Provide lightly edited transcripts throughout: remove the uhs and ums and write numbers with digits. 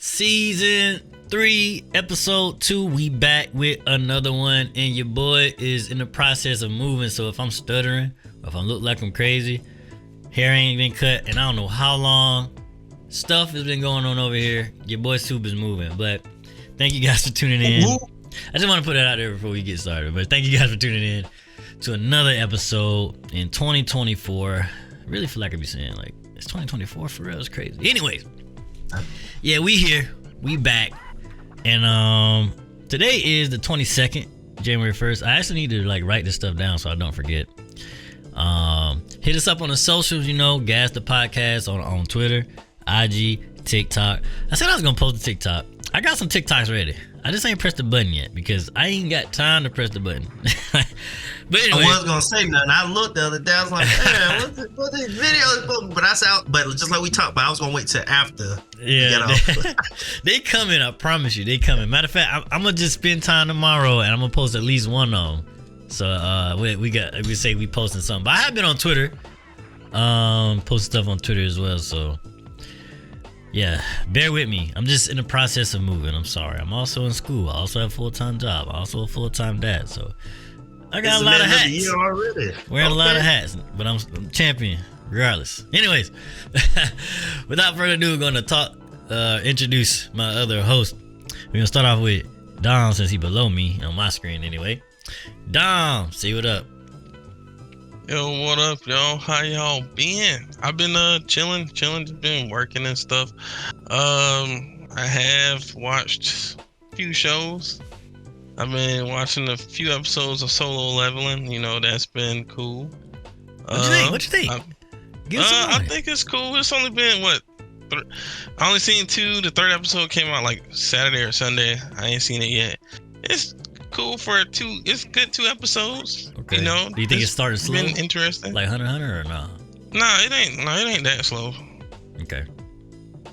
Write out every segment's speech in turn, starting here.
Season 3, episode 2. We back with another one, and your boy is in the process of moving. So if I'm stuttering, or if I look like I'm crazy, hair ain't been cut, and I don't know how long, stuff has been going on over here. Your boy Soup is moving, but thank you guys for tuning in. I just want to put it out there before we get started, but thank you guys for tuning in to another episode in 2024. I really feel like I be saying like it's 2024 for real. It's crazy. Anyways, yeah, we here, we back, and today is the 22nd, January 1st. I actually need to like write this stuff down so I don't forget. Hit us up on the socials, Gas the Podcast on Twitter, IG, TikTok. I said I was gonna post a TikTok. I got some TikToks ready. I just ain't pressed the button yet because I ain't got time to press the button. But anyway, I wasn't gonna say nothing. I looked the other day. I was like, man, what this video is supposed? But I said, but just like we talked about, I was gonna wait till after. Yeah, they coming. I promise you, they coming. Matter of fact, I'm gonna just spend time tomorrow and I'm gonna post at least one of them. So we say we posting something. But I have been on Twitter, posting stuff on Twitter as well. So yeah, bear with me. I'm just in the process of moving. I'm sorry. I'm also in school. I also have a full-time job. I'm also a full-time dad. So I got a lot of hats. Year already. Wearing a lot of hats, but I'm champion regardless. Anyways, without further ado, we're gonna introduce my other host. We're gonna start off with Dom since he's below me on my screen anyway. Dom, say what up. Yo, what up, y'all? How y'all been? I've been chilling, just been working and stuff. I have watched a few shows. I've been watching a few episodes of Solo Leveling. That's been cool. What you think? I think it's cool. It's only been I only seen 2. The third episode came out like Saturday or Sunday. I ain't seen it yet. It's cool for 2. It's good 2 episodes. Okay. Do you think it started slow? Been interesting. Like Hunter x Hunter or no? No, it ain't that slow. Okay.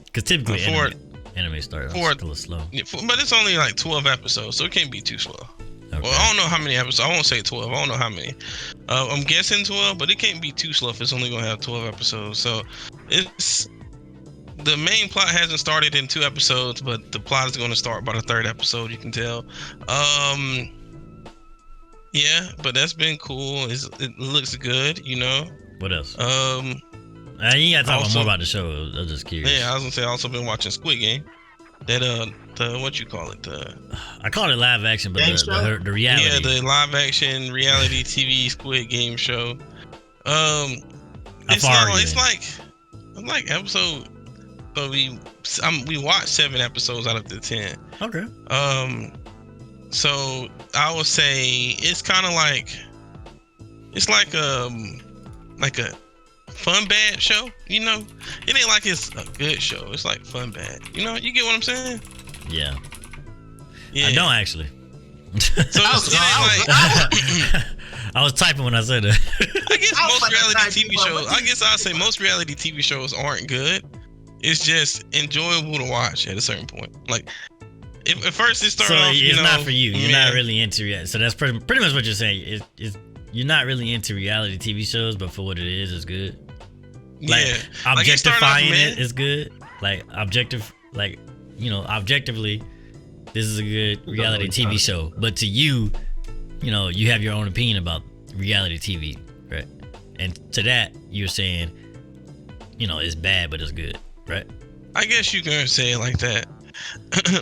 Because typically anime starts a little slow. Yeah, but it's only like 12 episodes, so it can't be too slow. Okay. Well, I don't know how many episodes. I won't say 12. I don't know how many. I'm guessing 12, but it can't be too slow if it's only gonna have 12 episodes. So it's the main plot hasn't started in 2 episodes, but the plot is going to start by the 3rd episode. You can tell. Yeah, but that's been cool. It looks good. What else? You gotta talk more about the show. I was just curious. Yeah, I was gonna say I also been watching Squid Game. That the what you call it? I call it live action, but the reality. Yeah, the live action reality TV Squid Game show. It's like episode. So we watched 7 episodes out of the 10. Okay. So I would say it's kind of like a fun bad show. It ain't like it's a good show. It's like fun bad. You get what I'm saying? Yeah. I don't actually. So I was typing when I said that. I guess most reality TV shows. I guess I'd say most reality TV shows aren't good. It's just enjoyable to watch at a certain point. Like, if at first it started off, it's not for you. You're not really into reality. So that's pretty much what you're saying. You're not really into reality TV shows, but for what it is, it's good. Like, yeah, objectifying it is good. Like objectively, this is a good reality TV show. But to you, you have your own opinion about reality TV, right? And to that, you're saying, it's bad, but it's good. Right. I guess you can say it like that.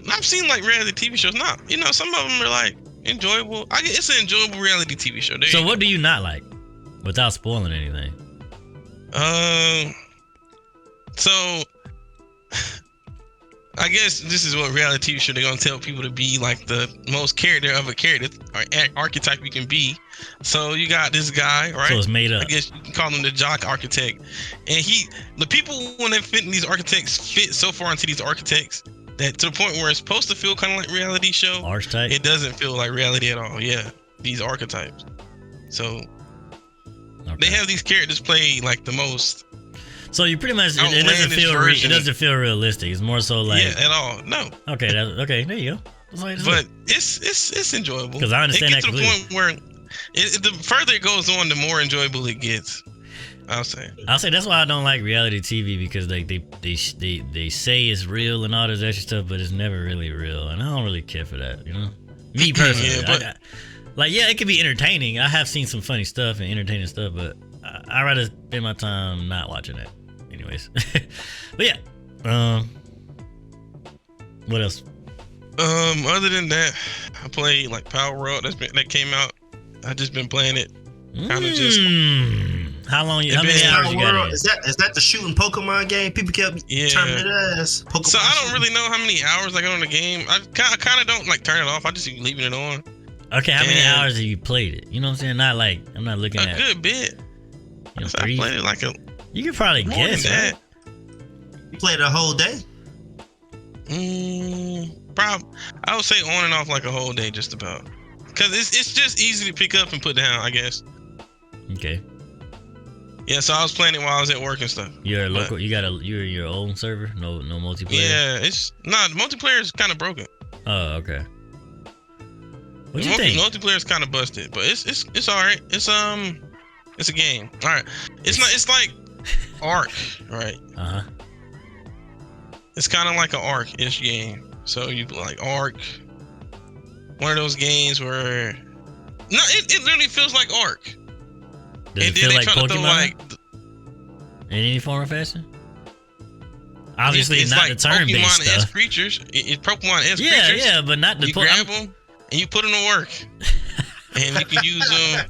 I've seen like reality TV shows. Some of them are like enjoyable. I guess it's an enjoyable reality TV show. So what do you not like, without spoiling anything? So I guess this is what reality TV show they're gonna tell people to be like the most character of a character or archetype you can be. So you got this guy, right? So it's made up. I guess you can call him the jock architect. And the people when they fit in these architects fit so far into these architects that to the point where it's supposed to feel kind of like reality show. Archetype? It doesn't feel like reality at all. Yeah, these archetypes. So they have these characters play like the most. So you pretty much it doesn't feel realistic. It's more so like at all. No. Okay, there you go. But it's enjoyable because I understand it gets to the point where the further it goes on, the more enjoyable it gets. I'll say that's why I don't like reality TV, because like they say it's real and all this extra stuff, but it's never really real, and I don't really care for that. You know, me personally. Yeah, it can be entertaining. I have seen some funny stuff and entertaining stuff, but I rather spend my time not watching that. Anyways, but yeah. What else? Other than that, I played like Power World that came out. I just been playing it. Kind of just. How many hours you got in? Is that the shooting Pokemon game? People kept turning it as Pokemon. So I don't really know how many hours I got on the game. I kind of don't like turn it off. I just be leaving it on. Okay, how many hours have you played it? You know what I'm saying? Not like, I'm not looking at a good bit. You know, I played it like you could probably guess, right? You played a whole day? I would say on and off like a whole day, just about. Cause it's just easy to pick up and put down, I guess. Okay. Yeah, so I was playing it while I was at work and stuff. You're a local. You're your own server. No multiplayer. Yeah, the multiplayer is kind of broken. Oh, okay. What do you think? Multiplayer is kind of busted, but it's all right. It's a game. All right. It's like Ark, right? Uh huh. It's kind of like an Ark-ish game. So you like Ark. One of those games where it literally feels like Ark. Does it feel like Pokemon? In any form or fashion? Obviously, it's not like the turn-based stuff. Pokemon-esque creatures. It's Pokemon-esque creatures. Yeah, but not the. You grab them and you put them to work, and you can use them.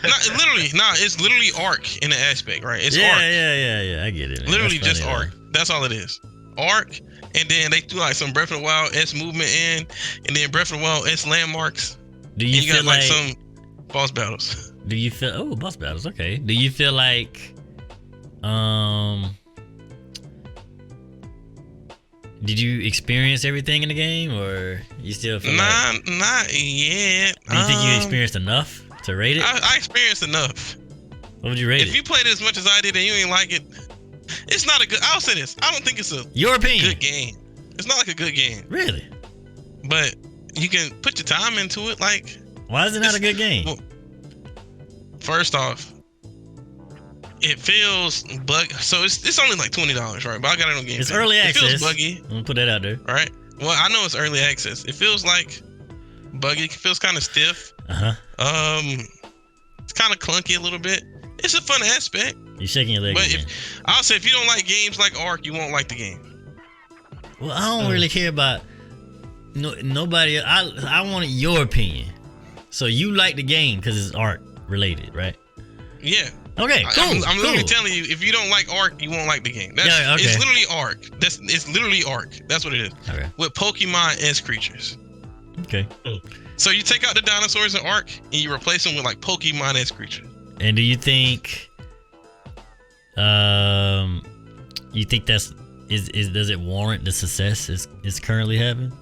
It's literally Ark in the aspect, right? It's Ark. Yeah. I get it. Man. Literally just Ark. That's all it is. Ark, and then they threw like some Breath of the Wild S movement in, and then Breath of the Wild S landmarks. Do you feel got like some boss battles? Do you feel boss battles? Okay. Do you feel like did you experience everything in the game, or you still feel not yet? Do you think you experienced enough to rate it? I experienced enough. What would you rate it? If you played it as much as I did and you ain't like it, it's not a good. I'll say this. I don't think it's your opinion good game. It's not like a good game. Really? But you can put your time into it. Like, why is it not a good game? Well, first off, it feels buggy. So it's only like $20, right? But I got it on Game Pass. It's early access. It feels buggy. I'm gonna put that out there. Right? Well, I know it's early access. It feels like buggy. It feels kind of stiff. It's kind of clunky a little bit. It's a fun aspect. You're shaking your leg. But I'll say if you don't like games like Ark, you won't like the game. Well, I don't really care about nobody. I wanted your opinion. So you like the game because it's Ark related, right? Yeah. Okay, cool. I'm literally telling you, if you don't like Ark, you won't like the game. It's literally Ark. It's literally Ark. That's what it is. Okay. With Pokemon-esque creatures. Okay. So you take out the dinosaurs in Ark and you replace them with like Pokemon-esque creatures. And do you think does it warrant the success is currently having?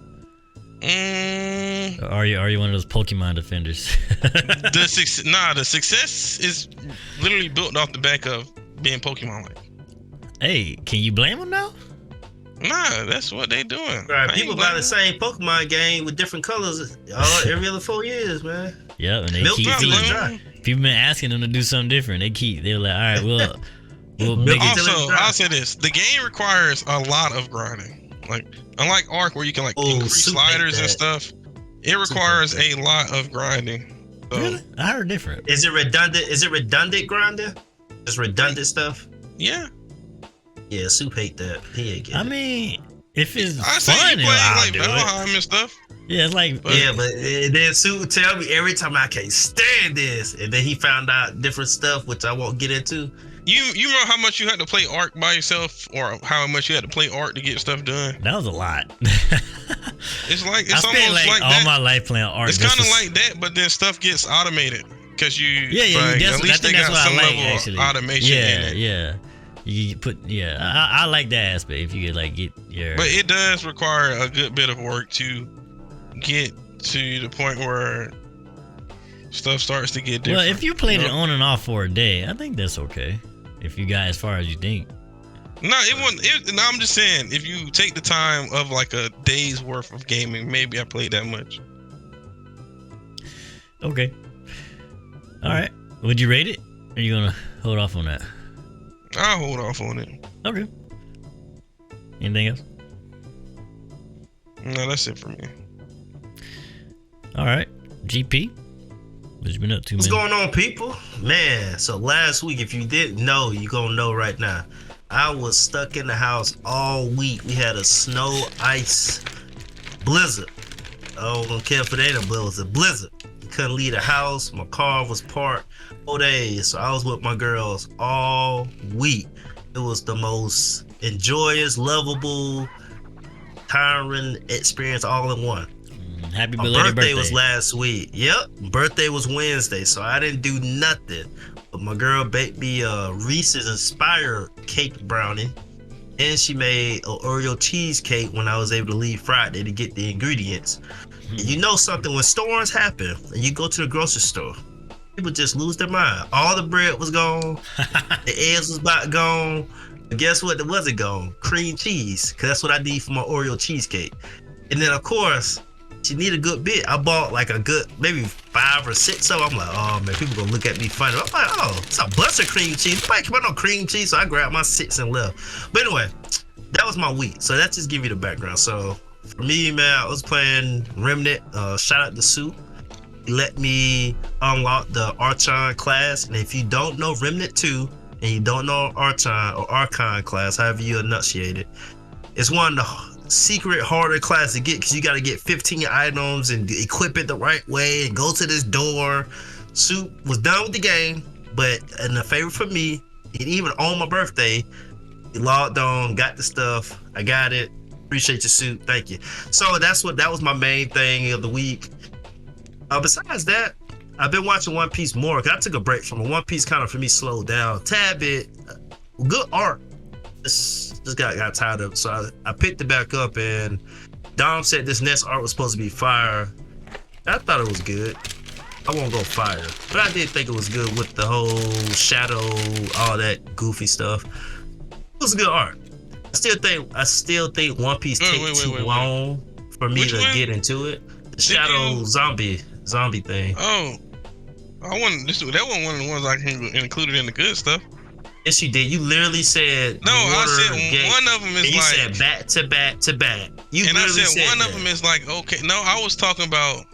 Or are you one of those Pokemon defenders? The success is literally built off the back of being Pokemon-like. Hey, can you blame them now? Nah, that's what they doing. Right, people buy the same Pokemon game with different colors every other 4 years, man. Yeah, and they people been asking them to do something different. They're like, all right, we'll make it. Also, I'll say this: the game requires a lot of grinding. Like, unlike Ark, where you can increase sliders and stuff, it requires a lot of grinding. So, really? I heard different. Is it redundant grinding? Just redundant stuff? Yeah. Yeah, Soup hate that. He ain't getting I mean, if it's fun, you play like Valheim and stuff. Yeah, it's like. But then Soup would tell me every time I can't stand this, and then he found out different stuff, which I won't get into. You remember how much you had to play Ark by yourself, or how much you had to play Ark to get stuff done? That was a lot. It's I spent like all my life playing Ark. It's kind of like that, but then stuff gets automated because you. At least they got some level of automation in it. Yeah. You put I like that aspect if you could get your. But it does require a good bit of work to get to the point where stuff starts to get different. Well, if you played it on and off for a day, I think that's okay. If you got as far as you think. No, it wouldn't. No, I'm just saying, if you take the time of like a day's worth of gaming, maybe I played that much. Okay. All right. Would you rate it? Or are you gonna hold off on that? I'll hold off on it. Okay. Anything else? No, that's it for me. All right. GP, what you been up to, What's man? going on, people? Man, so last week, if you didn't know, you gonna know right now. I was stuck in the house all week. We had a snow, ice, blizzard. I don't care if it ain't a blizzard. It was a blizzard. You couldn't leave the house. My car was parked 4 days. So I was with my girls all week. It was the most enjoyous, lovable, tiring experience all in one. Happy My belated birthday was last week. Yep, birthday was Wednesday, so I didn't do nothing. But my girl baked me a Reese's Inspired cake brownie, and she made an Oreo cheesecake when I was able to leave Friday to get the ingredients. And you know something, when storms happen and you go to the grocery store, people just lose their mind. All the bread was gone, the eggs was about gone. But guess what? It wasn't gone? Cream cheese, because that's what I need for my Oreo cheesecake. And then, of course, she need a good bit. I bought like a good, maybe 5 or 6 of them. I'm like, oh man, people gonna look at me funny. I'm like, oh, it's a bunch of cream cheese. Nobody come out no cream cheese, so I grabbed my 6 and left. But anyway, that was my week. So that just give you the background. So for me, man, I was playing Remnant. Shout out to Sue. He let me unlock the Archon class. And if you don't know Remnant 2 and you don't know Archon or Archon class, however you enunciate it, it's one of the secret harder class to get because you got to get 15 items and equip it the right way and go to this door. Soup was done with the game, but in a favor for me, and even on my birthday, he logged on, got the stuff. I got it. Appreciate your Soup. Thank you. So that was my main thing of the week. Besides that, I've been watching One Piece more. I took a break from it. One Piece kind of for me slowed down a tad bit. Good art. Just got tired of it, so I picked it back up, and Dom said this next art was supposed to be fire. I thought it was good. I won't go fire, but I did think it was good with the whole shadow, all that goofy stuff. It was good art. I still think One Piece takes too long for me to get into it. The shadow zombie thing. Oh, I want this. That wasn't one of the ones I included in the good stuff. Yes, you did. You literally said no. I said one of them is you like. You said back to back to back. You and I said one that. of them is like okay. No, I was talking about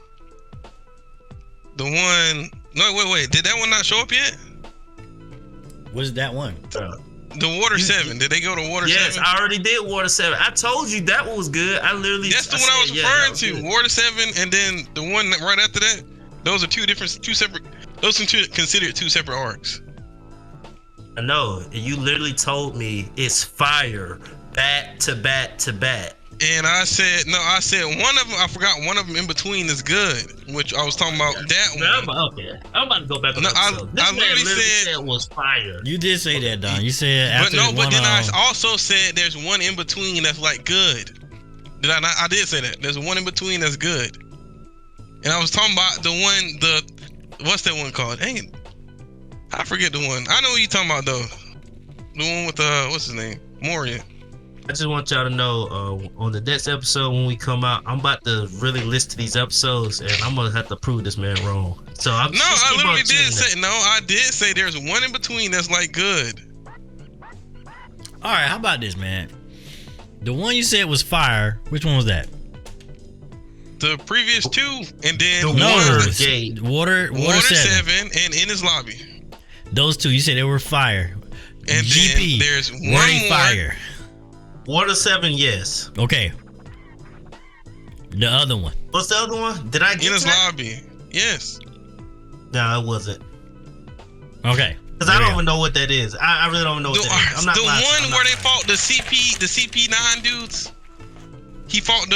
the one. No, wait. Did that one not show up yet? What's that one? The Water 7. Did they go to Water 7? Yes, I already did Water 7. I told you that one was good. That's the one I was referring to. Good. Water 7, and then the one right after that. Those are two separate. Those are considered two separate arcs. I know. You literally told me it's fire back to back to back. And I said one of them. I forgot one of them in between is good, which I was talking about that one. I'm about to go back on that. I literally said it was fire. You did say that, Don. You said after but then I also said there's one in between that's like good. Did I not? I did say that. There's one in between that's good. And I was talking about what's that one called? Dang it. I forget the one. I know what you're talking about though. The one with what's his name? Moria. I just want y'all to know on the next episode when we come out, I'm about to really listen to these episodes and I'm gonna have to prove this man wrong. So I literally did say I did say there's one in between that's like good. All right, how about this, man? The one you said was fire. Which one was that? The previous two, and then Water 7 and in his lobby. Those two, you said they were fire. And GP, then there's one more. Fire. Water 7, yes. Okay. The other one. What's the other one? Did I get in his lobby? Yes. No, it wasn't. Okay. Because I don't even know what that is. I really don't know what that is. I'm not the one where they fought the CP9 dudes. He fought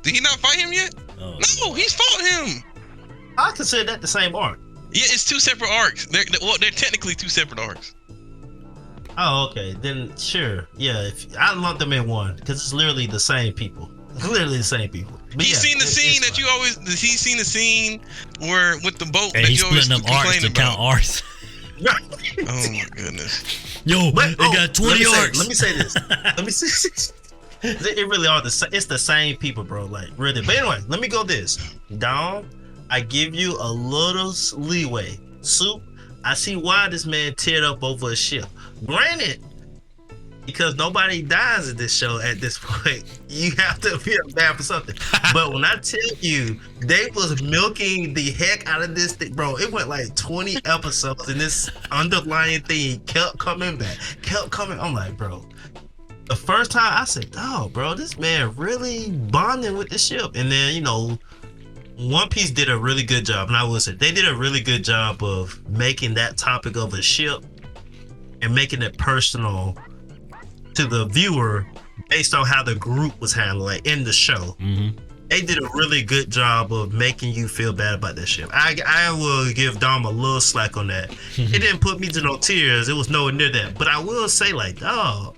did he not fight him yet? Oh. No, he's fought him. I consider that the same arc. Yeah, it's two separate arcs. They're technically two separate arcs. Oh, okay. Then sure. Yeah, I lump them in one because it's literally the same people. Literally the same people. He's seen the scene that you always. He's seen the scene where with the boat and that he's you always splitting up arcs to count arcs. Oh my goodness. Yo, they got 20 arcs. Let me say this. It really are it's the same people, bro. Like really. But anyway, let me go this. Dom, I give you a little leeway. Soup, I see why this man teared up over a ship. Granted, because nobody dies in this show at this point, you have to feel bad for something. But when I tell you, they was milking the heck out of this thing, bro. It went like 20 episodes, and this underlying thing kept coming back, kept coming. I'm like, bro. The first time I said, "Oh, bro, this man really bonding with the ship." And then, you know, One Piece did a really good job, and I will say they did a really good job of making that topic of a ship and making it personal to the viewer based on how the group was handling it in the show. Mm-hmm. They did a really good job of making you feel bad about that ship. I will give Dom a little slack on that. It didn't put me to no tears. It was nowhere near that. But I will say, like, oh,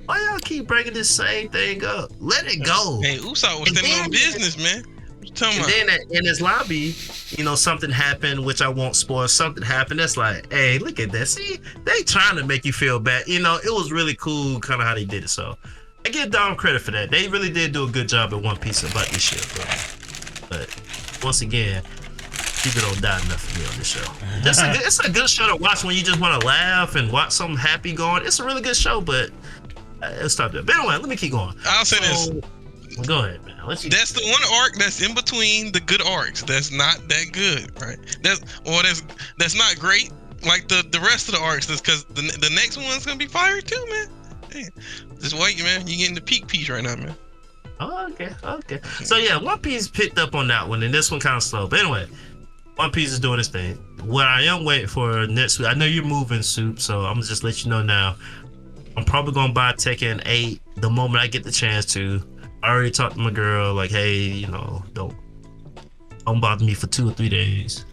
why y'all keep bringing this same thing up? Let it go. Hey, Usopp was standing on business, man. What you talking about? And then in his lobby, you know, something happened, which I won't spoil. Something happened. That's like, hey, look at that. See, they trying to make you feel bad. You know, it was really cool kind of how they did it. So I give Dom credit for that. They really did do a good job at One Piece about this shit, bro. But once again, people don't die enough for me on this show. It's a good show to watch when you just want to laugh and watch something happy going. It's a really good show, but let's stop there. But anyway, let me keep going. I'll say this. Go ahead, man. That's the one arc that's in between the good arcs. That's not that good, right? That's not great like the rest of the arcs. That's because the next one's gonna be fire too, man. Hey, just wait, man. You getting the peak piece right now, man. Oh, okay. So yeah, One Piece picked up on that one, and this one kind of slow. But anyway, One Piece is doing its thing. What I am waiting for next week, I know you're moving, Soup, so I'm gonna just let you know now. I'm probably gonna buy Tekken 8 the moment I get the chance to. I already talked to my girl, like, hey, you know, don't bother me for 2 or 3 days.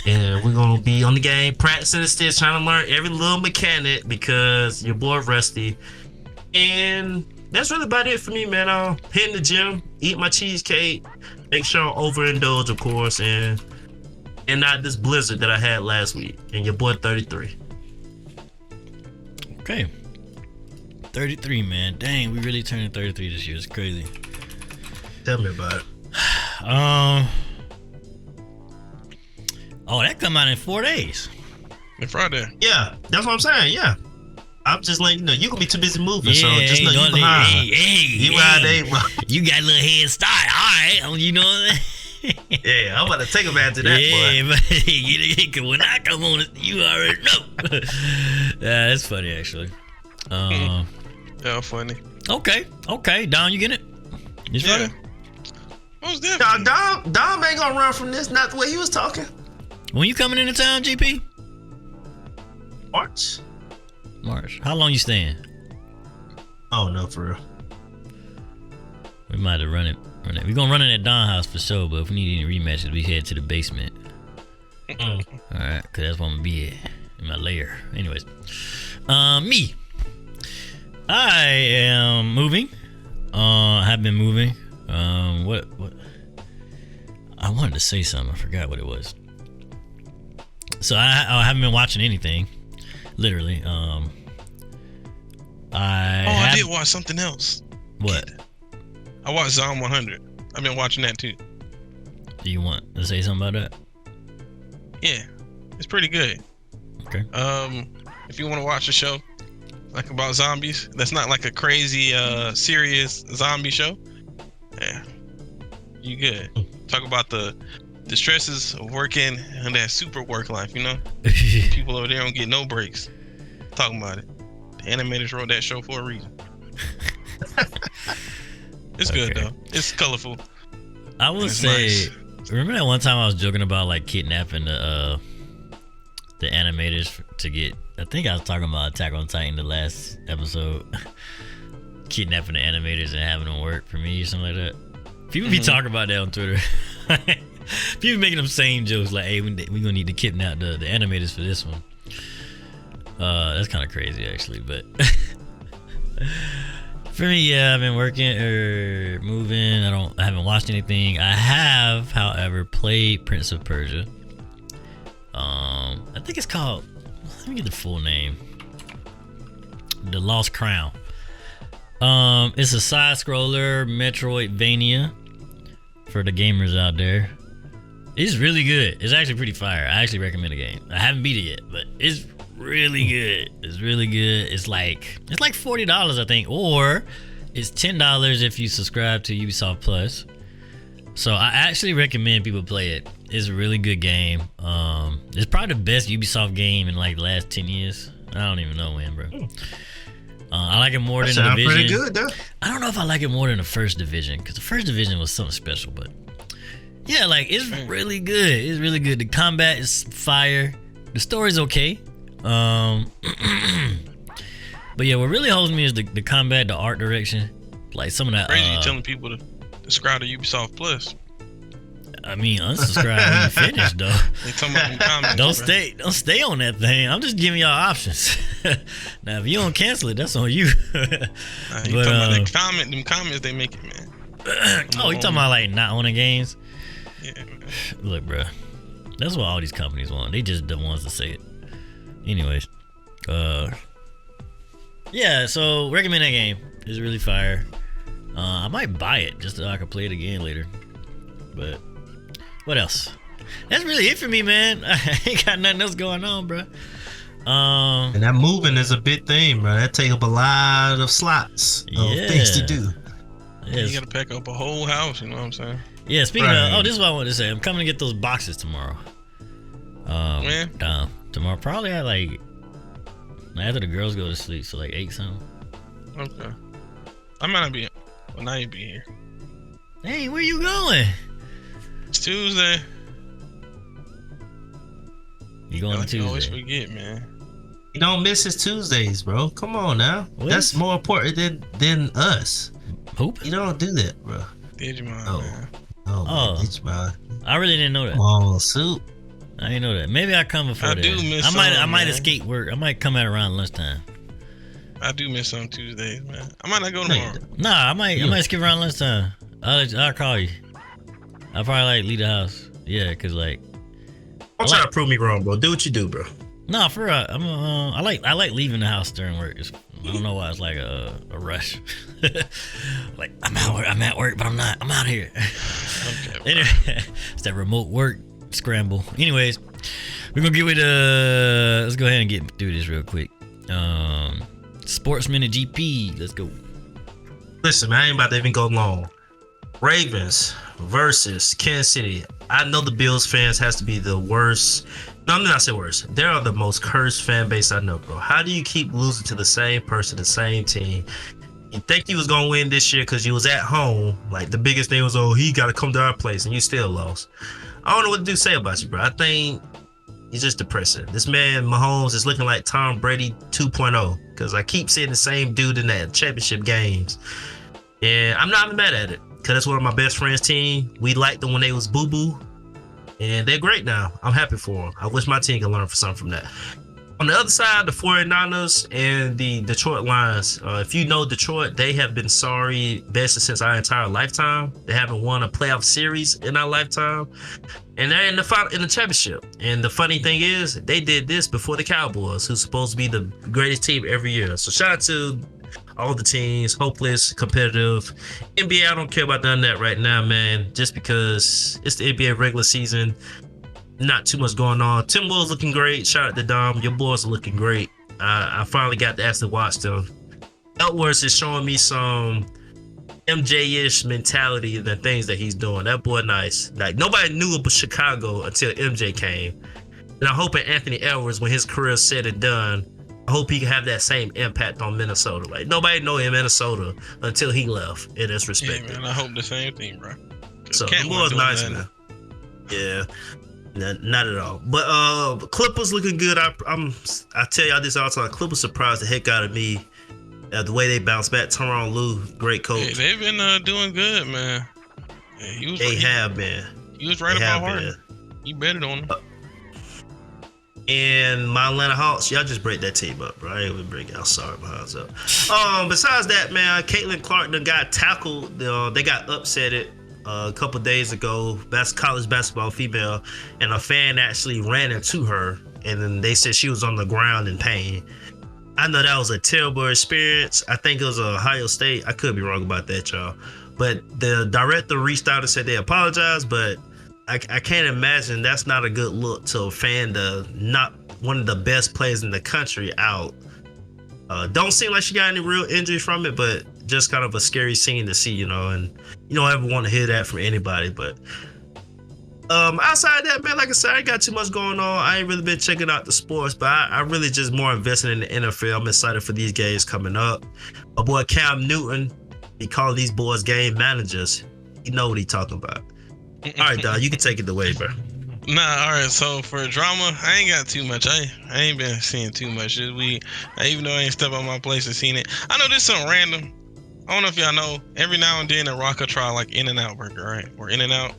And we're gonna be on the game, practicing and still trying to learn every little mechanic because your boy Rusty. And that's really about it for me, man. I'll hit in the gym, eat my cheesecake, make sure I overindulge, of course, and not this blizzard that I had last week. And your boy 33. Okay. 33, man. Dang, we really turning 33 this year. It's crazy. Tell me about it. Oh, that come out in 4 days. It's Friday. Yeah, that's what I'm saying. Yeah. I'm just letting you know, you gonna be too busy moving, so just know you behind. You got a little head start. All right, you know. Yeah, I'm about to take him after that. Yeah, boy. but when I come on, you already know. Yeah, that's funny actually. Yeah, funny. Okay, Don, you get it? You Yeah. Most definitely. Dom ain't gonna run from this. Not the way he was talking. When you coming into town, GP? March. How long you staying? Oh no, for real. We might have run it. We're gonna run it at Don house for sure, but if we need any rematches, we head to the basement. Alright, cause that's where I'm gonna be at, in my lair. Anyways. Me. I am moving. Have been moving. What I wanted to say something, I forgot what it was. So I haven't been watching anything. Literally. I did watch something else. What? I watched Zom 100. I've been watching that too. Do you want to say something about that? Yeah, it's pretty good. Okay. If you want to watch a show like about zombies, that's not like a crazy serious zombie show. Yeah, you good. Talk about the stresses of working and that super work life, you know? People over there don't get no breaks. Talking about it. The animators wrote that show for a reason. It's good though. It's colorful. I will say, nice. Remember that one time I was joking about like kidnapping the animators to get? I think I was talking about Attack on Titan the last episode. Kidnapping the animators and having them work for me or something like that. People be talking about that on Twitter. People making them same jokes like, "Hey, we gonna need to kidnap the animators for this one." That's kind of crazy actually, but. For me, yeah, I've been working or moving. I haven't watched anything. I have, however, played Prince of Persia. I think it's called. Let me get the full name. The Lost Crown. It's a side scroller Metroidvania for the gamers out there. It's really good. It's actually pretty fire. I actually recommend the game. I haven't beat it yet, but it's really good. It's really good. It's like $40, I think, or it's $10 if you subscribe to Ubisoft Plus. So I actually recommend people play it. It's a really good game. It's probably the best Ubisoft game in like the last 10 years. I don't even know when, bro. I like it more than the Division. Pretty good, though. I don't know if I like it more than the First Division, because the First Division was something special, but yeah, like it's really good. It's really good. The combat is fire. The story's okay. But yeah, what really holds me is the combat, the art direction, like some of that. Crazy, you telling people to subscribe to Ubisoft Plus. I mean, unsubscribe when you finish, though. They talking about them comments, Don't stay on that thing. I'm just giving y'all options. Now, if you don't cancel it, that's on you. You talking about them comments they make it, man. Oh, you talking about like not owning games? Yeah, man. Look, bro, that's what all these companies want. They just the ones to say it. Anyways, yeah. So recommend that game. It's really fire. I might buy it just so I can play it again later. But what else? That's really it for me, man. I ain't got nothing else going on, bro. And that moving is a big thing, bro. That take up a lot of slots of things to do. Yes. You gotta pack up a whole house, you know what I'm saying? Yeah, speaking of, this is what I wanted to say. I'm coming to get those boxes tomorrow. When? Tomorrow, probably at like after the girls go to sleep, so like 8 something. Okay. I might not be. Well, now you be here. Hey, where you going? It's Tuesday. You going on Tuesday? I always forget, man. You don't miss his Tuesdays, bro. Come on now. What? That's more important than us. Hoop? You don't do that, bro. Digimon, man. Oh, Digimon. I really didn't know that. Come on, Soup. I didn't know that. Maybe I'll come before I that. do miss I might man. escape work. I might come out around lunchtime. I do miss some Tuesdays, man. I might not go tomorrow. Nah, I might skip around lunchtime. I'll call you. I'll probably like leave the house. Yeah, cause like Don't try to prove me wrong, bro. Do what you do, bro. nah, for real. I like leaving the house during work. I don't know why it's like a rush. Like I'm at work, but I'm not. I'm out here. Okay, Anyway, it's that remote work scramble. Anyways, we're gonna get with let's go ahead and get through this real quick. Sports Minute GP. Let's go. Listen, man, I ain't about to even go long. Ravens versus Kansas City. I know the Bills fans has to be the worst. No, I'm not saying worst. They are the most cursed fan base I know, bro. How do you keep losing to the same person, the same team? You think you was gonna win this year because you was at home. Like the biggest thing was, oh, he got to come to our place, and you still lost. I don't know what to say about you, bro. I think he's just depressing. This man Mahomes is looking like Tom Brady 2.0 because I keep seeing the same dude in that championship games, and I'm not mad at it because that's one of my best friends' team. We liked them when they was boo boo, and they're great now. I'm happy for them. I wish my team could learn something from that. On the other side, the 49ers and the Detroit Lions. If you know Detroit, they have been sorry best since our entire lifetime. They haven't won a playoff series in our lifetime, and they're in the championship. And the funny thing is, they did this before the Cowboys, who's supposed to be the greatest team every year. So shout out to all the teams, hopeless, competitive. NBA, I don't care about none of that right now, man. Just because it's the NBA regular season. Not too much going on. Timberwolves looking great. Shout out to Dom. Your boys are looking great. I finally got to actually watch them. Edwards is showing me some MJ-ish mentality and the things that he's doing. That boy nice. Like nobody knew about Chicago until MJ came. And I'm hoping Anthony Edwards, when his career is said and done, I hope he can have that same impact on Minnesota. Like nobody know in Minnesota until he left. And it's respected. Yeah, man. I hope the same thing, bro. So the boy's nice, man. Yeah. Not at all. But Clippers looking good. I tell y'all this all the time. Clippers surprised the heck out of me the way they bounced back. Tyronn Lue, great coach. Yeah, they've been doing good, man. Yeah, they have been. He was right about Harden. He betted on him. And my Atlanta Hawks, y'all just break that team up, bro. I ain't even bring y'all sorry behinds up. Besides that, man, Caitlin Clark done got tackled. They got upsetted a couple days ago. That's college basketball female, and a fan actually ran into her, and then they said she was on the ground in pain. I know that was a terrible experience. I think it was Ohio State. I could be wrong about that, y'all. But the director reached out and said they apologized, but I can't imagine that's not a good look to a fan to not one of the best players in the country out. Don't seem like she got any real injury from it, but just kind of a scary scene to see, you know, and you don't ever want to hear that from anybody. But outside of that, man, like I said, I ain't got too much going on. I ain't really been checking out the sports, but I really just more invested in the NFL. I'm excited for these games coming up. My boy Cam Newton, he calling these boys game managers. You know what he talking about. All right, dog, you can take it away, bro. Nah, all right. So for drama, I ain't got too much. I ain't been seeing too much. Even though I ain't stepped on my place and seen it. I know this something random. I don't know if y'all know. Every now and then, a Rock will try like In-N-Out burger, right? Or In-N-Out,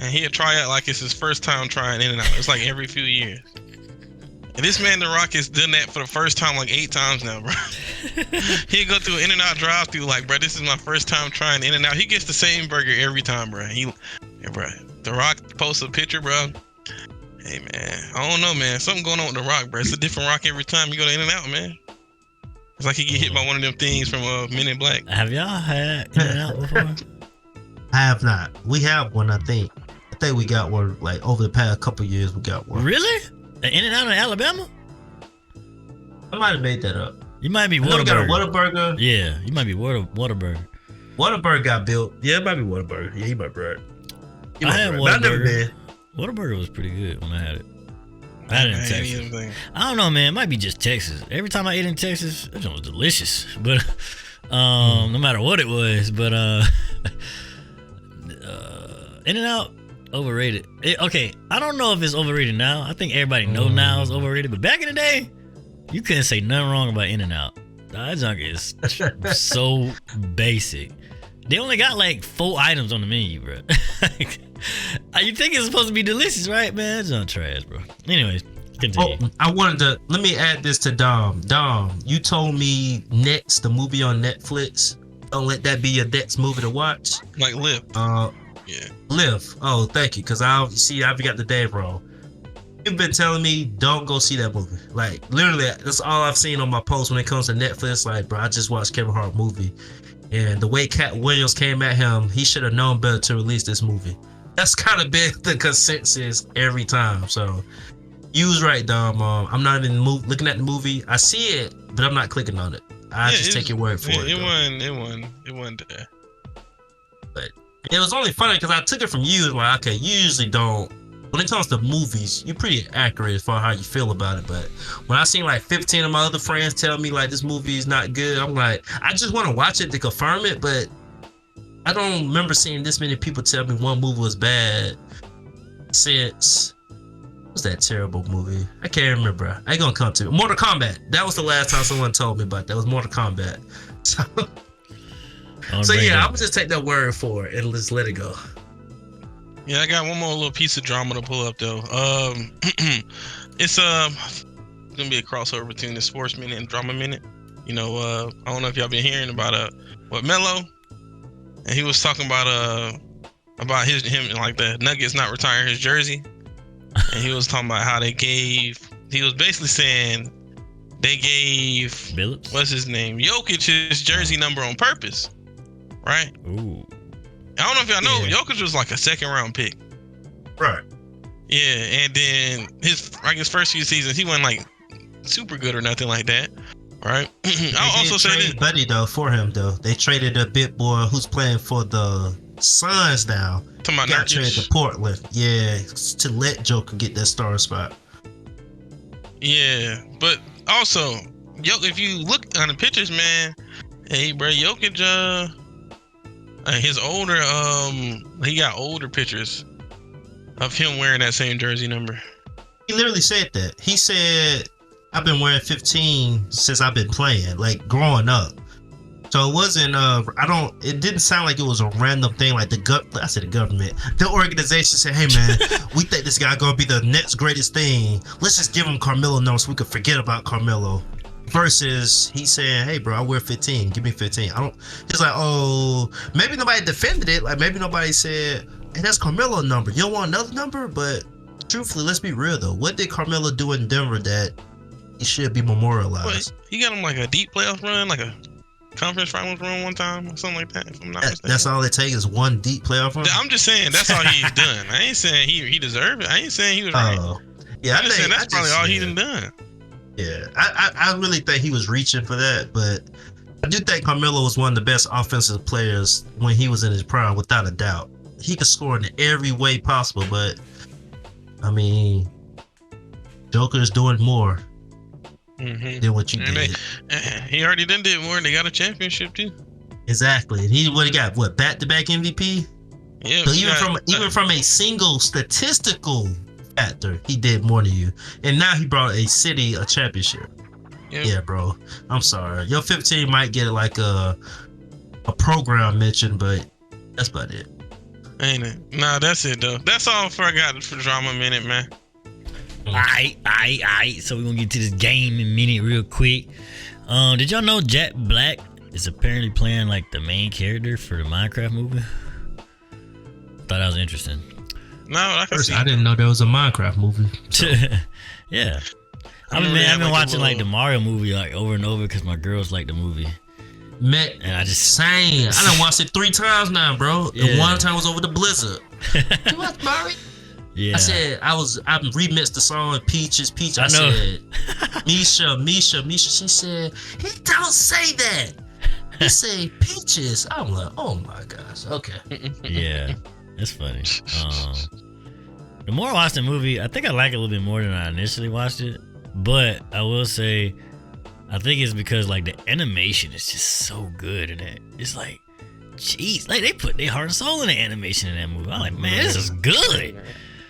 and he'll try it like it's his first time trying In-N-Out. It's like every few years. And this man, The Rock, has done that for the first time like 8 times now, bro. He'll go through an In-N-Out drive-through like, bro, this is my first time trying In-N-Out. He gets the same burger every time, bro. Bro, The Rock posts a picture, bro. Hey, man, I don't know, man. Something going on with The Rock, bro. It's a different Rock every time you go to In-N-Out, man. It's like he get hit by one of them things from Men in Black. Have y'all had In-N-Out before? I have not. We have one, I think. I think we got one like over the past couple years. We got one. Really? An In-N-Out in Alabama? I might have made that up. You might be We got a Whataburger. Whataburger. Yeah, you might be Whataburger. Whataburger got built. Yeah, it might be Whataburger. Yeah, you might be right. I had But I've never Whataburger. been. Whataburger was pretty good when I had it. I had it in I ain't Texas. even think. I don't know, man. It might be just Texas. Every time I ate in Texas, it was delicious. But no matter what it was, but In-N-Out overrated. Okay, I don't know if it's overrated now. I think everybody know now it's overrated. But back in the day, you couldn't say nothing wrong about In-N-Out. That junk is so basic. They only got like 4 items on the menu, bro. You think it's supposed to be delicious, right, man? That's not trash, bro. Anyways, continue. Oh, I wanted to let me add this to Dom. Dom, you told me Next, the movie on Netflix. Don't let that be your next movie to watch. Like Live. Yeah. Live. Oh, thank you. Cause I've got the day wrong. You've been telling me don't go see that movie. Like literally, that's all I've seen on my post when it comes to Netflix. Like, bro, I just watched Kevin Hart movie, and the way Cat Williams came at him, he should have known better to release this movie. That's kind of been the consensus every time. So you was right, Dom. I'm not even looking at the movie. I see it, but I'm not clicking on it. I just take your word for it. It wasn't there. But it was only funny because I took it from you. Like, okay, you usually don't. When it comes to movies, you're pretty accurate as far as how you feel about it. But when I seen like 15 of my other friends tell me like this movie is not good, I'm like, I just want to watch it to confirm it. But I don't remember seeing this many people tell me one movie was bad since. What's that terrible movie? I can't remember. I ain't gonna come to it. Mortal Kombat. That was the last time someone told me about that. It was Mortal Kombat. So yeah, I'm gonna just take that word for it and just let it go. Yeah, I got one more little piece of drama to pull up though. It's gonna be a crossover between the Sports Minute and Drama Minute. You know, I don't know if y'all been hearing about what Melo, and he was talking about him like the Nuggets not retiring his jersey, and he was talking about how he was basically saying they gave Billups? What's his name, Jokic his jersey number on purpose, right? Ooh. I don't know if y'all know, Yeah. Jokic was like a 2nd round pick. Right. Yeah, and then his first few seasons, he wasn't like super good or nothing like that, right? I'll also say this. Buddy though for him though. They traded a bit boy who's playing for the Suns now. Talking about Got traded to Nurkic. Portland. Yeah, to let Joker get that star spot. Yeah, but also, if you look on the pictures, man, hey, bro, Jokic, his older, he got older pictures of him wearing that same jersey number. He literally said that. He said, I've been wearing 15 since I've been playing, like growing up. So it wasn't, it didn't sound like it was a random thing like the government. The organization said, hey man, we think this guy gonna be the next greatest thing. Let's just give him Carmelo numbers so we could forget about Carmelo. Versus he saying, hey bro, I wear 15, give me 15. He's like, oh, maybe nobody defended it. Like maybe nobody said, hey, that's Carmelo number. You don't want another number? But truthfully, let's be real though. What did Carmelo do in Denver that he should be memorialized? What, he got him like a deep playoff run, like a conference finals run one time or something like that. If I'm not mistaken. That's all it takes is one deep playoff run. I'm just saying that's all he's done. I ain't saying he deserved it. I ain't saying he was right. Yeah, I'm saying that's probably all he done. Yeah, I really think he was reaching for that, but I do think Carmelo was one of the best offensive players when he was in his prime, without a doubt. He could score in every way possible, but I mean, Joker is doing more than what you did. He already did more. They got a championship too. Exactly, and he got back-to-back MVP. Yeah, so even from a single statistical factor, he did more than you, and now he brought a city a championship. Yeah, bro. I'm sorry. Your 15 might get like a program mention, but that's about it. Ain't it? Nah, that's it though. That's all I got for drama minute, man. Alright. So we're gonna get to this game in a minute real quick. Did y'all know Jack Black is apparently playing like the main character for the Minecraft movie? Thought that was interesting. No, I didn't know there was a Minecraft movie. So. Yeah. I've been watching like the Mario movie like over and over because my girls like the movie. And I done watched it 3 times now, bro. Yeah. And one time was over the Blizzard. You watch Mario? Yeah. I said I remixed the song Peaches. I said Misha. She said he don't say that. He say Peaches. I'm like, oh my gosh. Okay. Yeah, it's funny. The more I watch the movie, I think I like it a little bit more than I initially watched it. But I will say, I think it's because like the animation is just so good in it. It's like, jeez, like they put their heart and soul in the animation in that movie. I'm like, man, this is good.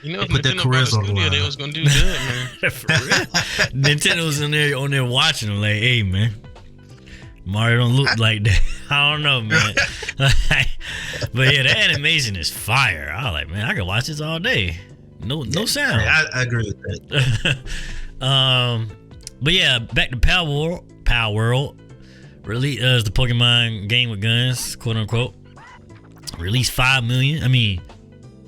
You know, if Nintendo bought a studio, they was gonna do good, man. For real. Nintendo's on there watching them like, hey, man, Mario don't look like that. I don't know, man. But yeah, the animation is fire. I was like, man, I could watch this all day. No sound. I agree with that. But yeah, back to Power World. Release the Pokemon game with guns, quote unquote. Released 5 million. I mean,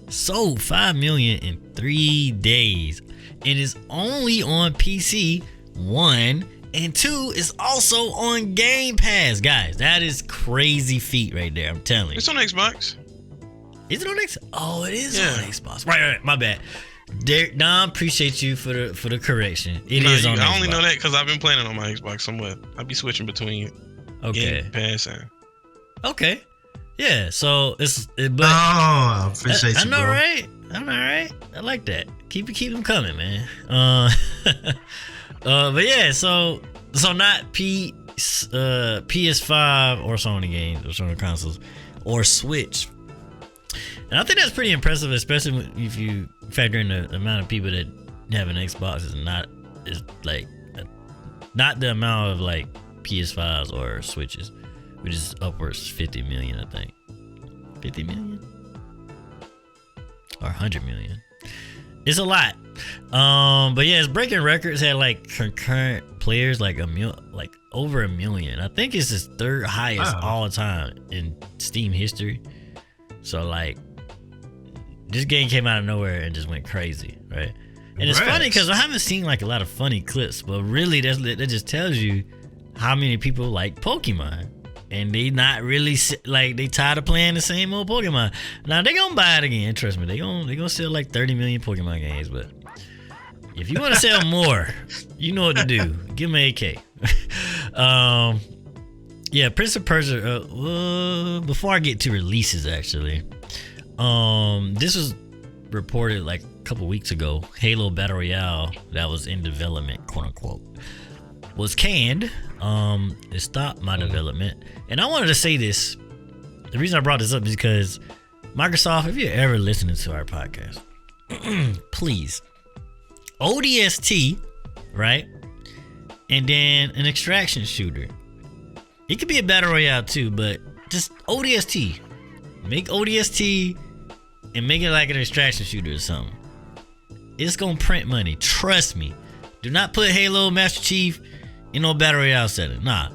sold 5 million in 3 days. It is only on PC. 1 and 2 is also on Game Pass, guys. That is crazy feat right there. I'm telling you. It's on Xbox. Is it on Xbox? Oh, it is on Xbox. Right. My bad. Dom, appreciate you for the correction. It is on Xbox. I only know that because I've been playing it on my Xbox somewhat. I'll be switching between Game Pass and. Okay. Yeah. So I appreciate you. I know, bro. right? I know, right? I like that. Keep them coming, man. But yeah. So not PS5 or Sony games or Sony consoles or Switch. And I think that's pretty impressive, especially if you factor in the amount of people that have an Xbox is not the amount of like PS5s or Switches, which is upwards 50 million, I think. 50 million or 100 million. It's a lot. But yeah, it's breaking records. Had like concurrent players like over 1 million. I think it's his 3rd highest all time in Steam history. So like, this game came out of nowhere and just went crazy, right? And it's funny because I haven't seen like a lot of funny clips, but really that just tells you how many people like Pokemon, and they not really like they tired of playing the same old Pokemon. Now they gonna buy it again. Trust me, they gonna sell like 30 million Pokemon games. But if you want to sell more, you know what to do. Give them an AK. Yeah, Prince of Persia. Before I get to releases, actually. This was reported like a couple weeks ago. Halo Battle Royale that was in development, quote unquote, was canned. It stopped my development. And I wanted to say this. The reason I brought this up is because Microsoft, if you're ever listening to our podcast, please, ODST, right? And then an extraction shooter. It could be a Battle Royale too, but just ODST. Make ODST and make it like an extraction shooter or something. It's gonna print money. Trust me. Do not put Halo Master Chief in no Battle Royale setting. Nah.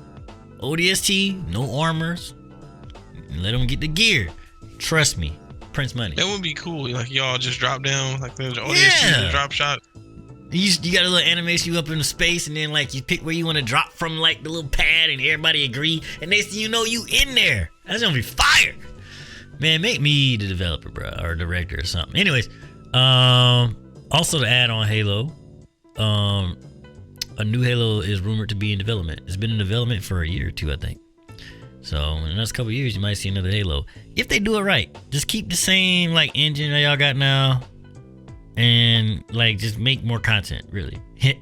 ODST, no armors. Let them get the gear. Trust me. Prints money. That would be cool. Like y'all just drop down like the ODST drop shot. You got a little animation you up in space, and then like you pick where you want to drop from, like the little pad, and everybody agree, and next thing you know, you in there. That's gonna be fire. Man, make me the developer, bro, or director or something. Anyways, also to add on Halo, a new Halo is rumored to be in development. It's been in development for a year or two, I think. So in the next couple of years, you might see another Halo if they do it right. Just keep the same like engine that y'all got now, and like just make more content. Really,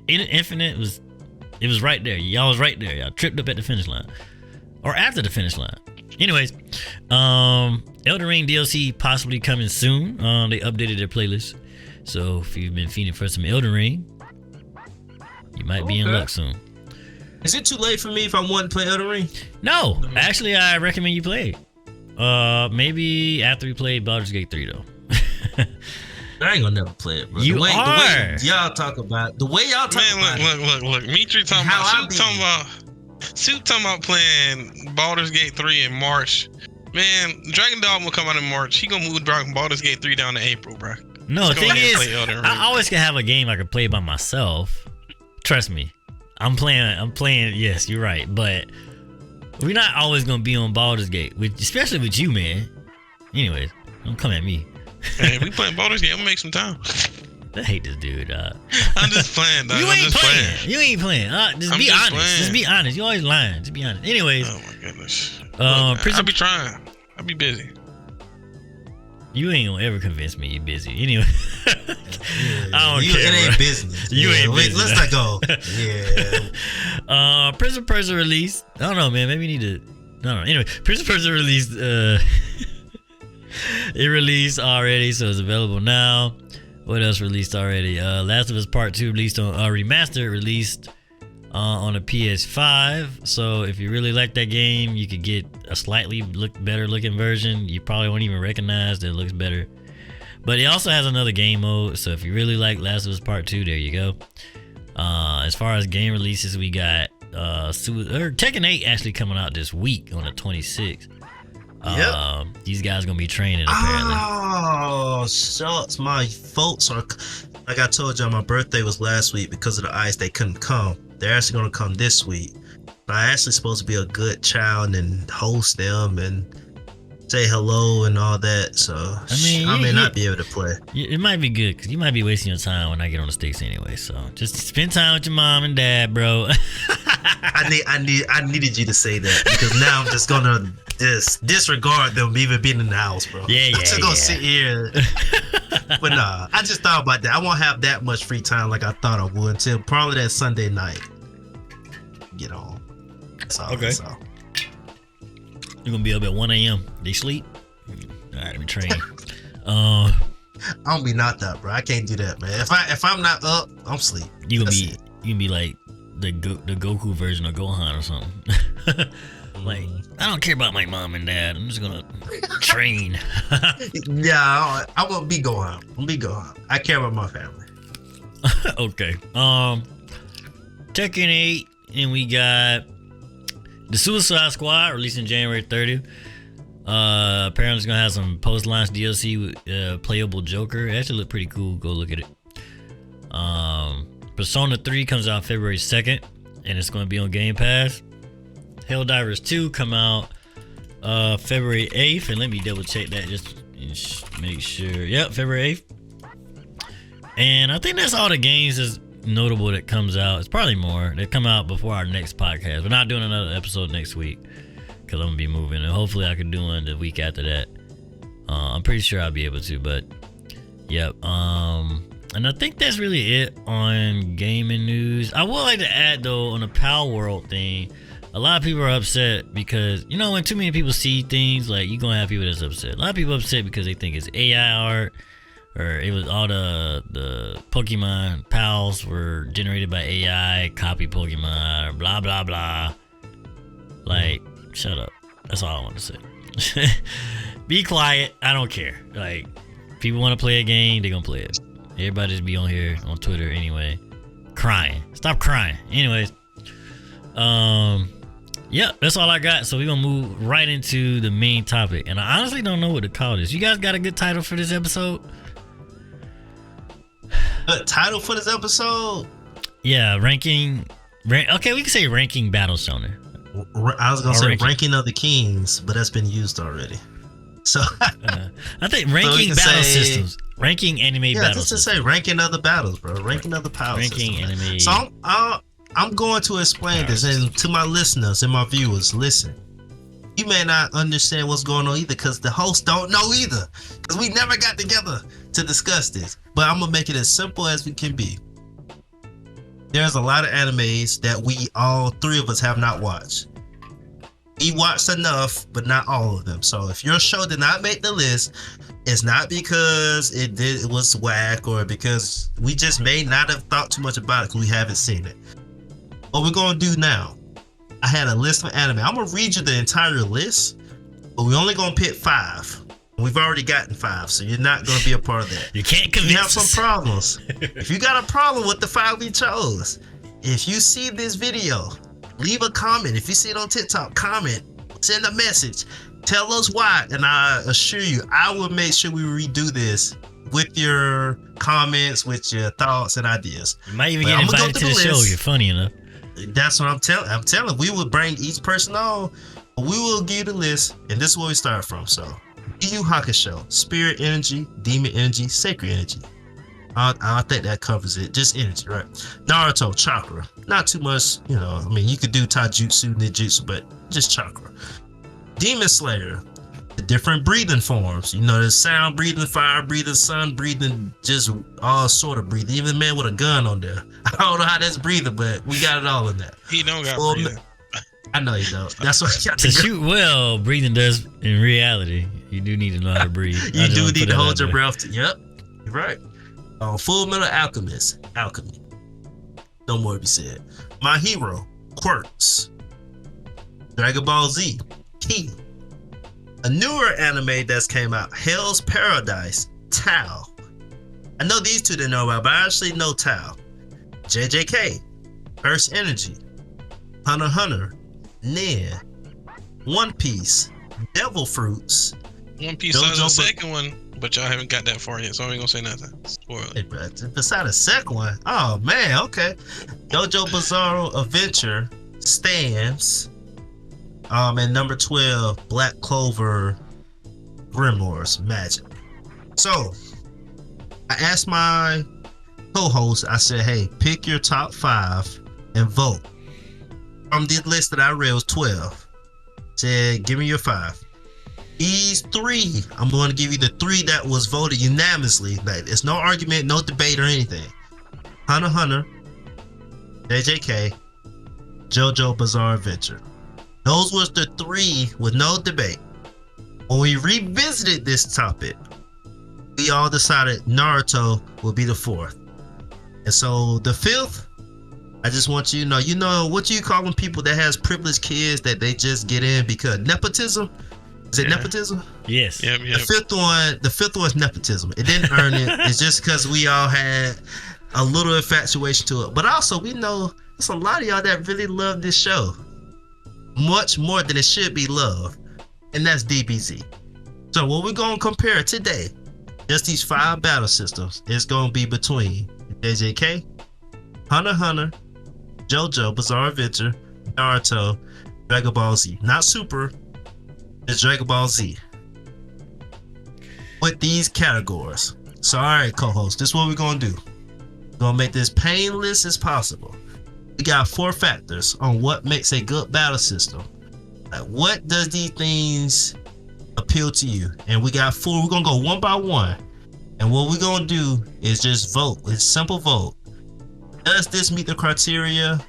Infinite was right there. Y'all was right there. Y'all tripped up at the finish line, or after the finish line. Anyways, Elden Ring DLC possibly coming soon. They updated their playlist, so if you've been feeding for some Elden Ring, you might be in luck soon. Is it too late for me if I want to play Elden Ring? No, actually, I recommend you play it. Maybe after we play Baldur's Gate 3 though. I ain't gonna never play it, bro. The way y'all talk about look. Mitri talking about Suit talking about playing Baldur's Gate 3 in March. Man, Dragon Dogma will come out in March. He gonna move Baldur's Gate 3 down to April, bro. No, the thing is, I always can have a game I can play by myself. Trust me, I'm playing. Yes, you're right, but we're not always gonna be on Baldur's Gate, especially with you, man. Anyways, don't come at me. Hey, we playing Baldur's Gate. I'm gonna make some time. I hate this dude. I'm just playing, dog. You ain't playing. You ain't playing. Just be honest. Playing. Just be honest. You always lying. Just be honest. Anyways. Oh my goodness. I be trying. I be busy. You ain't gonna ever convince me you're busy. Anyway. I don't care. It ain't business. You ain't busy. Let's not go. Yeah. Prince of Persia released. I don't know, man. Maybe you need to. I don't know. Anyway, Prince of Persia released. It released already, so it's available now. What else released already? Last of Us Part 2 released on remastered, released on a PS5. So if you really like that game, you could get a slightly better looking version. You probably won't even recognize that it looks better. But it also has another game mode. So if you really like Last of Us Part 2, there you go. As far as game releases, we got Tekken 8 actually coming out this week on the 26th. Yep. These guys gonna be training apparently. Oh, shucks. My folks are, like I told y'all, my birthday was last week. Because of the ice, they couldn't come. They're actually gonna come this week. But I actually supposed to be a good child and host them and say hello and all that. So I may not be able to play. It might be good because you might be wasting your time when I get on the sticks anyway. So just spend time with your mom and dad, bro. I needed you to say that because now I'm just gonna disregard them even being in the house, bro. I'm just gonna sit here. But nah, I just thought about that. I won't have that much free time like I thought I would until probably that Sunday night. Get on. That's all. Okay. You're gonna be up at 1 a.m. They sleep? All right, let me train. I don't be knocked out, bro. I can't do that, man. If I'm not up, I'm asleep. You gonna be like the Goku version of Gohan or something. Like, I don't care about my mom and dad. I'm just gonna train. Yeah, I won't be Gohan. I'll be Gohan. I care about my family. Okay. Tekken 8, and we got the Suicide Squad releasing January 30th. Apparently it's gonna have some post-launch DLC with playable Joker. It actually looked pretty cool. Go look at it. Persona 3 comes out February 2nd, and it's gonna be on Game Pass. Helldivers 2 come out February 8th, and let me double check that just to make sure. Yep, February 8th. And I think that's all the games that's notable that comes out. It's probably more that come out before our next podcast. We're not doing another episode next week because I'm gonna be moving, and hopefully I can do one the week after that. I'm pretty sure I'll be able to, but yep. And I think that's really it on gaming news. I would like to add though on the Pal World thing. A lot of people are upset because, you know, when too many people see things, like, you're gonna have people that's upset. A lot of people upset because they think it's AI art, or it was all the Pokemon pals were generated by AI, copy Pokemon, or blah blah blah. Like, shut up. That's all I want to say. Be quiet. I don't care. Like, people want to play a game, they're gonna play it. Everybody just be on here on Twitter anyway, crying. Stop crying. Anyways, yeah, that's all I got. So we're gonna move right into the main topic, and I honestly don't know what to call this. You guys got a good title for this episode? Title for this episode? Yeah, okay, we can say ranking battle shonen. I was gonna say ranking. ranking of the kings, but that's been used already. So I think ranking battle systems. Ranking anime battle just to systems. say ranking of the battles, bro. Ranking of the power Ranking system. anime. So I'm going to explain this, and to my listeners and my viewers, listen. You may not understand what's going on either, because the hosts don't know either, because we never got together to discuss this. But I'm gonna make it as simple as we can be. There's a lot of animes that we all three of us have not watched. We watched enough, but not all of them. So if your show did not make the list, it's not because it was whack, or because we just may not have thought too much about it because we haven't seen it. What we're gonna do now, I had a list of anime. I'm gonna read you the entire list, but we're only gonna pick 5. We've already gotten 5, so you're not gonna be a part of that. You can't convince You have us. some problems. If you got a problem with the 5 we chose, if you see this video, leave a comment. If you see it on TikTok, comment, send a message, tell us why, and I assure you, I will make sure we redo this with your comments, with your thoughts and ideas. You might even get invited to the show. You're funny enough. That's what I'm telling. We will bring each person on. We will give you the list, and this is where we start from. So, Yu Hakusho, spirit energy, demon energy, sacred energy. I think that covers it. Just energy, right? Naruto, chakra. Not too much, I mean, you could do taijutsu, ninjutsu, but just chakra. Demon Slayer, the different breathing forms. The sound breathing, fire breathing, sun breathing, just all sort of breathing. Even the man with a gun on there. I don't know how that's breathing, but we got it all in there. He don't got breathing. I know you don't. That's what you got to shoot well. Breathing does in reality. You do need to know how to breathe. You do need to hold your breath. Yep, you're right. Full Metal Alchemist, alchemy. No more to be said. My Hero, quirks. Dragon Ball Z, key. A newer anime that's came out, Hell's Paradise, Tao. I know these two didn't know about, but I actually know Tao. JJK, Earth's Energy, Hunter x Hunter, Nen, One Piece, Devil Fruits. One Piece is the second one, but y'all haven't got that far yet, so I ain't gonna say nothing. Spoiler. Hey, bro, beside the second one, oh man, okay. JoJo Bizarro Adventure, Stamps. And number 12, Black Clover Grimoires Magic. So, I asked my co-host, I said, hey, pick your top 5 and vote. From the list that I read was 12. Said, give me your 5. These 3, I'm going to give you the 3 that was voted unanimously. Like, it's no argument, no debate or anything. Hunter x Hunter, JJK, JoJo Bizarre Adventure. Those was the 3 with no debate. When we revisited this topic, we all decided Naruto would be the 4th. And so the 5th, I just want you to know, what do you call them people that has privileged kids that they just get in because nepotism? Is it nepotism? Yes. Yep. The fifth one is nepotism. It didn't earn it. It's just because we all had a little infatuation to it. But also, we know there's a lot of y'all that really love this show. Much more than it should be loved. And that's DBZ. So what we're going to compare today, just these 5 battle systems, is going to be between JJK, Hunter x Hunter, JoJo Bizarre Adventure, Naruto, Dragon Ball Z. Not Super, it's Dragon Ball Z. With these categories. So alright, co-host, this is what we're going to do. We're going to make this painless as possible. We got 4 factors on what makes a good battle system. Like, what does these things appeal to you? And we got 4. We're gonna go one by one. And what we're gonna do is just vote. It's simple vote. Does this meet the criteria?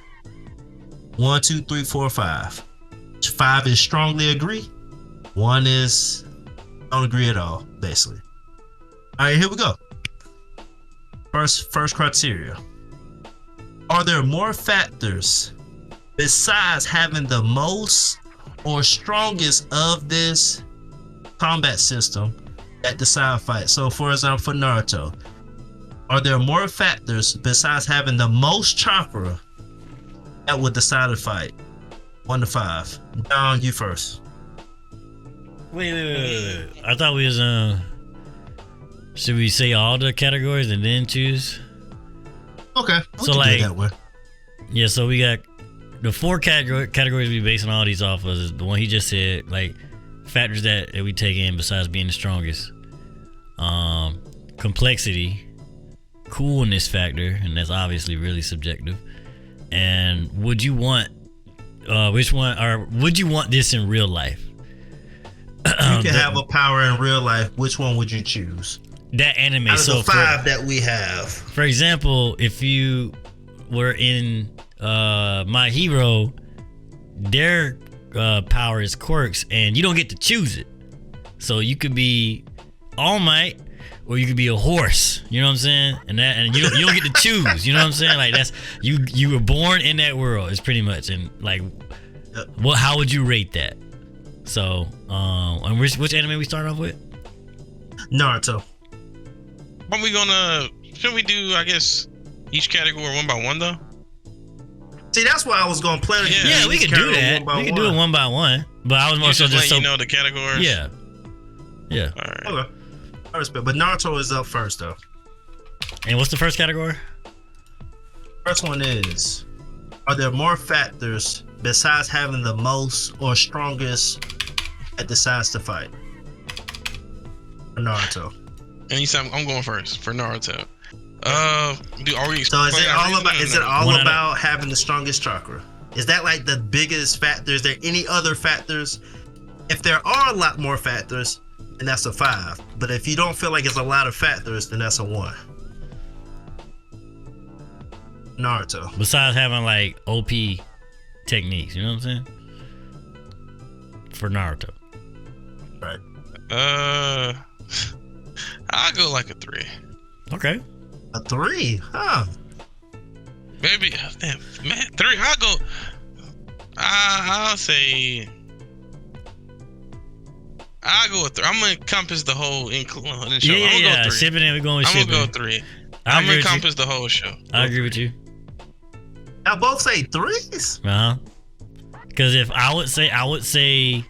1, 2, 3, 4, 5. 5 is strongly agree. 1 is don't agree at all, basically. All right, here we go. First criteria. Are there more factors besides having the most or strongest of this combat system that decide fight? So for example, for Naruto, are there more factors besides having the most chakra that would decide a fight? 1 to 5. Don, you first. Wait. I thought we was should we say all the categories and then choose? Okay. So, We can do it like- that way. Yeah, so we got the 4 categories we basing all these off of is the one he just said, like factors that we take in besides being the strongest. Complexity, coolness factor, and that's obviously really subjective. And would you want which one, or would you want this in real life? You can have a power in real life. Which one would you choose? That anime. Out of So the 5 that we have. for example, if you were in My Hero, their power is quirks, and you don't get to choose it. So you could be All Might, or you could be a horse. You know what I'm saying? And you don't get to choose. You know what I'm saying? Like that's you were born in that world. It's pretty much, and like, what? How would you rate that? So, and which anime we start off with? Naruto. Are we gonna? Should we do? I guess each category one by one though. See, that's why I was gonna plan. Yeah, we can do that. We can do it one by one. But I was more so just so you know the categories. Yeah. Yeah. All right. Okay. I respect. But Naruto is up first though. And what's the first category? First one is: are there more factors besides having the most or strongest that decides to fight? For Naruto. And you said I'm going first for Naruto. Are we? So is it all about? Is it all One about having the strongest chakra? Is that like the biggest factor? Is there any other factors? If there are a lot more factors, then that's a 5. But if you don't feel like it's a lot of factors, then that's a 1. Naruto. Besides having like OP techniques, you know what I'm saying? For Naruto. Right. I'll go like a 3. Okay. A 3, huh? Maybe, damn, man, 3. I'll go. I'll say. I'll go with 3. I'm gonna encompass the whole show. Yeah. I'm gonna go 3. Shipping in, we're going with I'm shipping. gonna go 3. I I'm agree gonna with you. encompass the whole show. I agree with you. Y'all both say 3s? Uh-huh. Because if I would say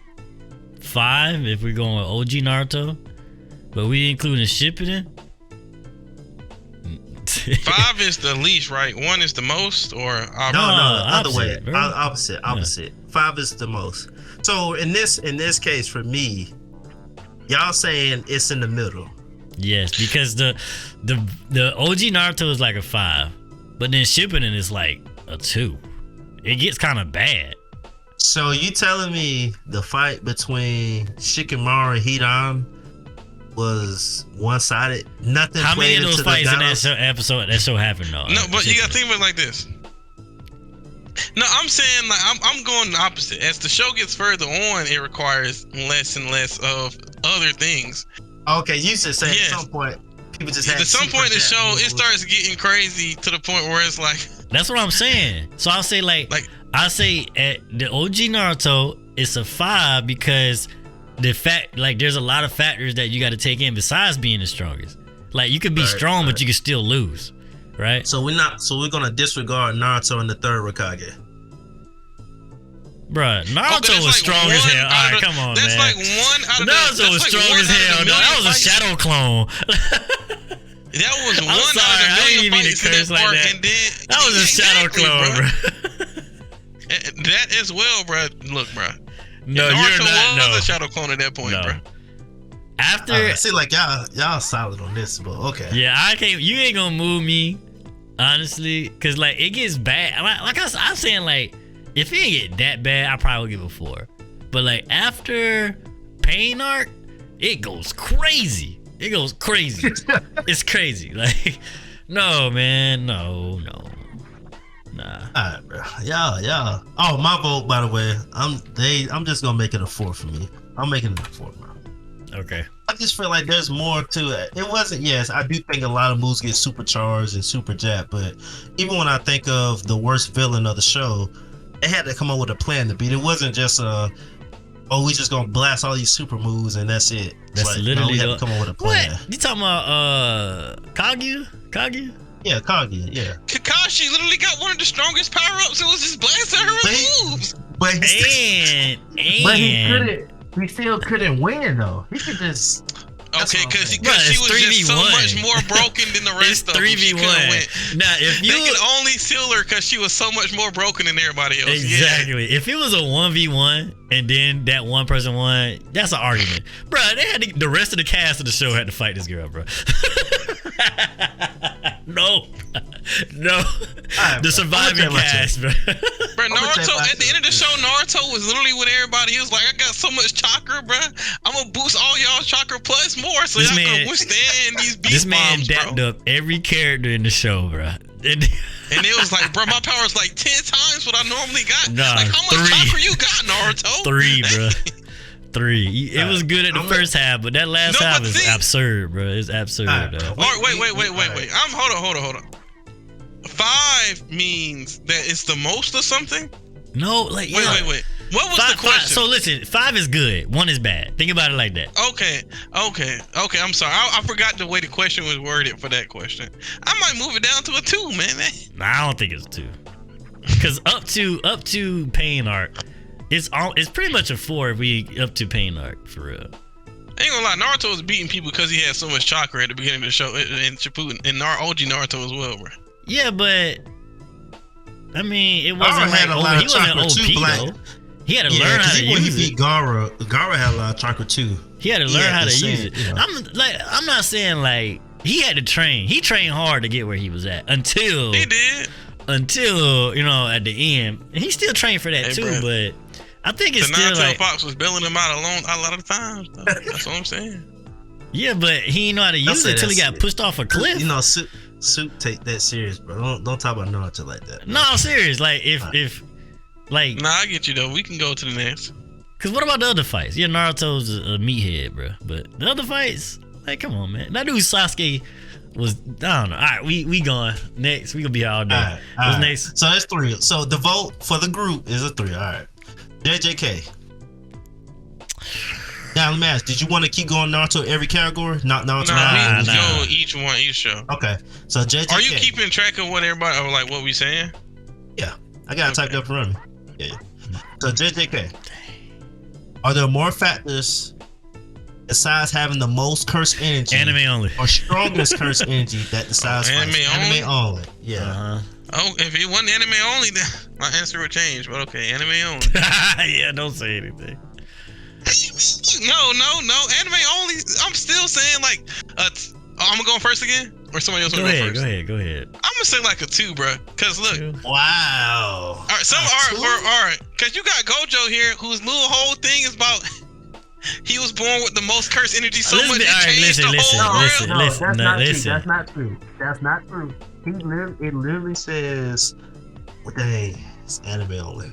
5 if we're going with OG Naruto, but we including shipping in. 5 is the least, right? 1 is the most, or No, opposite, other way. bro. Opposite. 5 is the most. So in this case for me, y'all saying it's in the middle. Yes, because the OG Naruto is like a 5, but then Shippuden is like a 2. It gets kind of bad. So you telling me the fight between Shikamaru and Hidan was one-sided? Nothing. How many played of those into the fights in that battles? episode that show happened though? no, but you gotta think about it like this. No, I'm saying like I'm going the opposite. As the show gets further on, it requires less and less of other things. Okay, you should say Yes. at some point people just had At some super point in the jet show, it moves. starts getting crazy to the point where it's like That's what I'm saying. So I'll say I say at the OG Naruto, it's a 5 because the fact there's a lot of factors that you got to take in besides being the strongest. Like you could be Right, strong, right. but you can still lose, right? So we're gonna disregard Naruto and the third Hokage. Bruh, Naruto that's was like strong as one hell. out All right, of the- come on, that's man. like one out of Naruto was strong as hell. No, that was a shadow clone. That was one sorry, out of I a didn't million mean to fights in curse that like part, that. and then That was a shadow Exactly, clone, bro. That as well, bro. Look, bro. No, Naruto you're not. was No. a shadow clone at that point, No. bro. After, I see, like y'all solid on this, but okay. yeah, I can't. You ain't gonna move me, honestly, cause like it gets bad. I'm saying, like if it ain't get that bad, I probably would give it a 4. But like after Pain Arc, it goes crazy. It goes crazy. It's crazy. Like, no, man, no. Nah. Alright, bro. Y'all. Oh, my vote, by the way. I'm just gonna make it a 4 for me. I'm making it a 4, bro. Okay. I just feel like there's more to it. It wasn't, yes, I do think a lot of moves get supercharged and super jacked, but even when I think of the worst villain of the show, they had to come up with a plan to beat it. It wasn't just we just gonna blast all these super moves and that's it. It's That's like, literally we had to come up with a plan. What? You talking about Kaguya? Yeah, Kaguya, yeah. Kakashi literally got one of the strongest power-ups. It was just blasting her with moves. But he And still couldn't win though. He could just Oh, Okay, what I'm because saying. she was just so 3v1. much more broken than the rest of them. She couldn't 3v1. win. Now, if They you can only seal her because she was so much more broken than everybody else. exactly, if it was a 1v1 and then that one person won, that's an argument, bro. They had the rest of the cast of the show had to fight this girl, bro. No, Right, the surviving cast, bro. Bro, Naruto, my at the end of the show, Naruto was literally with everybody. He was like, I got so much chakra, bro. I'm going to boost all y'all chakra plus more so This y'all man- can withstand these beast This man bombs, dapped bro. up every character in the show, bro. And it was like, bro, my power is like 10 times what I normally got. Nah, like, how much 3. chakra you got, Naruto? 3, bro. 3. It was good at the I'm first half, but that last No, half but is see- absurd, bro. It's absurd, Alright, though. bro. All right, wait. Hold on. 5 means that it's the most or something? No, like Wait. yeah. What was the 5, question? so listen, 5 is good. 1 is bad. Think about it like that. Okay. I'm sorry. I forgot the way the question was worded for that question. I might move it down to a 2, man. Nah, I don't think it's 2. Because up to Pain Arc, it's pretty much a 4 if we up to Pain Arc for real. Ain't gonna lie, Naruto was beating people because he had so much chakra at the beginning of the show, and Shippuden, and OG Naruto as well, bro. Yeah, but I mean, it wasn't Gara had like a lot he of wasn't chakra too, OP but though. like- He had to Yeah, learn how because to when he use beat it. Gara had a lot of chakra too. He had to he learn had how the to use same, it. you know. I'm not saying like he had to train. He trained hard to get where he was at until He did. at the end. And he still trained for that Hey, too, bro. but I think it's The still Nine-Tailed like Fox was bailing him out a lot of times. Though. That's what I'm saying. yeah, but he didn't know how to use say it until he that's got it. pushed off a cliff. You know, Suit take that serious, bro. Don't talk about Naruto like that. No, I'm serious. Like if like, Nah, I get you though. We can go to the next. cause what about the other fights? Yeah, Naruto's a meathead, bro. But the other fights, like, come on, man. That dude Sasuke was, I don't know. All right, we going next. We gonna be here all day. All right, What's all right. next? So that's 3. So the vote for the group is a 3. All right. JJK. Now let me ask: did you want to keep going Naruto every category? Not Naruto. Nah, we nah. go each show. Okay. So JJK. Are you keeping track of what everybody, or like what we saying? Yeah, I got it typed up in front of me. Yeah. So JJK. Are there more factors besides having the most curse energy Anime only. or strongest curse energy that decides anime fights? only? Anime only. Yeah. Uh-huh. Oh, if it wasn't anime only, then my answer would change. But okay, anime only. Yeah, don't say anything. No, anime only. I'm still saying like, I'm gonna go first again, or somebody else Go wanna go ahead, first? go ahead. I'm gonna say like a 2, bro. Cause look, Wow. all right, cause you got Gojo here, whose little whole thing is about he was born with the most curse energy so Listen, much all right, it changed the listen, whole listen, world. listen. that's no, not listen. true. That's not true. That's not true. It literally says, well, dang, it's anime only.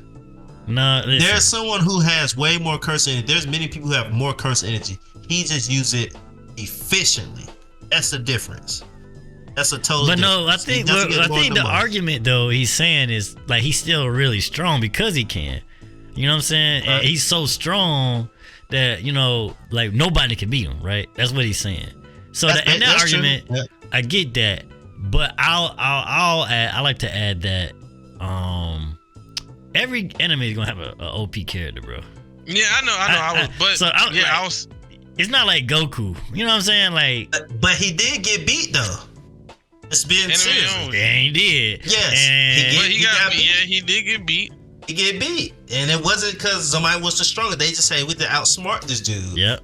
No, listen. There's someone who has way more curse energy. There's many people who have more curse energy. He just uses it efficiently. That's the difference. That's a total But no, I difference. He think doesn't get I more think than the most. argument though he's saying is like he's still really strong because he can. You know what I'm saying? And Right. he's so strong that like nobody can beat him. Right? That's what he's saying. So in that That's true. argument, Yeah. I get that, but I'll add. I like to add that every anime is gonna have a OP character, bro. Yeah, I know. I was. It's not like Goku. You know what I'm saying? Like, But he did get beat though. It's being Anime serious. only. yeah, he did. Yes, And But he He got got beat. beat. Yeah, he did get beat. He get beat, and it wasn't because somebody was the stronger. They just say we did outsmart this dude. Yep.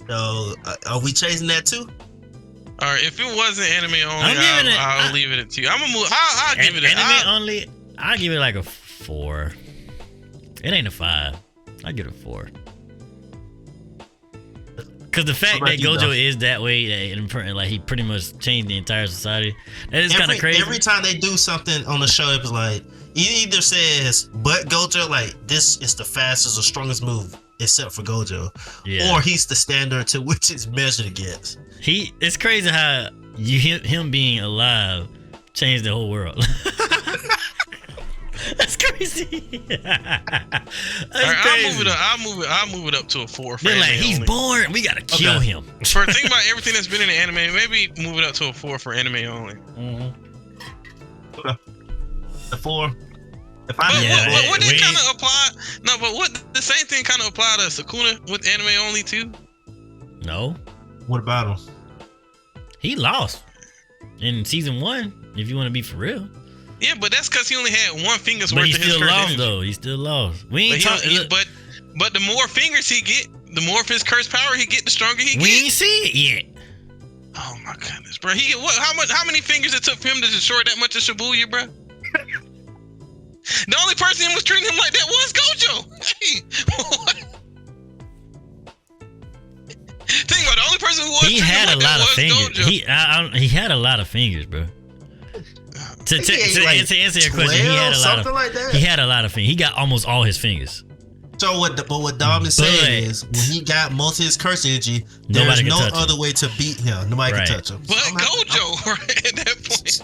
So are we chasing that too? All right, if it wasn't anime only, I'm giving it- I'll leave it at 2. I'm gonna move. I'll give it a. Anime only. I give it like a 4. It ain't a 5. I give it a 4. Cause the fact What that about you, Gojo Doc? is that way, like he pretty much changed the entire society. That is kind of crazy. Every time they do something on the show, it was like it either says but Gojo, like this is the fastest or strongest move except for Gojo, Yeah. or he's the standard to which it's measured against. It's crazy how him being alive changed the whole world. That's crazy. That's All right, crazy. I'll move it up to a 4 for They're anime like, he's only. born. We gotta kill Okay. him. For think about everything that's been in the anime, maybe move it up to a 4 for anime only. The 4. If But I Yeah, what we- did kind of apply? No, but what the same thing kind of apply to Sukuna with anime only too? No. What about him? He lost in season 1, if you want to be for real. Yeah, but that's because he only had one finger's But worth he of his still curse lost, energy. though. He still lost. We ain't talking. But the more fingers he get, the more of his curse power he get, the stronger he We get. ain't see it yet. Oh my goodness, bro! He get what? How many fingers it took for him to destroy that much of Shibuya, bro? The only person who was treating him like that was Gojo. Hey, what? Think about it, the only person who was He treating had him a like lot that of was fingers. Gojo. He had a lot of fingers, bro. To answer your question, he had a lot of like that. he had a lot of fingers. He got almost all his fingers. So what Dom is saying is, when he got most of his curse energy, there's no other way to beat him. Nobody can touch him. But Gojo, right at that point,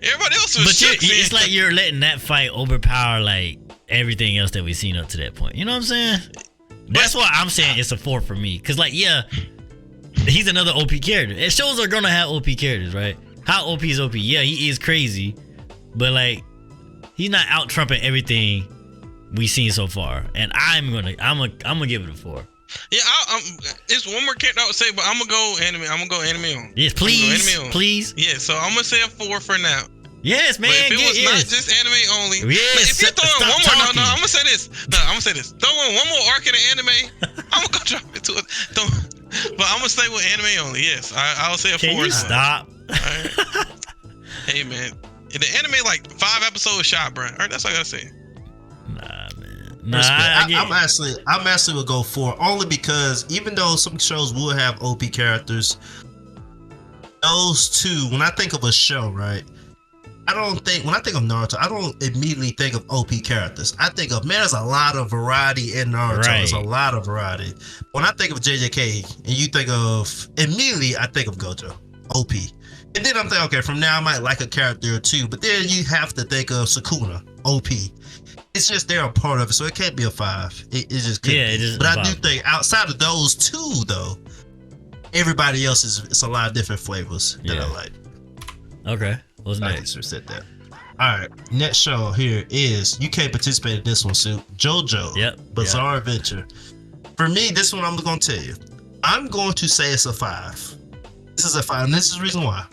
everybody else was. But it's like you're letting that fight overpower like everything else that we've seen up to that point. You know what I'm saying? That's why I'm saying it's a 4 for me. Cause like, yeah, he's another OP character. It shows are gonna have OP characters, right? How OP is OP? Yeah, he is crazy, but like, he's not out trumping everything we've seen so far. And I'm gonna give it a 4. Yeah, it's one more character I would say, but I'm gonna go anime. I'm gonna go anime on. Yes, please. Yeah, so I'm gonna say a 4 for now. Yes, man. But if it was not just anime only, yes, if you're throwing one more, talking. no, I'm gonna say this. Throwing one more arc in the anime, I'm gonna go drop it to it. But I'm gonna stay with anime only. Yes, I'll say a 4. Can you stop? Right. Hey man, the anime like 5 episodes shot, bro. All right, that's all I gotta say. Nah, man. I'm actually would go 4 only because even though some shows will have OP characters, those two, when I think of a show, right? When I think of Naruto, I don't immediately think of OP characters. I think of, man, there's a lot of variety in Naruto. Right. There's a lot of variety. When I think of JJK, and you think of, immediately I think of Gojo, OP. And then I'm thinking, okay, from now I might like a character or two, but then you have to think of Sukuna, OP. It's just they're a part of it, so it can't be a 5. It just can't. It is. But I do think outside of those two, though, everybody else it's a lot of different flavors that I like. Okay, what's I next? just said that. All right, next show here is, you can't participate in this one, Sue. JoJo. Yep. Bizarre Adventure. For me, this one I'm going to tell you. I'm going to say it's a 5. This is a 5, and this is the reason why.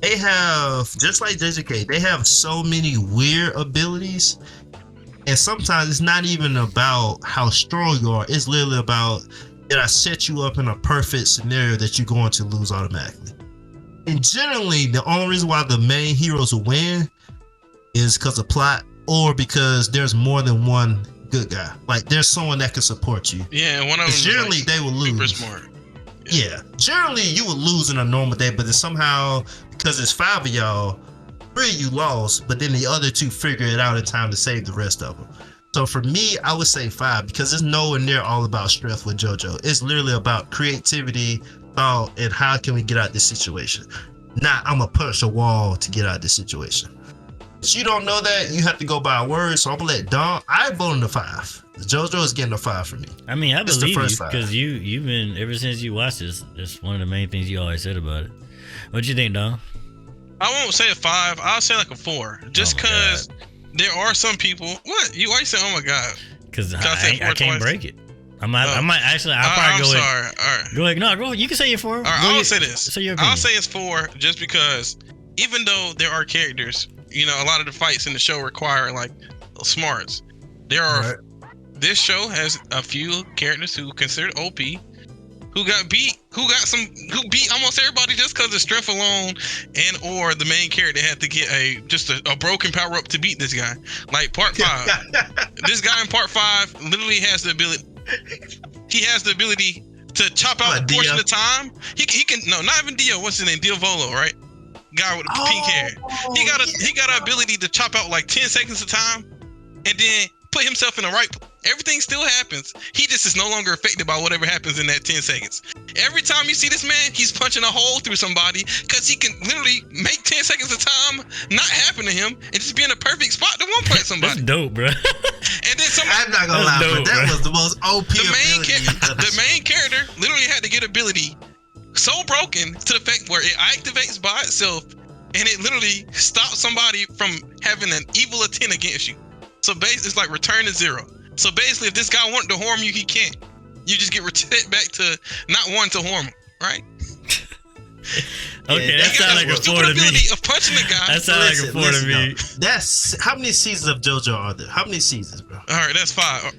They have, just like JJK, they have so many weird abilities, and sometimes it's not even about how strong you are. It's literally about, did I set you up in a perfect scenario that you're going to lose automatically? And generally, the only reason why the main heroes will win is because of plot, or because there's more than one good guy. Like, there's someone that can support you. Yeah, one of them. Generally, they will lose. Super smart. Yeah, generally you would lose in a normal day, but then somehow, because it's 5 of y'all, 3 of you lost, but then the other 2 figure it out in time to save the rest of them. So for me, I would say 5, because it's nowhere near all about strength with JoJo. It's literally about creativity, thought, and how can we get out of this situation. Not, I'm gonna punch a wall to get out of this situation. If you don't know that, you have to go by words. So I'm gonna let Dom. I vote on the 5. JoJo is getting a 5 for me. I mean, I believe you, five. because you've been, ever since you watched this, that's one of the main things you always said about it. What you think, Dom? I won't say a 5. I'll say like a 4. Just because there are some people. What? Why you say, oh my God? Because I can't break it. I might actually. I'll I'm probably go sorry. ahead. All right. Go ahead. No, go. You can say your 4. All right, I'll say this. Say your opinion. I'll say it's 4 just because even though there are characters, you know, a lot of the fights in the show require like smarts. There are. Right. This show has a few characters who considered OP, who beat almost everybody just because of strength alone, and or the main character had to get a broken power up to beat this guy. Like part 5, this guy in part 5 literally has the ability. He has the ability to chop out a portion of time. He can not even Dio. What's his name? Dio Volo, right? Guy with the pink hair. He got an ability to chop out like 10 seconds of time, and then put himself in the right. Everything still happens. He just is no longer affected by whatever happens in that 10 seconds. Every time you see this man, he's punching a hole through somebody because he can literally make 10 seconds of time not happen to him and just be in a perfect spot to one punch somebody. That's dope, bro. And then I'm not gonna lie, but that was the most OP ability. The main character literally had to get ability so broken to the fact where it activates by itself and it literally stops somebody from having an evil intent against you. So So basically, it's like return to zero. So basically, if this guy wanted to harm you, he can't. You just get returned back to not wanting to harm him, right? Okay, that sounds like a 4 to me. Of punching the guy. That sounds like a 4 to me. That's how many seasons of JoJo are there? How many seasons, bro? All right, that's 5.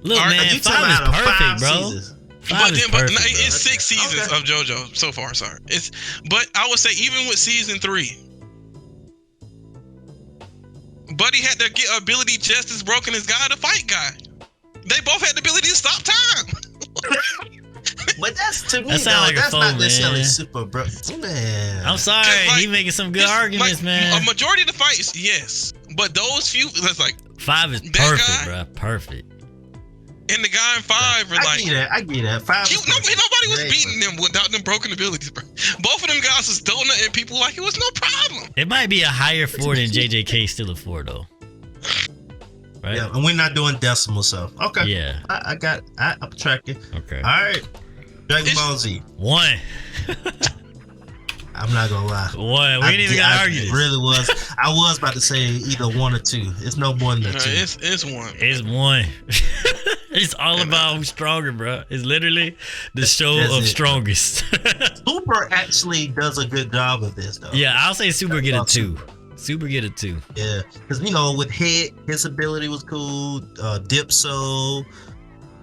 Look, All right, man, you 5 is perfect, bro. Seasons. But It's 6 seasons of JoJo so far. Sorry, but I would say even with season 3, Buddy had to get ability just as broken as Guy to fight Guy. They both had the ability to stop time. But that's to me, that sound like that's not necessarily man. super, bro. Man, I'm sorry, like, he making some good arguments, man. A majority of the fights, yes, but those few, that's like 5 is that perfect, guy, bro. Perfect. And the guy in 5 are like, I get that. 5. Nobody was beating them without them broken abilities, bro. Both of them guys was donut and people like it was no problem. It might be a higher 4 than JJK, still a 4 though. Right? Yeah, and we're not doing decimal, so okay. Yeah. I'm tracking. Okay. All right. Dragon Ball Z. 1. I'm not gonna lie. 1. We ain't even gotta argue this. Really was. I was about to say either 1 or 2. It's no more than 2. It's 1. It's 1. It's all about who's stronger, bro. It's literally the show of strongest. Super actually does a good job of this, though. Yeah, I'll say Super get a 2. Super get a 2. Yeah, because with Head, his ability was cool. Dipso,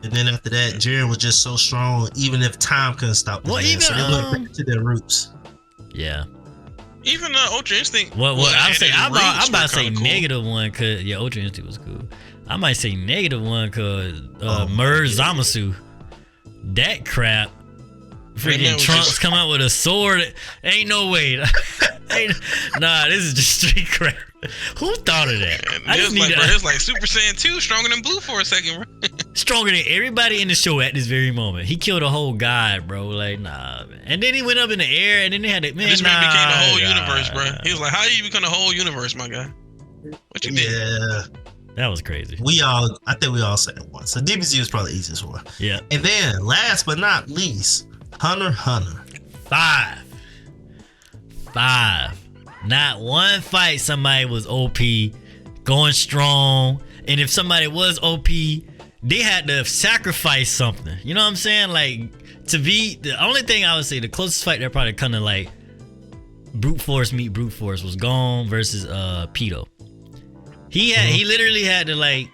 and then after that, Jiren was just so strong. Even if time couldn't stop them, so they went back to their roots. Yeah. Even Ultra Instinct. Well, I'm about to say cool. -1 because Ultra Instinct was cool. I might say -1 because Merge Zamasu, that crap. Freaking Trunks come out with a sword. Ain't no way. Nah, this is just straight crap. Who thought of that? It's like Super Saiyan 2 stronger than Blue for a second, bro. Stronger than everybody in the show at this very moment. He killed a whole god, bro. Like, nah, man. And then he went up in the air, and then they had to, man, this man became the whole universe, bro. He was like, how you become the whole universe, my guy? What you did? Yeah. That was crazy. I think we all said it once. So DBZ was probably the easiest one. Yeah. And then, last but not least, Hunter x Hunter. 5. Not one fight somebody was OP, going strong. And if somebody was OP, they had to sacrifice something. You know what I'm saying? Like, to be the only thing I would say, the closest fight that probably kind of like brute force meet brute force was Gon versus Pito. He literally had to like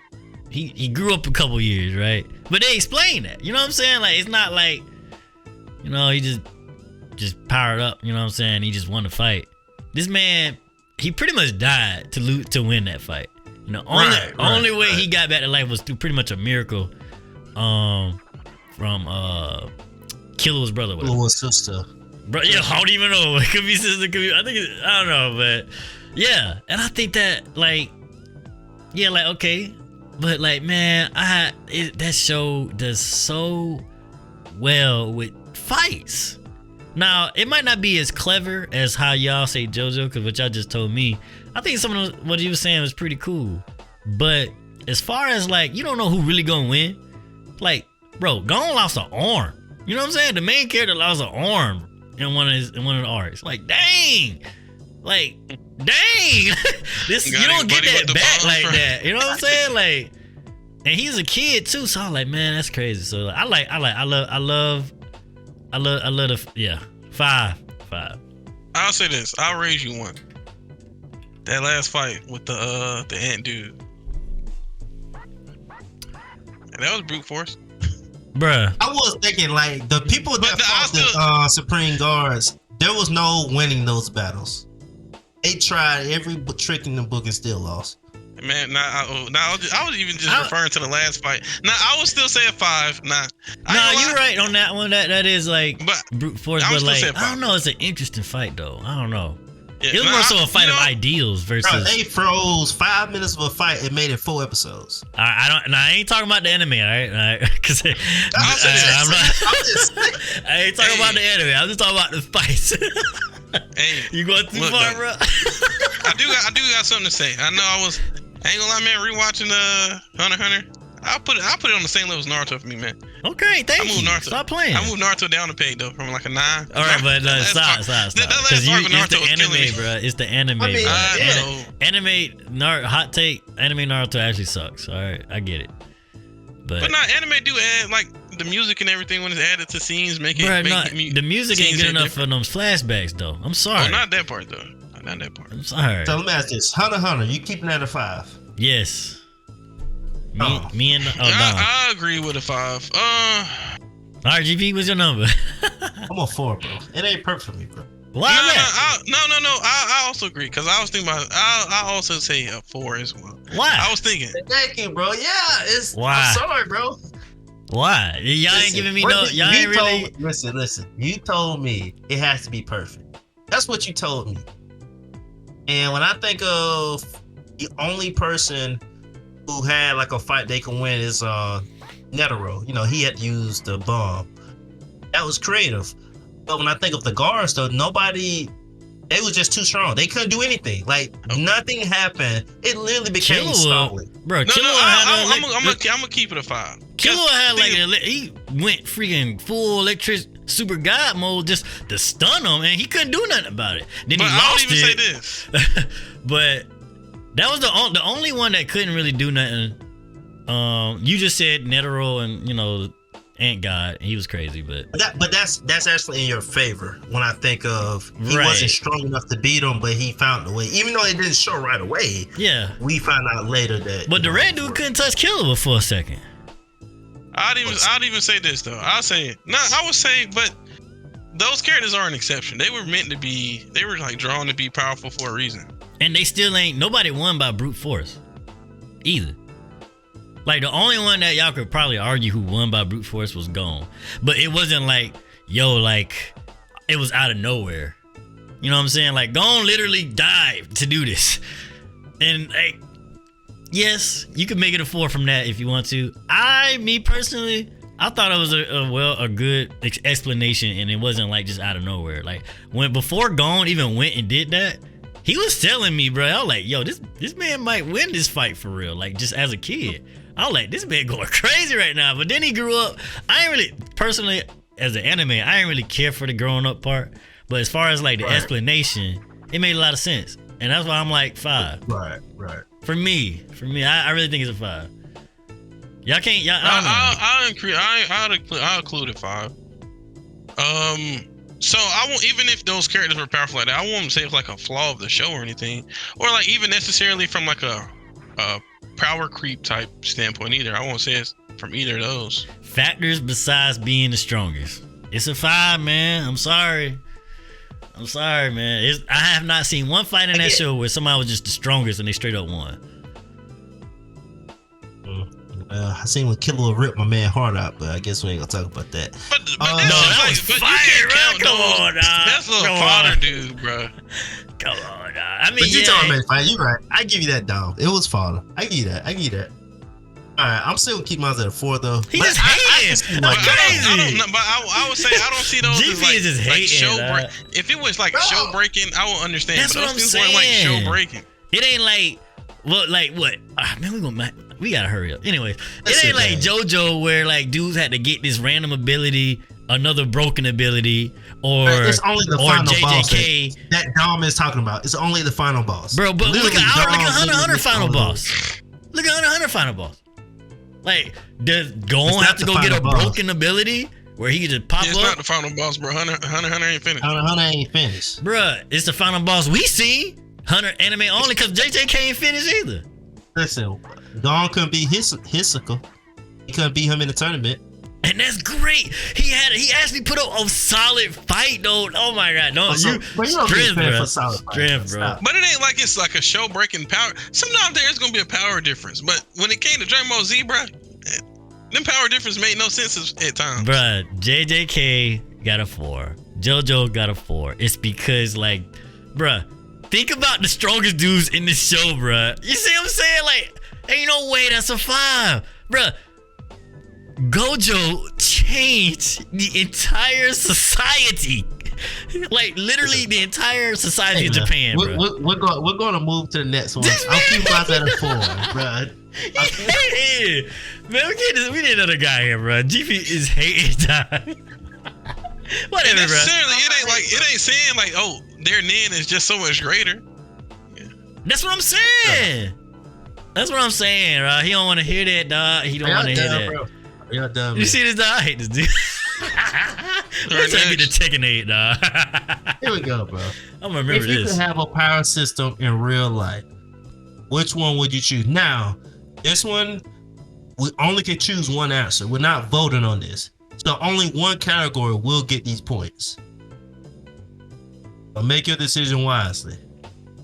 he grew up a couple years, right? But they explained that. You know what I'm saying? Like, it's not like, he just powered up, you know what I'm saying? He just won the fight. This man, he pretty much died to win that fight. Only way he got back to life was through pretty much a miracle from Killor's brother. Killor's sister. Bro, yeah, I don't even know. It could be sister, could be, I don't know, but yeah. And I think that okay. But like, man, that show does so well with fights. Now, it might not be as clever as how y'all say JoJo, because what y'all just told me, I think some of what you were saying was pretty cool. But as far as like, you don't know who really gonna win. Like, bro, Gon lost an arm. You know what I'm saying? The main character lost an arm in one of the arcs. Like, dang. Like, dang. You don't get that back like that. You know what I'm saying? Like, and he's a kid too, so I'm like, man, that's crazy. So I love the 5. I'll say this. I'll raise you 1. That last fight with the ant dude. And that was brute force. Bruh. I was thinking like the people that fought the Supreme Guards, there was no winning those battles. They tried every trick in the book and still lost. Man, I was even just referring to the last fight. Now I would still say a 5. No, you're right on that one. That is like brute force, but like I don't know. It's an interesting fight though. I don't know. Yeah, it was more so a fight of ideals versus. Bro, they froze 5 minutes of a fight and made it 4 episodes. I ain't talking about the anime, all right? Because I ain't talking about the anime. I'm just talking about the fights. Hey, you going too far, bro? I do got something to say. I know I ain't gonna lie, man. Rewatching Hunter x Hunter, I put it on the same level as Naruto for me, man. Okay, thank you. Naruto. Stop playing. I moved Naruto down the peg though, from like a 9. All right, but stop. Because it's the anime, bro. It's the anime. I mean, hot take. Anime Naruto actually sucks. All right, I get it. But not anime do add like the music and everything when it's added to scenes, the music ain't good enough for those flashbacks though. I'm sorry. Oh, not that part though. Not that part. I'm sorry. So let me ask this: Hunter, you keeping that a 5? Yes. Me and I agree with a 5. RGP, what's your number? I'm a 4, bro. It ain't perfect for me, bro. Why? No. I also agree because I was thinking about. I also say a 4 as well. Why? I was thinking. Thank you, bro. Yeah, it's. Why? I'm sorry, bro. Why? Y'all ain't giving me no. Y'all ain't really. Listen. You told me it has to be perfect. That's what you told me. And when I think of the only person who had like a fight they can win is Netero. You know, he had to use the bomb. That was creative. But when I think of the guards, though, they was just too strong. They couldn't do anything. Like nothing happened. It literally became solid. Bro, I'm gonna keep it a 5. Killua had he went freaking full electric super god mode just to stun him, and he couldn't do nothing about it. Then he lost it. Say this. But that was the only one that couldn't really do nothing. You just said Netero and Ant God. He was crazy, but that's actually in your favor when I think of he wasn't strong enough to beat him, but he found a way. Even though it didn't show right away. Yeah. We found out later that. But the red dude couldn't touch Killua for a second. I'd even say this though. I would say, but those characters are an exception. They were meant to be. They were like drawn to be powerful for a reason. And they still ain't. Nobody won by brute force, either. Like the only one that y'all could probably argue who won by brute force was Gon, but it wasn't like it was out of nowhere. You know what I'm saying? Like Gon literally died to do this, and like. Yes, you could make it a 4 from that if you want to. Me personally, I thought it was a good explanation, and it wasn't like just out of nowhere. Like before Gon even went and did that, he was telling me, bro. I was like, yo, this man might win this fight for real. Like just as a kid, I was like, this man going crazy right now. But then he grew up. I ain't really personally as an anime, I ain't really care for the growing up part. But as far as like the explanation, it made a lot of sense, and that's why I'm like 5. Right. For me, I really think it's a 5. Y'all can't. I'll include it 5. So I won't, even if those characters were powerful like that, I won't say it's like a flaw of the show or anything, or like even necessarily from like a power creep type standpoint either. I won't say it's from either of those factors besides being the strongest. It's a 5, man. I'm sorry, man. I have not seen one fight in that show where somebody was just the strongest and they straight up won. I seen when Killua ripped my man heart out, but I guess we ain't gonna talk about that. But that was fire, bro. Come on, that's a father dude, bro. Come on, I mean, but you talking about fight? You right? I give you that, dog. It was father. I give you that. All right, I'm still keep mine at a 4 though. He just hating. That's crazy. But I would say I don't see those as like, just like hating, show break. If it was like show breaking, I would understand. That's but what I'm those saying. weren't like show breaking. It ain't like what? Man, we gotta hurry up. Anyway, it ain't like JoJo where like dudes had to get this random ability, another broken ability, or it's only the final JJK. boss that Dom is talking about. It's only the final boss, bro. But look at Hunter final boss. Look at Hunter final boss. Like, does Gon have to go get a broken ability where he can just pop up? It's not the final boss, bro. Hunter ain't finished. Hunter ain't finished. Bruh, it's the final boss we see. Hunter anime only because JJK ain't finished either. Listen, Gon couldn't be Hisoka. He couldn't beat him in the tournament. And that's great. He actually put up a solid fight, though. Oh my god, no, strength, bro. Strength, bro. But it ain't like it's like a show breaking power. Sometimes there's gonna be a power difference. But when it came to Dragon Ball Z, bro, them power difference made no sense at times. Bruh, JJK got a 4. JoJo got a 4. It's because like, bruh, think about the strongest dudes in this show, bruh. You see what I'm saying? Like, ain't no way that's a 5, bruh. Gojo changed the entire society, like literally the entire society of Japan, bro. We're going to move to the next one. I'll keep mine at a 4, bro. He hating. Man, we need another guy here, bro. GP is hating time. Whatever, bro. Necessarily, it ain't saying like, oh, their nin is just so much greater. Yeah. That's what I'm saying. That's what I'm saying, bro. He don't want to hear that, dog. He don't want to hear that. Bro. Y'all dumb. You see this, dog? I hate this dude. Let's take me to Tekken 8, dog. Here we go, bro. I'm gonna remember if you this. could have a power system in real life, which one would you choose? Now, this one, we only can choose one answer. We're not voting on this. So only one category will get these points. So make your decision wisely.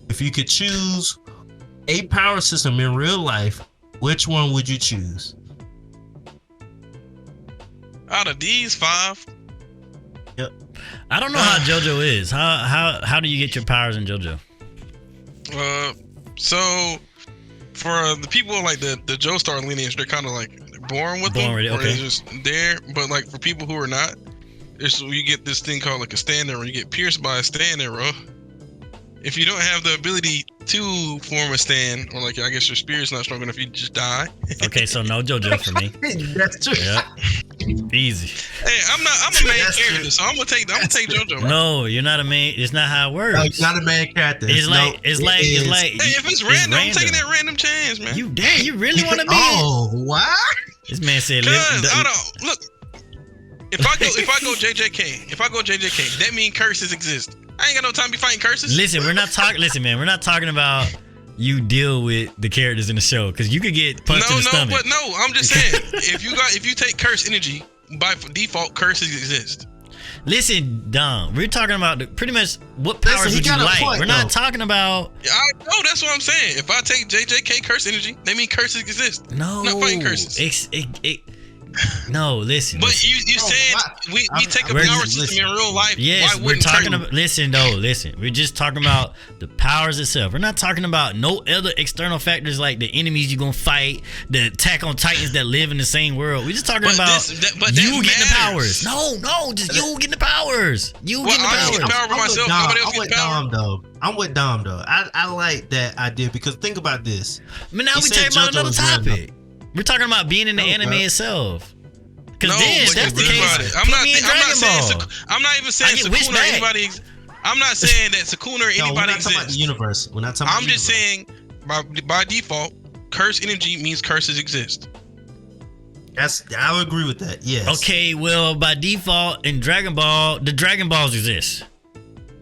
If you could choose a power system in real life, which one would you choose? Out of these 5, Yep. I don't know how JoJo is. How do you get your powers in JoJo? So for the people like the Joestar lineage, they're kind of like born with them, okay. or they're just there. But like for people who are not, you get this thing called like a stand arrow. You get pierced by a stand arrow. If you don't have the ability to form a stand, or like I guess your spirit's not strong enough, you just die. Okay, so no JoJo for me. That's true. Yep. Easy. Hey, I'm a main character, so I'm gonna take JoJo. No, you're not a main. It's not how it works. No, you're not a main character. It's like. Hey, if it's random, I'm taking that random chance, man. You really want to be? Oh, what? This man said. Cause I don't look. If I go JJK, that means curses exist. I ain't got no time to be fighting curses. Listen, we're not talking. Listen, man, we're not talking about you deal with the characters in the show because you could get punched in the stomach. I'm just saying if you take curse energy by default, curses exist. Listen, Dom, we're talking about pretty much what powers would you like. We're not talking about. I know, that's what I'm saying. If I take JJK curse energy, that means curses exist. No, I'm not fighting curses. No, listen. But you said we take a power system in real life. Yes, we're talking about. Listen. We're just talking about the powers itself. We're not talking about no other external factors like the enemies you're gonna fight, the Attack on Titans that live in the same world. We're just talking about you getting the powers. No, just you getting the powers. You getting the powers. I get power by myself. Nobody else gets power. I'm with Dom though. I like that idea because think about this. But now we talking about another topic. We're talking about being in the anime itself. Because then, if that's the case, I'm not even saying Sukuna or anybody. I'm not saying that Sukuna or anybody exists. We're not talking about the universe. We're not talking about I'm just saying, by default, curse energy means curses exist. I would agree with that. Yes. Okay, well, by default, in Dragon Ball, the Dragon Balls exist.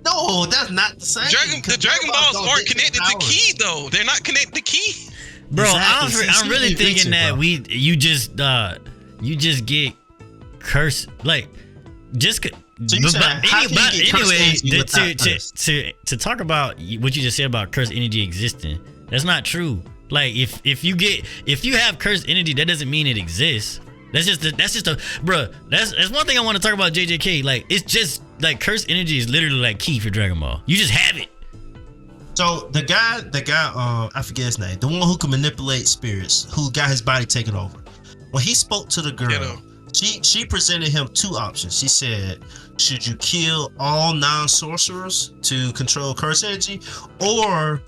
No, that's not the same. The Dragon Balls aren't connected to Ki, though. They're not connected to Ki. Bro, exactly. I'm really thinking that you just get cursed, like just. So anyway, to talk about what you just said about cursed energy existing, that's not true. Like if you have cursed energy, that doesn't mean it exists. That's just bro. That's one thing I want to talk about JJK. Like it's just like cursed energy is literally like Ki for Dragon Ball. You just have it. So the guy, I forget his name, the one who can manipulate spirits, who got his body taken over. When he spoke to the girl, she presented him 2 options. She said, should you kill all non-sorcerers to control curse energy, or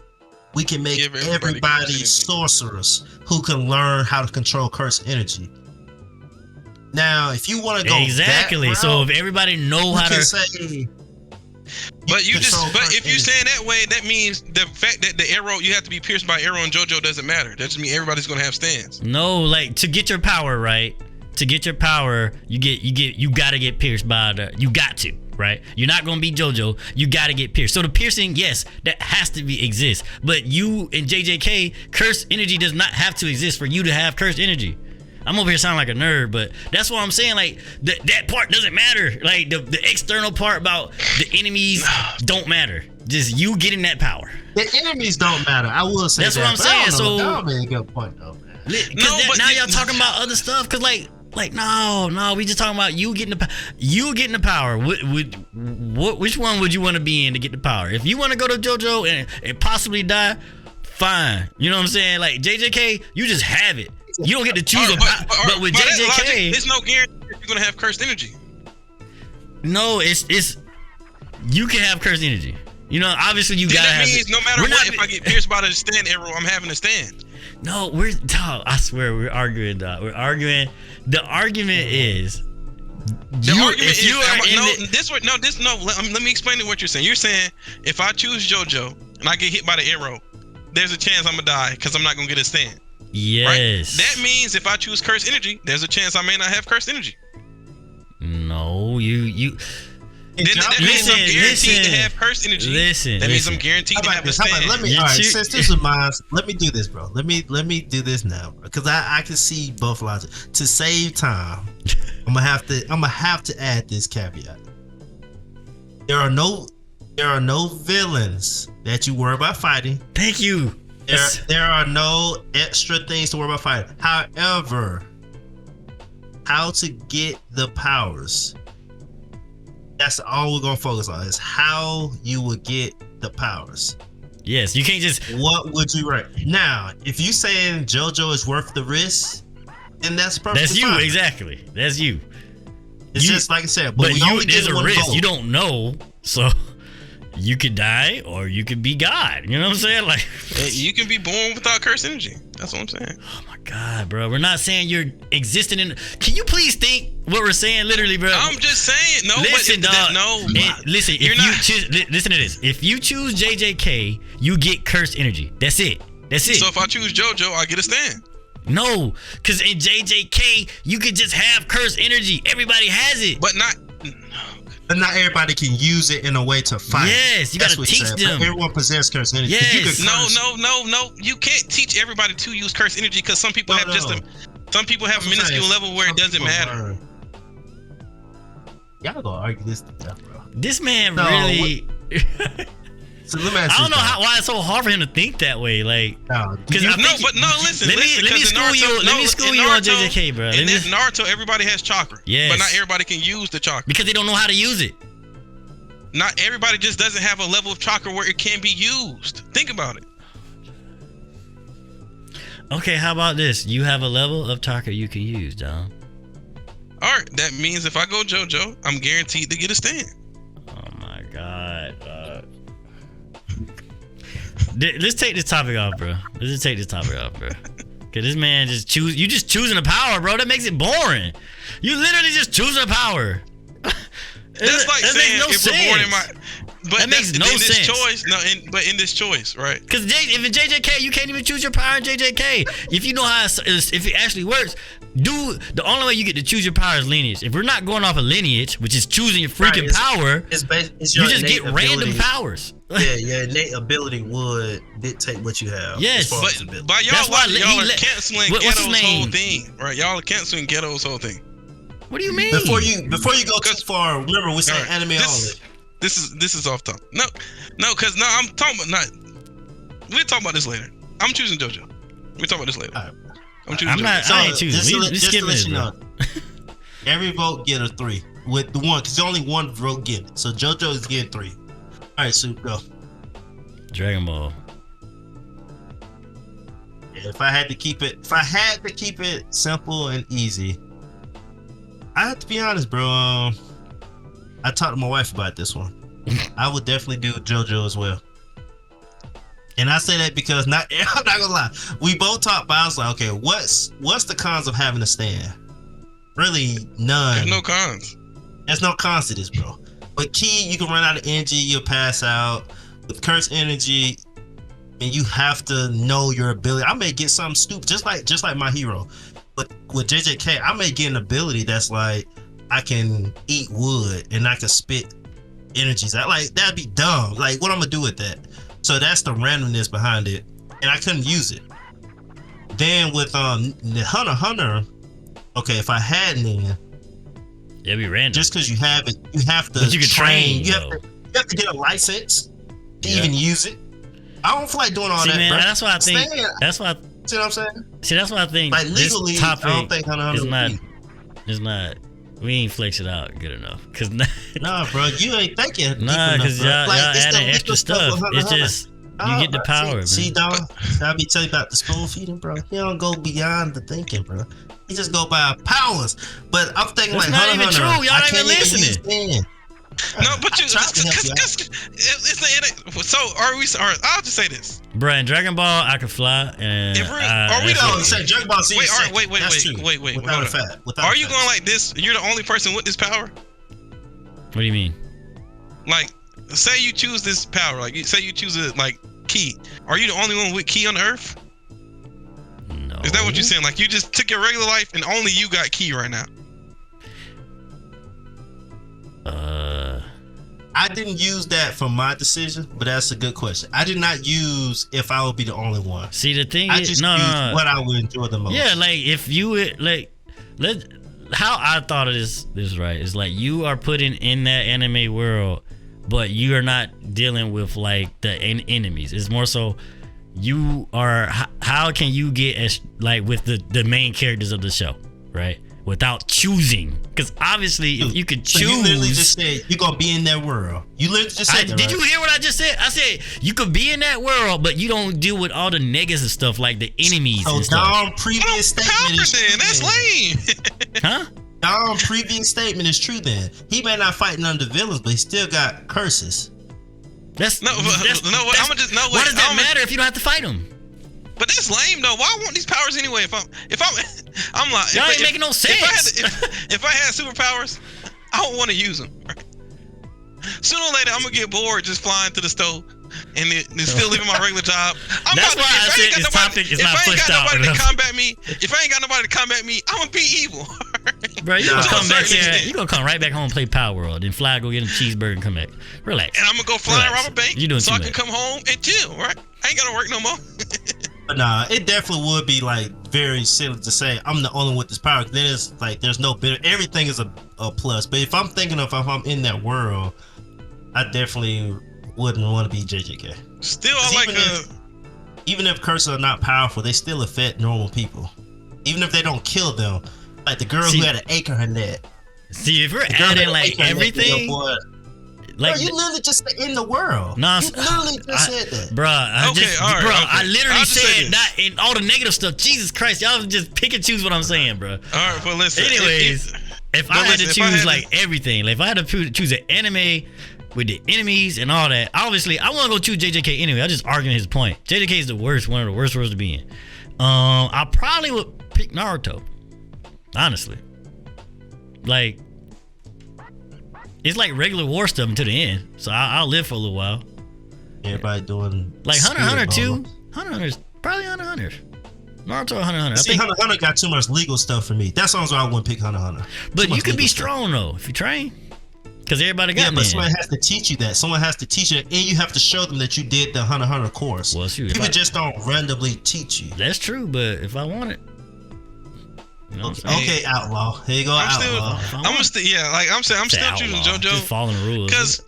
we can make everybody sorcerers who can learn how to control curse energy. Now, if you want to go exactly, so if everybody know how to say. But if you're saying that way, that means the fact that the arrow, you have to be pierced by arrow in JoJo doesn't matter. That just means everybody's gonna have stands. No, like to get your power, right? To get your power, you gotta get pierced by you got to, right? You're not gonna be JoJo. You gotta get pierced. So the piercing, yes, that has to exist. But you in JJK, cursed energy does not have to exist for you to have cursed energy. I'm over here sounding like a nerd, but that's what I'm saying. Like that part doesn't matter. Like the external part about the enemies don't matter. Just you getting that power. The enemies don't matter. I will say that's what I'm saying. So that would be a good point though. Now y'all talking about other stuff. Cause like no, we just talking about you getting the power. Which one would you want to be in to get the power? If you want to go to JoJo and possibly die, fine. You know what I'm saying? Like JJK, you just have it. You don't get to choose but with JJK, there's no guarantee you're gonna have cursed energy. No, it's you can have cursed energy. You know, obviously you gotta have. That means no matter what, if I get pierced by the stand arrow, I'm having a stand. No, dog, I swear we're arguing, dog. We're arguing. The argument is. Let me explain to what you're saying. You're saying if I choose JoJo and I get hit by the arrow, there's a chance I'm gonna die because I'm not gonna get a stand. Yes. Right? That means if I choose Cursed Energy, there's a chance I may not have Cursed Energy. No, you. That means I'm guaranteed to have Cursed Energy. That means I'm guaranteed to have a stand. All right, since this is mine, let me do this, bro. Let me do this now because I can see both logic. To save time, I'm gonna have to add this caveat. There are no villains that you worry about fighting. Thank you. There are no extra things to worry about fighting. However, how to get the powers. That's all we're gonna focus on is how you would get the powers. Yes, you can't just. What would you rate? Now, if you saying JoJo is worth the risk, then that's perfect. That's you, exactly. That's you. It's just like I said, but we only there's get a one risk. vote. You don't know, so you could die or you could be God. You know what I'm saying? Like you can be born without Cursed Energy. That's what I'm saying. Oh my God, bro. We're not saying you're existing in. Can you please think what we're saying, literally, bro? I'm just saying. No, listen, dog. Listen, listen to this. If you choose JJK, you get Cursed Energy. That's it. So if I choose JoJo, I get a stand. No, because in JJK, you could just have Cursed Energy. Everybody has it. But not everybody can use it in a way to fight. Yes, you gotta teach them. But everyone possesses Cursed Energy. Yes. No. You can't teach everybody to use Cursed Energy because some people have some people have a minuscule level where it doesn't matter. Y'all gonna argue this to death, bro. This man really. So let me ask I don't know why it's so hard for him to think that way. Like, listen. Let me school you on JJK, bro. In Naruto, everybody has chakra. Yes. But not everybody can use the chakra because they don't know how to use it. Not everybody just doesn't have a level of chakra where it can be used. Think about it. Okay, how about this? You have a level of chakra you can use, John. All right, that means if I go JoJo, I'm guaranteed to get a stand. Oh my God. Let's take this topic off, bro. Cause this man you just choosing a power, bro. That makes it boring. You literally just choosing a power. That's like saying if we're born in my. But that makes no sense. But in this choice, right? Because if in JJK, you can't even choose your power in JJK. If you know if it actually works, the only way you get to choose your power is lineage. If we're not going off a lineage, which is choosing your freaking power, it's you just get random powers. Yeah, your innate ability would dictate what you have. Yes, but y'all are canceling Ghetto's whole thing, right? Y'all are canceling Ghetto's whole thing. What do you mean? Before you go too far, remember we said anime only. This is off top. No, because I'm talking about we'll talk about this later. I'm choosing JoJo. We'll talk about this later. Right. I'm choosing JoJo. I ain't choosing. Just to let you know, every vote get a 3 with the one because only one vote get it. So JoJo is getting 3. All right, so go. Dragon Ball. Yeah, if I had to keep it simple and easy, I have to be honest, bro. I talked to my wife about this one. I would definitely do JoJo as well. And I say that because I'm not gonna lie. We both talked about. I was like, okay, what's the cons of having a stand? Really, none. There's no cons. There's no cons to this, bro. But key, you can run out of energy, you'll pass out. With Cursed Energy, and you have to know your ability. I may get something stupid, just like my hero. But with JJK, I may get an ability that's like I can eat wood and I can spit energies. That'd be dumb. Like, what I'm gonna do with that? So that's the randomness behind it, and I couldn't use it. Then with the Hunter, okay, if I had Nin, it'd be random. Just because you have it, you have to. But you can train. You have to get a license to even use it. I don't feel like doing all that, man, bro. That's why I think. See what I'm saying? See, that's why I think. Like legally, this topic I don't think Hunter is not. We ain't flex it out good enough. Cause nah, bro, you ain't thinking. Nah, cause y'all adding extra stuff. It's just you get the power. See, dog. I be telling you about the spoon feeding, bro. He don't go beyond the thinking, bro. He just go by powers. But I'm thinking that's like not Hunter. Even true. Y'all ain't even listening. No, but you. I tried to help you out. So are we? I'll just say this. Bruh, in Dragon Ball, I can fly, and Are we No, say Dragon Ball Z. Wait. Without a fact. Are you going like this? You're the only person with this power. What do you mean? Like, say you choose this power. Like, say you choose it like Ki. Are you the only one with Ki on Earth? No. Is that what you're saying? Like, you just took your regular life and only you got Ki right now? I didn't use that for my decision, but that's a good question. I did not use if I would be the only one. See, the thing I is, just no. what I would enjoy the most. Yeah, like if you would how I thought of this right is like you are putting in that anime world, but you are not dealing with like the enemies. It's more so you are. How can you get as like with the main characters of the show, right? Without choosing, because obviously if you could choose, you literally just said you're gonna be in that world. You literally just said that, did right? you hear what I just said? I said you could be in that world, but you don't deal with all the negative stuff like the enemies So and stuff. Dom previous statement is true. That's then. lame. Huh? Dom previous statement is true. Then he may not fight none of the villains, but he still got curses. That's No, that's, no, that's, I'm just no. Why does that I'm matter if you don't have to fight them? But that's lame though. Why I want these powers anyway? I'm like, Y'all ain't making no sense. If I had superpowers, I don't want to use them. Sooner or later, I'm gonna get bored just flying to the stove and still leaving my regular job. That's why I said this topic is not fleshed out enough. If I ain't got nobody to combat me, I'm gonna be evil. Bro, you gonna come back here. extent. You gonna come right back home and play Power World, then fly, go get a cheeseburger, and come back. Relax. And I'm gonna go fly and rob a bank You doing so too I can much. come home and chill. Right? I ain't gotta work no more. But nah, it definitely would be like very silly to say I'm the only one with this power. Then it's like there's no better. Everything is a plus. But if I'm thinking of if I'm in that world, I definitely wouldn't want to be JJK. Still, I like even if curses are not powerful, they still affect normal people. Even if they don't kill them, like the girl who had an ache on her neck. See, if we're adding like everything, like bro, you literally just said in the world. No, you literally just said that, bro. I literally said that in all the negative stuff. Jesus Christ, y'all just pick and choose what I'm saying, bro. All right, but listen. Anyways, if I had to choose like everything, like if I had to choose an anime with the enemies and all that, obviously I want to go choose JJK anyway. I just arguing his point. JJK is the worst, one of the worst worlds to be in. I probably would pick Naruto, honestly. Like, it's like regular war stuff until the end, so I'll live for a little while. Everybody doing like Hunter too. Hunter's probably Hunter. Naruto Hunter. See, Hunter got too much legal stuff for me. That's the reason why I wouldn't pick Hunter. But you can be strong though if you train, because everybody got. Yeah, but someone has to teach you that. Someone has to teach you, and you have to show them that you did the Hunter course. Well, shoot, people just don't randomly teach you. That's true, but if I want it. You know okay, outlaw. Here you go, outlaw. I'm still choosing JoJo. Just following the rules. Because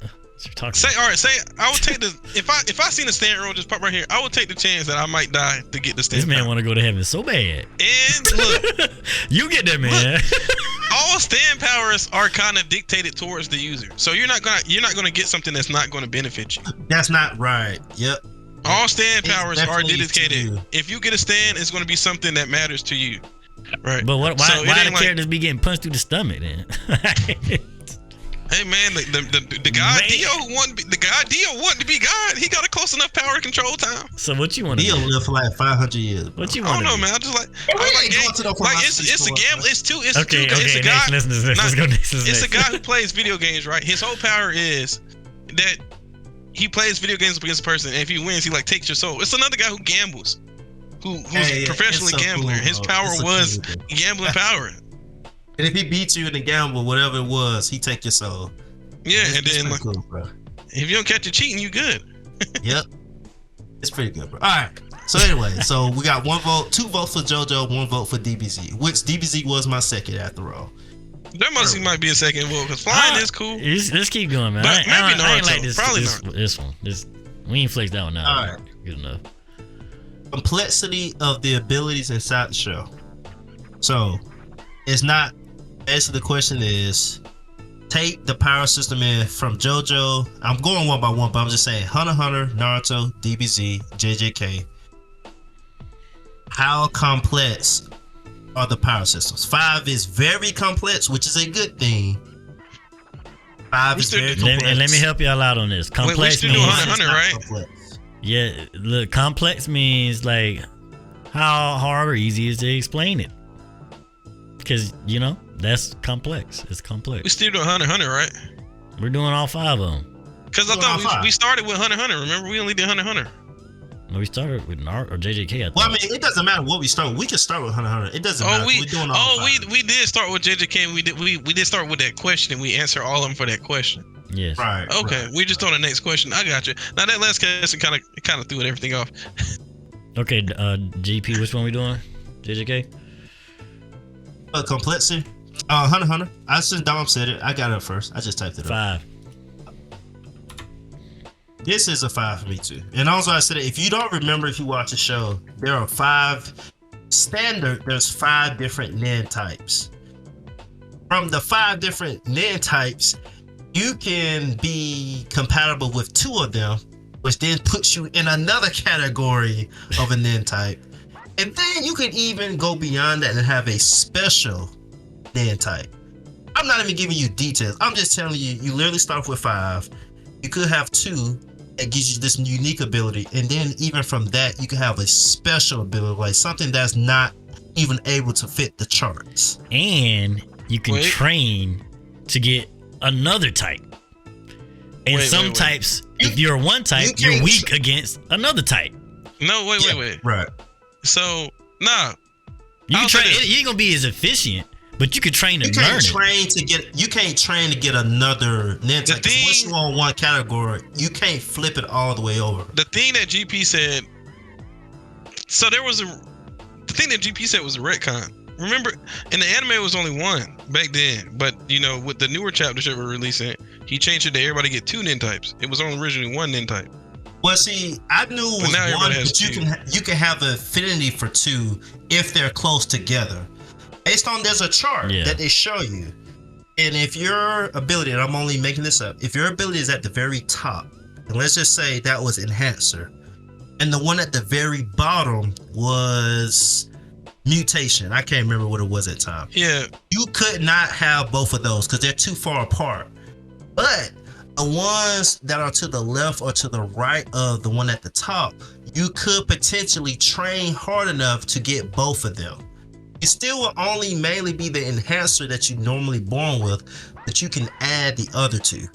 I would take the if I seen a stand roll just pop right here, I would take the chance that I might die to get the stand. This man want to go to heaven so bad. And look, you get that, man. Look, all stand powers are kind of dictated towards the user, so you're not gonna get something that's not gonna benefit you. That's not right. Yep. All stand powers are dedicated. If you get a stand, it's gonna be something that matters to you. Right. But why the characters be getting punched through the stomach then? Hey man, the guy Dio wanted to be God. He got a close enough power to control time. So what you want to do? Dio lived for like 500 years. What you want? I don't know, man. I just it's a gamble. It's a guy who plays video games, right? His whole power is that he plays video games against a person, and if he wins, he like takes your soul. It's another guy who gambles. Who's professionally gambler. His power was gambling power. And if he beats you in the gamble, whatever it was, he take your soul. Yeah, and then like, cool, bro. If you don't catch you cheating, you good. Yep. It's pretty good, bro. All right. So anyway, so we got 1 vote, 2 votes for JoJo, 1 vote for DBZ, which DBZ was my second after all. There might be a second vote because flying is cool. Let's keep going, man. But maybe I ain't Naruto. like this. Probably this one. We ain't flexed that one out. All right. Good enough. Complexity of the abilities inside the show. So it's not. Basically, the question is, take the power system in from JoJo. I'm going one by one, but I'm just saying Hunter, Naruto, DBZ, JJK. How complex are the power systems? 5 is very complex, which is a good thing. 5 is very complex. And let me help y'all out on this. Complex we still means do 100, right? Complex. Yeah, look, complex means like how hard or easy is to explain it. Because that's complex. It's complex. We still do 100, right? We're doing all 5 of them. Because I thought we started with 100. Remember, we only did 100. No, we started with Nart or JJK. Well, I mean, it doesn't matter what we start with. We can start with 100. It doesn't matter. We're doing all 5. we did start with JJK. And we did start with that question, and we answer all of them for that question. Yes. Right. Okay, right. We just on the next question. I got you. Now that last question kind of threw everything off. Okay, GP, which one we doing? JJK? Complexity. 100. Since Dom said it, I got it first. I just typed it up. 5. This is a 5 for me too. And also I said if you don't remember, if you watch the show, there are 5 standard. There's 5 different NAND types. From the 5 different NAND types, you can be compatible with 2 of them, which then puts you in another category of a NAND type. And then you could even go beyond that and have a special NAND type. I'm not even giving you details. I'm just telling you, you literally start off with 5. You could have 2 that gives you this unique ability. And then even from that, you can have a special ability, like something that's not even able to fit the charts. And you can train to get another type. And some types, if you're one type, you're weak against another type. No, wait. Right. So, nah. You can train. You ain't gonna be as efficient, but you can train to learn it. You can't train to get another NAND type. Once you're on one category, you can't flip it all the way over. The thing that GP said. So the thing that GP said was a retcon. Remember, in the anime it was only 1 back then, but with the newer chapters that were releasing, he changed it to everybody get 2 NAND types. It was only originally 1 NAND type. Well, see, I knew it was 1, but you can have an affinity for 2 if they're close together. Based on there's a chart that they show you, and if your ability, and I'm only making this up, if your ability is at the very top, and let's just say that was Enhancer, and the one at the very bottom was Mutation. I can't remember what it was at the time. Yeah. You could not have both of those because they're too far apart. But the ones that are to the left or to the right of the one at the top, you could potentially train hard enough to get both of them. You still will only mainly be the Enhancer that you normally born with, but you can add the other 2.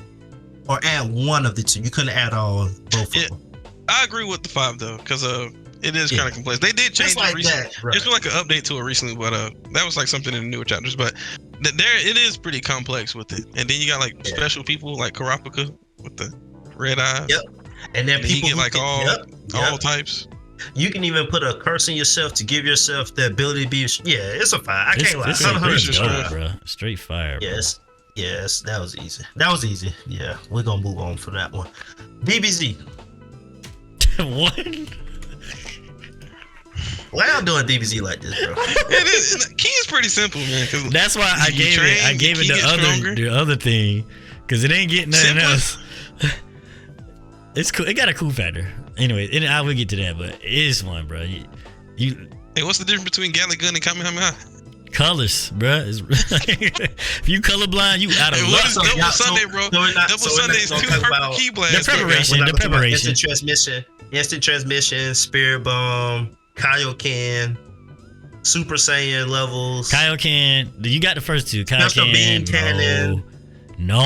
Or add one of the 2. You couldn't add both of them. I agree with the 5 though, because it is kind of complex. They did change it recently. There's been like an update to it recently, but that was like something in the newer chapters. But it is pretty complex with it. And then you got like special people like Kurapika with the red eyes. Yep. And then people you get like all types. You can even put a curse in yourself to give yourself the ability to be. Yeah, it's a 5. I can't lie. It's dope, bro. Straight fire. Bro. Yes, that was easy. Yeah, we're gonna move on from that one. DBZ. What? Why y'all doing DBZ like this, bro? Key is pretty simple, man. That's why I gave it the other thing, because it ain't getting nothing else. It's cool. It got a cool factor. Anyway, I will get to that, but it is one, bro. Hey, what's the difference between Gatling Gun and Kamehameha? Colors, bro. If you colorblind, you out of luck. What is Double Sunday, bro? Double Sunday is 2 purple key blasts. The preparation. Instant transmission, Spirit Bomb, Kaioken, Super Saiyan levels. Kaioken, you got the first 2. Kaioken, Beam Cannon. No.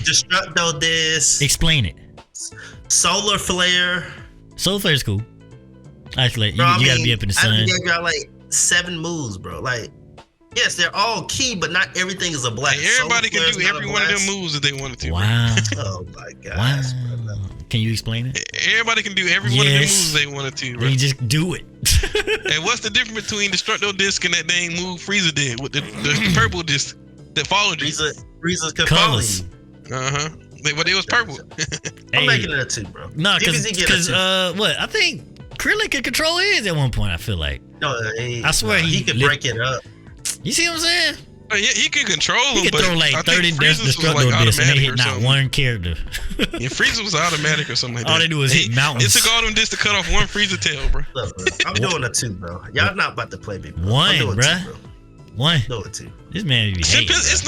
Destructo Disc. Explain it. Solar Flare. Solar Flare is cool. Actually, you gotta be up in the sun. I got like 7 moves, bro. Like, yes, they're all key, but not everything is a blast. Hey, everybody can do every one of them moves if they wanted to. Wow. Oh my gosh. Wow. Can you explain it? Everybody can do every one of them moves they wanted to, bro. You just do it. And what's the difference between Destructo Disc and that dang move Frieza did with the purple disc that followed you? Frieza's colors. But it was purple. I'm making it a 2, bro. No, because what? I think Krillin could control his at one point. I feel like. No, I swear he could break it up. You see what I'm saying? Yeah, he could control them. He could throw like 30 Destructo Discs and they hit not one character. Yeah, Frieza was automatic or something like that. All they do is hit mountains. It took all them discs to cut off one Frieza tail, bro. Look, bro, I'm doing a 2, bro. Y'all not about to play me, bro. One, bro. One. Go with 2. This man be hating, It's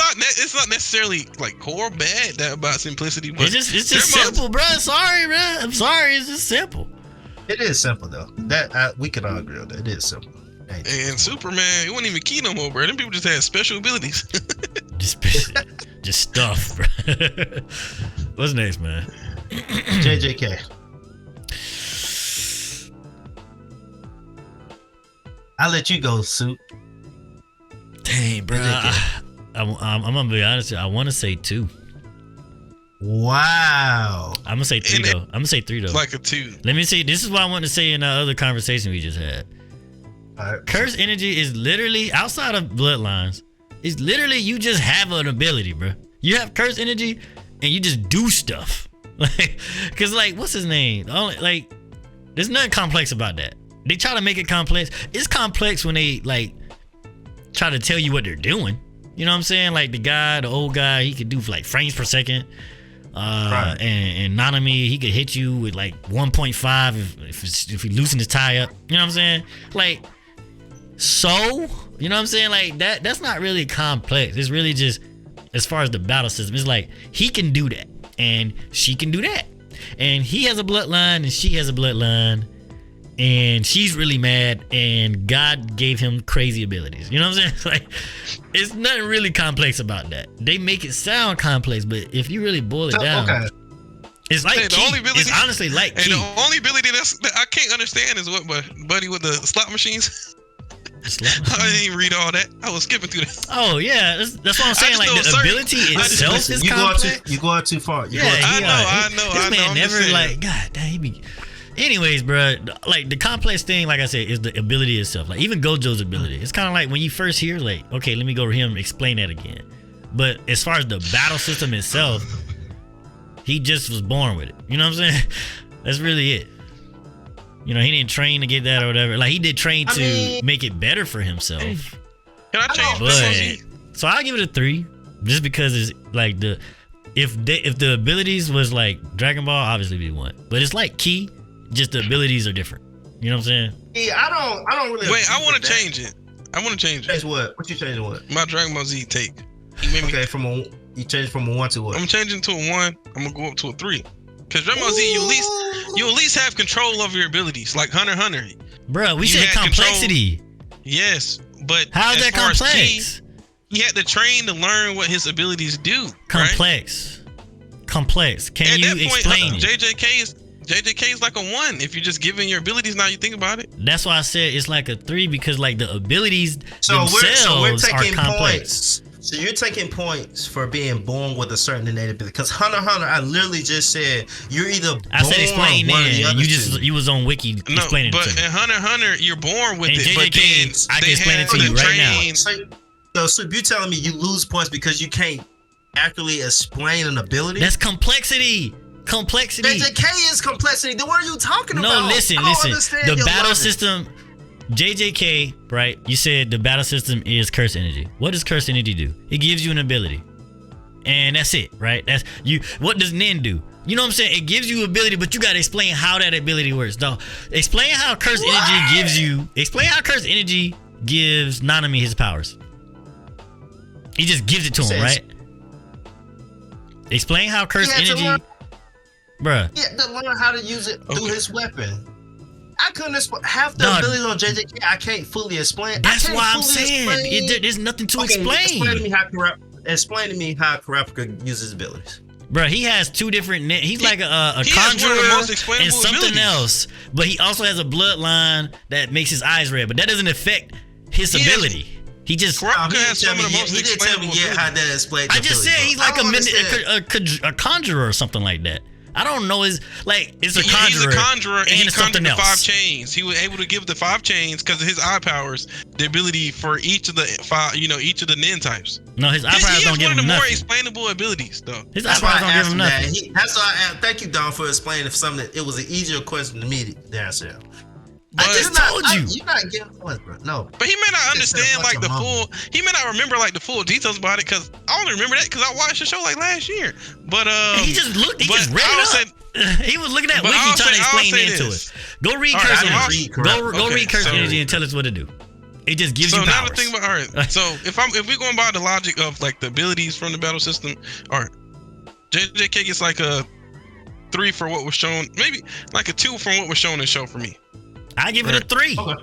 not necessarily like core bad about simplicity, but it's just simple, bro. Sorry, man. I'm sorry. It's just simple. It is simple though. That we can all agree on that. It is simple. And Superman, it wasn't even key no more, bro. Them people just had special abilities. just stuff, bro. What's next, man? JJK. I'll let you go, Soup. Dang, bro. I'm gonna be honest. I want to say 2. Wow. I'm gonna say 3 though. I'm gonna say 3 though. Like a 2. Let me see. This is what I wanted to say in the other conversation we just had. All right. Curse energy is literally outside of bloodlines. It's literally you just have an ability, bro. You have curse energy and you just do stuff. Like, cause like, what's his name? Like, there's nothing complex about that. They try to make it complex. It's complex when they like try to tell you what they're doing. You know what I'm saying? Like the old guy, he could do like frames per second. Right. And Nanami, he could hit you with like 1.5 if he loosen his tie up. You know what I'm saying? Like, so, you know what I'm saying? Like that's not really complex. It's really just as far as the battle system. It's like he can do that and she can do that. And he has a bloodline and she has a bloodline. And she's really mad and God gave him crazy abilities. You know what I'm saying? Like, it's nothing really complex about that. They make it sound complex, but if you really boil it down, it's like it's honestly like and the only ability that I can't understand is what buddy with the slot machines. I didn't even read all that. I was skipping through that. Oh yeah, that's what I'm saying. Like the ability itself is complex. You go out too far. I know. This man never like God damn. He be. Anyways, bro, like the complex thing, like I said, is the ability itself. Like even Gojo's ability, it's kind of like when you first hear, like, okay, let me go to him and explain that again. But as far as the battle system itself, he just was born with it. You know what I'm saying? That's really it. You know, he didn't train to get that or whatever. Like he did train to make it better for himself. Can I change? So I'll give it a 3, just because it's like if the abilities was like Dragon Ball, obviously it'd be 1. But it's like Ki. Just the abilities are different. You know what I'm saying? Yeah, I don't really. Wait, I want to change it. Change what? What you changing? What? My Dragon Ball Z take. You made me. Okay, you changed from a 1 to what? I'm changing to a 1. I'm gonna go up to a 3. Cause Dragon Ball Z, you at least have control over your abilities, like Hunter x Hunter. Bro, we said complexity. Yes, but how's that complex? He had to train to learn what his abilities do. Complex. Right? Complex. Can you explain it? JJK is like a 1 if you're just giving your abilities. Now you think about it. That's why I said it's like a 3 because like the abilities we're are taking complex. Points. So you're taking points for being born with a certain innate ability. Because Hunter x Hunter, I literally just said you're either born I said explain then, and you was on Wiki explaining but it to me. in Hunter x Hunter, you're born with and it. JJK, but then I can explain it to you right now. So you're telling me you lose points because you can't accurately explain an ability? That's complexity. JJK is complexity. Then what are you talking about? No, listen. The battle system, JJK, right? You said the battle system is curse energy. What does curse energy do? It gives you an ability, and that's it, right? That's you. What does Nin do? You know what I'm saying? It gives you ability, but you gotta explain how that ability works. No, explain how curse energy gives you. Explain how curse energy gives Nanami his powers. He just gives it to him, right? Explain how curse energy. Bruh. Yeah, to learn how to use it through his weapon. I couldn't explain half the abilities on JJK. I can't fully explain. That's why I'm saying there's nothing to explain. Explain to me how Kurapika uses abilities. Bruh, he has 2 different. He's like a conjurer and something else, but he also has a bloodline that makes his eyes red. But that doesn't affect his ability. He just. He didn't tell me yet how that explains. I just said he's like a conjurer or something like that. I don't know. It's a conjurer. He's a conjurer, and he conjured the 5 chains. He was able to give the 5 chains because of his eye powers, the ability for each of the 5, each of the Nin types. No, his eye powers don't give him nothing. He has one of the more explainable abilities, though. His eye powers don't give him nothing. That's why I thank you, Don, for explaining something that it was an easier question to me to answer. I just told you. You're not getting points, bro. No. But he may not understand like the full. He may not remember like the full details about it because I only remember that because I watched the show like last year. But he just looked. He just read it up. He was looking at Wiki trying to explain into it. Go read Curse Energy. Go read Curse Energy and tell us what to do. It just gives so you now powers. the thing about so if we're going by the logic of like the abilities from the battle system, all right, JJK gets like a 3 for what was shown, maybe like a 2 from what was shown in the show for me. I give it a 3. Okay.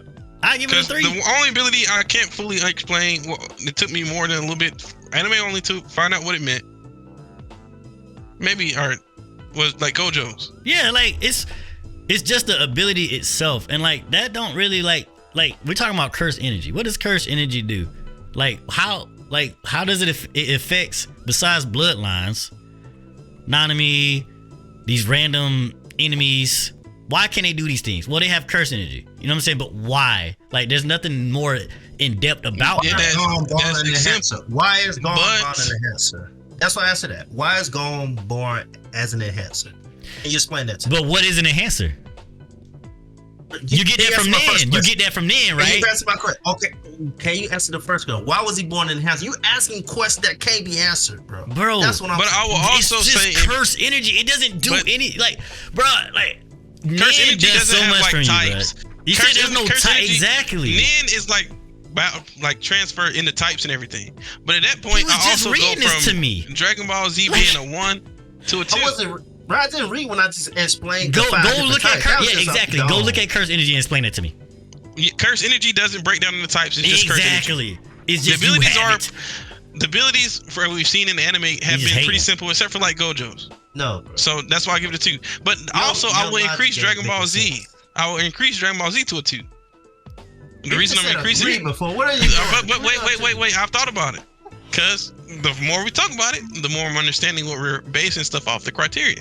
I give it a 3. The only ability I can't fully explain, well, it took me more than a little bit anime only to find out what it meant. Maybe was like Gojo's. Yeah, like it's just the ability itself, and like that don't really like we're talking about cursed energy. What does cursed energy do? Like how does it affects besides bloodlines, Nanami, these random enemies? Why can't they do these things? Well, they have cursed energy. You know what I'm saying? But why? Like, there's nothing more in depth about Yeah, that. Why is Gon born an enhancer? That's why I answer that. Why is Gon born as an enhancer? Can you explain that to me? But what is an enhancer? You get that from Nen. You get that from Nen, right? You answer my question. Okay, can you answer the first question? Why was he born an enhancer? You asking questions that can't be answered, bro. That's what I'm saying. But I will also say, it's just cursed energy. It doesn't do any bro. Like Nen energy does doesn't so have much like from types. You said there's no type. Exactly. Nen is like transfer into types and everything. But at that point, I also go from Dragon Ball Z being a 1 to a 2. I didn't read when I just explained. Go look at curse. Yeah, exactly. Go look at curse energy and explain it to me. Curse energy doesn't break down into types. It's just curse energy. It's just the abilities for what we've seen in the anime have been pretty simple, except for like Gojo's. No, bro. So that's why I give it a 2. But also, I will increase Dragon Ball Z. I will increase Dragon Ball Z to a 2. The reason I'm increasing it. What are you? But wait. I've thought about it. Because the more we talk about it, the more I'm understanding what we're basing stuff off the criteria.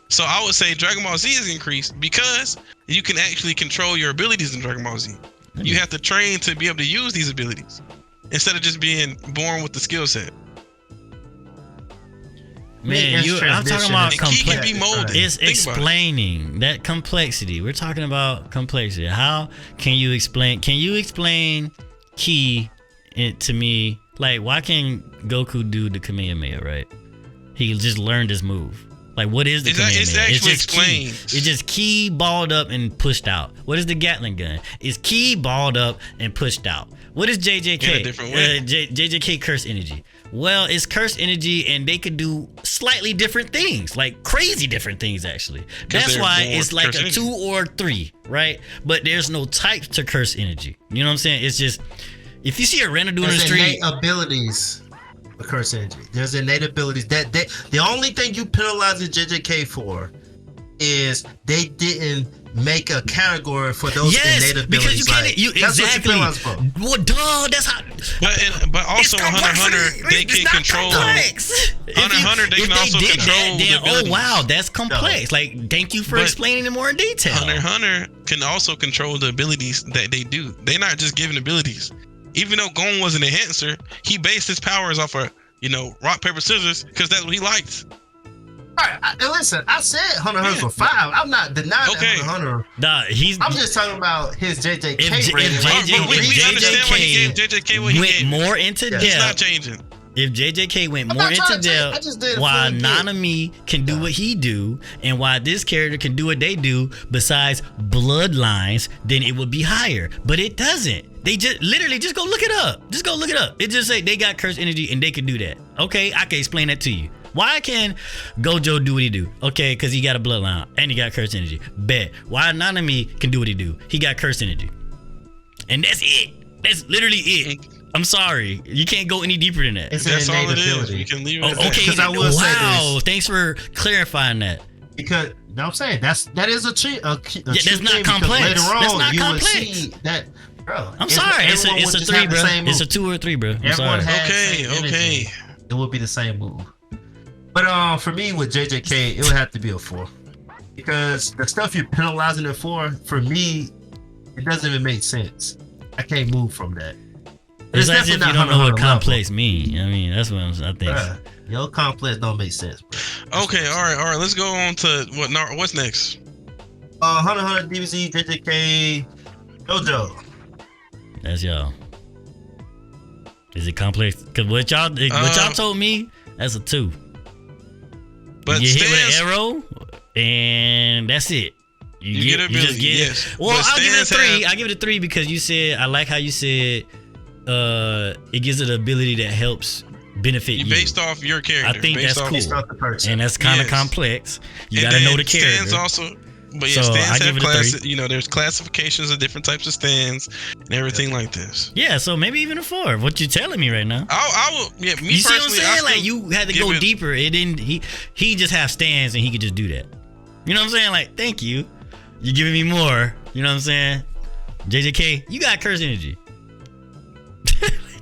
So I would say Dragon Ball Z is increased because you can actually control your abilities in Dragon Ball Z. You have to train to be able to use these abilities instead of just being born with the skill set. Man, I'm talking about complexity. It's explaining that complexity. We're talking about complexity. How can you explain? Can you explain ki to me? Like, why can't Goku do the Kamehameha? Right? He just learned this move. Like, what is the Kamehameha? It's actually just explained. It's just ki balled up and pushed out. What is the Gatling gun? It's ki balled up and pushed out. What is JJK? In a different way. JJK curse energy. Well, it's curse energy, and they could do slightly different things, like crazy different things, actually. That's why it's like a 2 or 3, right? But there's no type to curse energy. You know what I'm saying? It's just, if you see a random dude in the street, innate abilities. Curse energy. There's innate abilities that the only thing you penalize JJK for is they didn't make a category for those innate abilities. Because you can't. Exactly. Well, duh. That's how. But also, Hunter x Hunter, they can control. Hunter x Hunter, they can also control the abilities. Oh wow, that's complex. Like, thank you for explaining it more in detail. Hunter x Hunter can also control the abilities that they do. They're not just giving abilities. Even though Gon was an enhancer, he based his powers off of, rock, paper, scissors, because that's what he liked. All right, listen, I said Hunter x Hunter's a 5. I'm not denying Hunter x Hunter. Nah, I'm just talking about his JJK rating. We understand what he gave JJK what he went gave. More into depth. It's not changing. If JJK went more into depth, why Nanami can do what he do, and why this character can do what they do, besides bloodlines, then it would be higher. But it doesn't. They just literally just go look it up. Just go look it up. It just say they got cursed energy and they can do that. Okay, I can explain that to you. Why can Gojo do what he do? Okay, because he got a bloodline and he got cursed energy. Bet. Why Nanami can do what he do? He got cursed energy. And that's it. That's literally it. I'm sorry. You can't go any deeper than that. That's all it is. We can leave it at okay. I will say this. Thanks for clarifying that. Because I'm saying that is a cheat. That's not complex. Later on, that's not you complex. Would see that, bro. I'm sorry. It's a 3, bro. It's a 2 or 3, bro. I'm sorry. Okay. It would be the same move. But for me with JJK, it would have to be a 4. Because the stuff you're penalizing it for me, it doesn't even make sense. I can't move from that. It's as if you don't know what complex mean. I mean, that's what I think. Bruh, your complex don't make sense, bro. Okay, all right. Let's go on to what's next. Hunter x Hunter, DBZ, JJK, Gojo. That's y'all. Is it complex? Because what y'all told me, that's a 2. But you hit with an arrow, and that's it. You get ability. just get yes. it. Well, I'll give it a 3. I'll give it a 3 because you said I like how you said it gives it an ability that helps benefit you. Based off your character. I think that's cool. Based off the person. And that's kind of complex. You got to know the character. Stands also, but yeah, So, stands I give have it a 3. You know, there's classifications of different types of stands and everything like this. Yeah, so maybe even a 4. What you telling me right now? I will. Yeah, me You see what I'm personally, saying? Like you had to go deeper. It didn't. He just have stands and he could just do that. You know what I'm saying? Like, thank you. You're giving me more. You know what I'm saying? JJK, you got curse energy.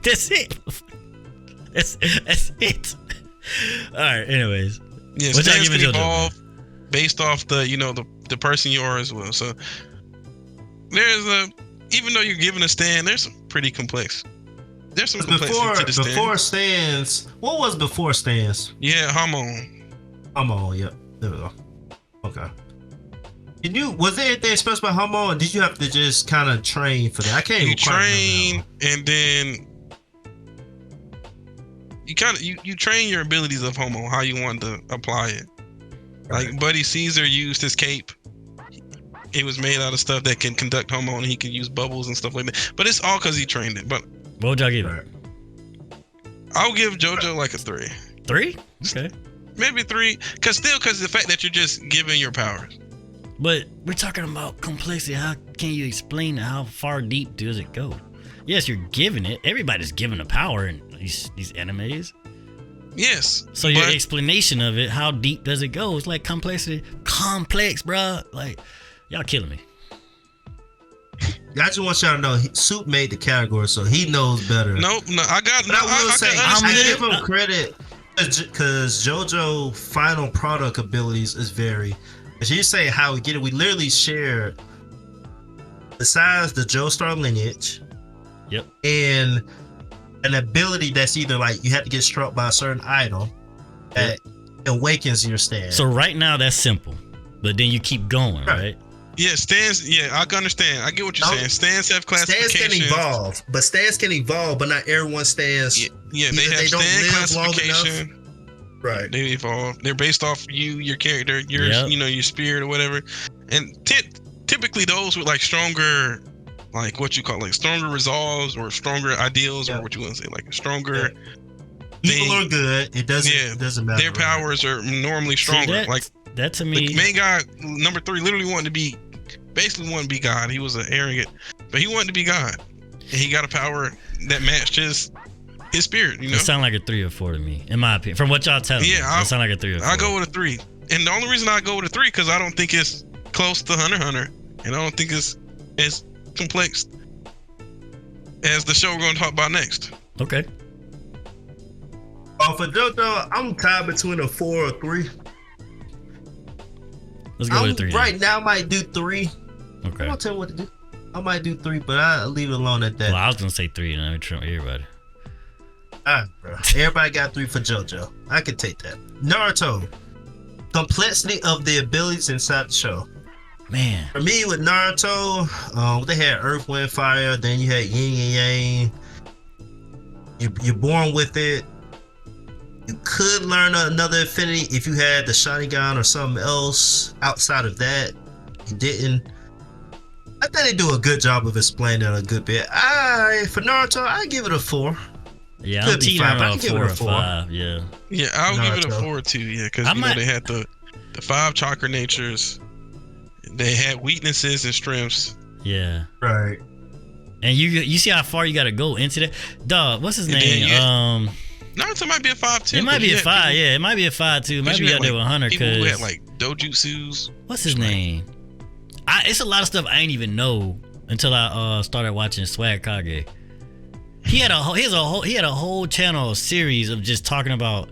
That's it. That's it. All right. Anyways, yeah, what stands y'all can giving JoJo? evolve based off the person you are as well. So even though you're given a stand, there's some pretty complex. There's some complexity to the stand. Before stands, what was before stands? Yeah, hormone. Yep. There we go. Okay. Was there anything special about hormone? Or did you have to just kind of train for that? I can't even train, and then you train your abilities of homo, how you want to apply it. Right. Like Buddy Caesar used his cape. It was made out of stuff that can conduct homo, and he can use bubbles and stuff like that. But it's all because he trained it. But what would y'all give it? I'll give JoJo like a 3. 3? Okay. Maybe 3, because the fact that you're just giving your powers. But we're talking about complexity. How can you explain how far deep does it go? Yes, you're giving it. Everybody's giving a power in these animes. Yes. So your explanation of it, how deep does it go? It's like complexity. Complex, bruh. Like, y'all killing me. I just want y'all to know, Soup made the category, so he knows better. No, I got. But I will say, I give him I'm credit because JoJo final product abilities is very. As you say, how we get it, we literally share. Besides the Joestar lineage, yep, and an ability that's either like you have to get struck by a certain item that awakens your stand. So right now that's simple, but then you keep going, right? Yeah, stands. Yeah, I can understand. I get what you're saying. Stands have classifications. Stands can evolve, but not everyone stands. Yeah, they have stand classification. Right. They evolve. They're based off your character, your spirit or whatever. And typically those with like stronger, like what you call like stronger resolves or stronger ideals or what you want to say, like stronger. Evil or good, it doesn't matter. Their powers are normally stronger. Like that to me. The main guy, number 3, literally wanted to be God. He was an arrogant, but he wanted to be God, and he got a power that matched his spirit. You know, it sound like a 3 or 4 to me, in my opinion. From what y'all telling me, it sound like a 3 or 4. I go with a 3, and the only reason I go with a 3 because I don't think it's close to Hunter x Hunter, and I don't think it's as complex as the show we're going to talk about next. Okay. For JoJo, I'm tied between a 4 or 3. Let's go with 3. Right now, I might do 3. Okay. I'm gonna tell you what to do. I might do 3, but I'll leave it alone at that. Well, I was gonna say 3, and I would trump everybody. Alright, bro. Everybody got 3 for JoJo. I can take that. Naruto. Complexity of the abilities inside the show. Man. For me, with Naruto, they had Earth, Wind, Fire. Then you had Yin and Yang. You're born with it. You could learn another affinity if you had the Sharingan or something else outside of that. You didn't. I think they do a good job of explaining it a good bit. For Naruto, I give it a 4. Yeah, I'm teetering on 4 or 5. Yeah. Yeah, I'll give it a 4 too. Yeah, because they had the 5 chakra natures. They had weaknesses and strengths. Yeah. Right. And you see how far you got to go into that. Dog, what's his name? Naruto might be a 5 too. It might be a 5. Yeah, it might be a 5 too. It might be out there with Hunter. People who had like dojutsus. What's his name? It's a lot of stuff I ain't even know until I started watching Swag Kage. He had a whole channel series of just talking about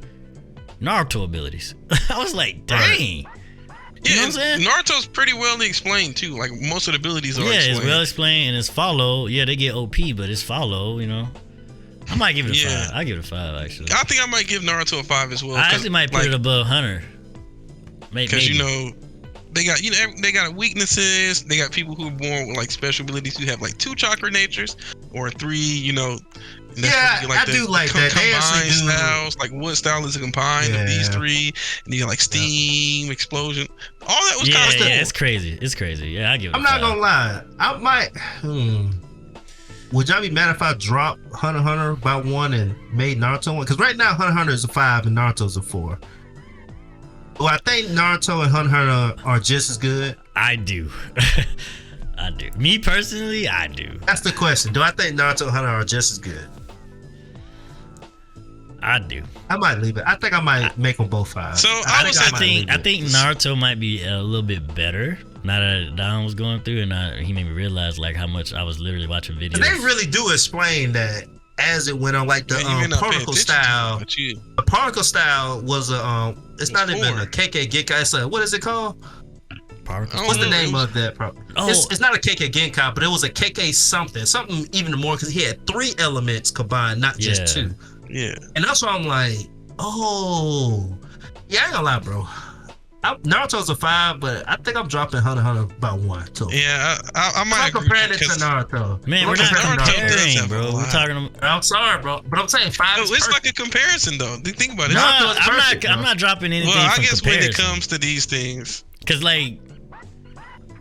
Naruto abilities. I was like, dang. Right. Yeah, you know what I'm saying? Naruto's pretty well explained too. Like most of the abilities are explained. Yeah, it's well explained and it's followed. Yeah, they get OP, but it's followed, you know. I might give it a 5. I give it a 5 actually. I think I might give Naruto a 5 as well. I actually might put it above Hunter. Because they got they got weaknesses. They got people who are born with like special abilities who have like 2 chakra natures or 3. Yeah, I do like that. They actually do. Styles, like what style is a combined of these 3? And you got like steam, explosion. All that was kind of cool. Yeah, it's crazy. It's crazy. Yeah, I give it. I'm not gonna lie. I might. Would y'all be mad if I dropped Hunter x Hunter by 1 and made Naruto 1? Because right now Hunter x Hunter is a 5 and Naruto's a 4. Well, I think Naruto and Hunter x Hunter are just as good. I do. I do. Me personally, I do. That's the question. Do I think Naruto and Hunter are just as good? I do. I might leave it. I think I might make them both 5. So I think Naruto might be a little bit better. Now that Don was going through, and he made me realize like how much I was literally watching videos. They really do explain that as it went on, like the particle style. The particle style was it's not even a KK Genkai. It's what is it called? What's the name of that? It's not a KK Genkai, but it was a KK something even more because he had 3 elements combined, not just 2. Yeah, and that's why I'm like, yeah, I ain't gonna lie, bro. Naruto's a 5, but I think I'm dropping Hunter x Hunter by 1 too. Yeah, I might agree. Comparing it to Naruto. Man, we're not comparing, bro. We're talking. I'm sorry, bro, but I'm saying 5. It's like a comparison, though. Think about it. No, I'm not dropping anything. Well, I guess comparison. when it comes to these things, because like,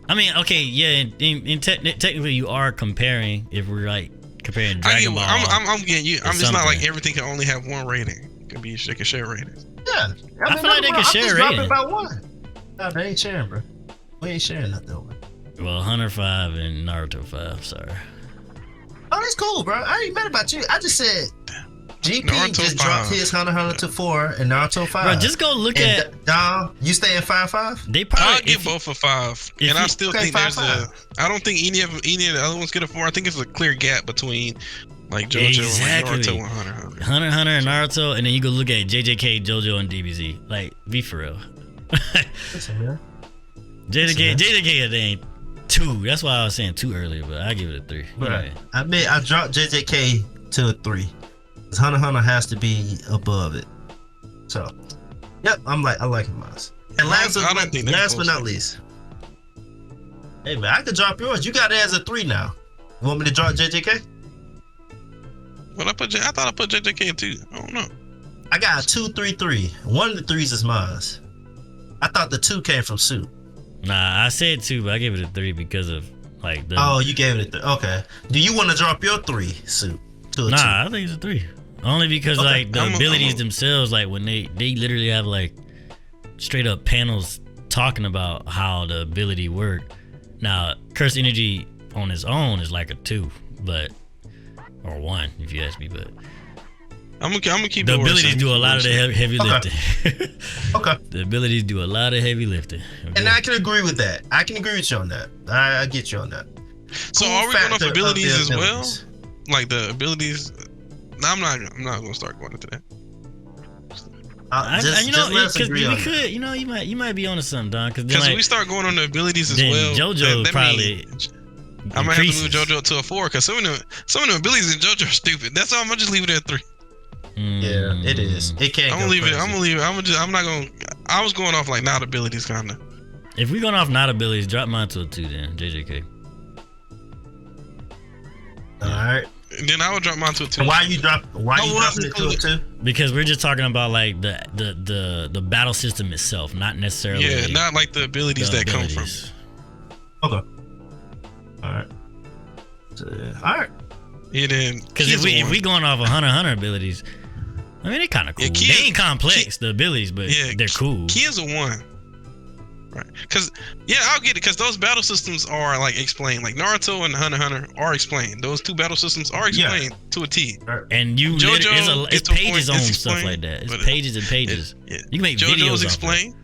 I mean, okay, yeah, technically you are comparing. If we're like comparing Dragon Ball, I'm getting you. It's not like everything can only have 1 rating. It can be they can share ratings. Yeah, I feel like they can share rating. It by 1. No, they ain't sharing, bro. We ain't sharing nothing. Well, Hunter 5 and Naruto 5. Sorry. Oh, that's cool, bro. I ain't mad about you. I just said GP Naruto just 5. dropped his Hunter x Hunter to 4 and Naruto 5. Bro, just go look at. Dom, you stay in 5-5? They probably. I'll give both a 5, and I still think there's a. I don't think any of the other ones get a 4. I think it's a clear gap between. Like JoJo and Naruto and Hunter x Hunter. Hunter x Hunter and Naruto, and then you go look at JJK, JoJo, and DBZ. Like, be for real. Listen, man. JJK ain't 2. That's why I was saying 2 earlier, but I give it a 3. Right. Anyway. I dropped JJK to a 3. Because Hunter x Hunter has to be above it. So, yep, I like him. And last but not least. Hey, man, I could drop yours. You got it as a 3 now. You want me to drop JJK? Well, I thought I put JJK in 2. I don't know. I got a 2, 3, 3. One of the 3s is mine. I thought the 2 came from Soup. Nah, I said 2, but I gave it a 3 because of like the. Oh, you gave it a 3. Okay. Do you want to drop your 3, Soup? To a 2? I think it's a 3. Only because like the abilities themselves, like when they literally have like straight up panels talking about how the ability work. Now, Curse Energy on its own is like a 2, but. Or 1, if you ask me, but I'm gonna keep the abilities do a lot of the heavy lifting. Okay. The abilities do a lot of heavy lifting. Okay. And I can agree with that. I can agree with you on that. I get you on that. So are we going off abilities as well? Like the abilities? No, I'm not gonna start going into that. We could, you might be onto something, Don. Because we start going on the abilities as well. JoJo probably. I might have to move JoJo to a 4 because some of the abilities in JoJo are stupid. That's all. I'm gonna just leave it at 3. Yeah, it is. It can't. I'm gonna leave it. I'm not gonna. I was going off like not abilities kind of. If we going off not abilities, drop mine to a 2 then. JJK. All right. Then I would drop mine to a 2. Why you dropping it to a 2? Because we're just talking about like the battle system itself, not necessarily. Yeah, not like the abilities that come from. Okay. All right. All right. Yeah, then because if we going off of Hunter x Hunter abilities, I mean they're kind of cool. Yeah, they ain't complex the abilities, but they're cool. Key is a 1. Right. Because I'll get it. Because those battle systems are like explained. Like Naruto and Hunter x Hunter are explained. Those 2 battle systems are explained to a T. And you JoJo it's pages on stuff like that. It's pages and pages. You can make JoJo's videos explained.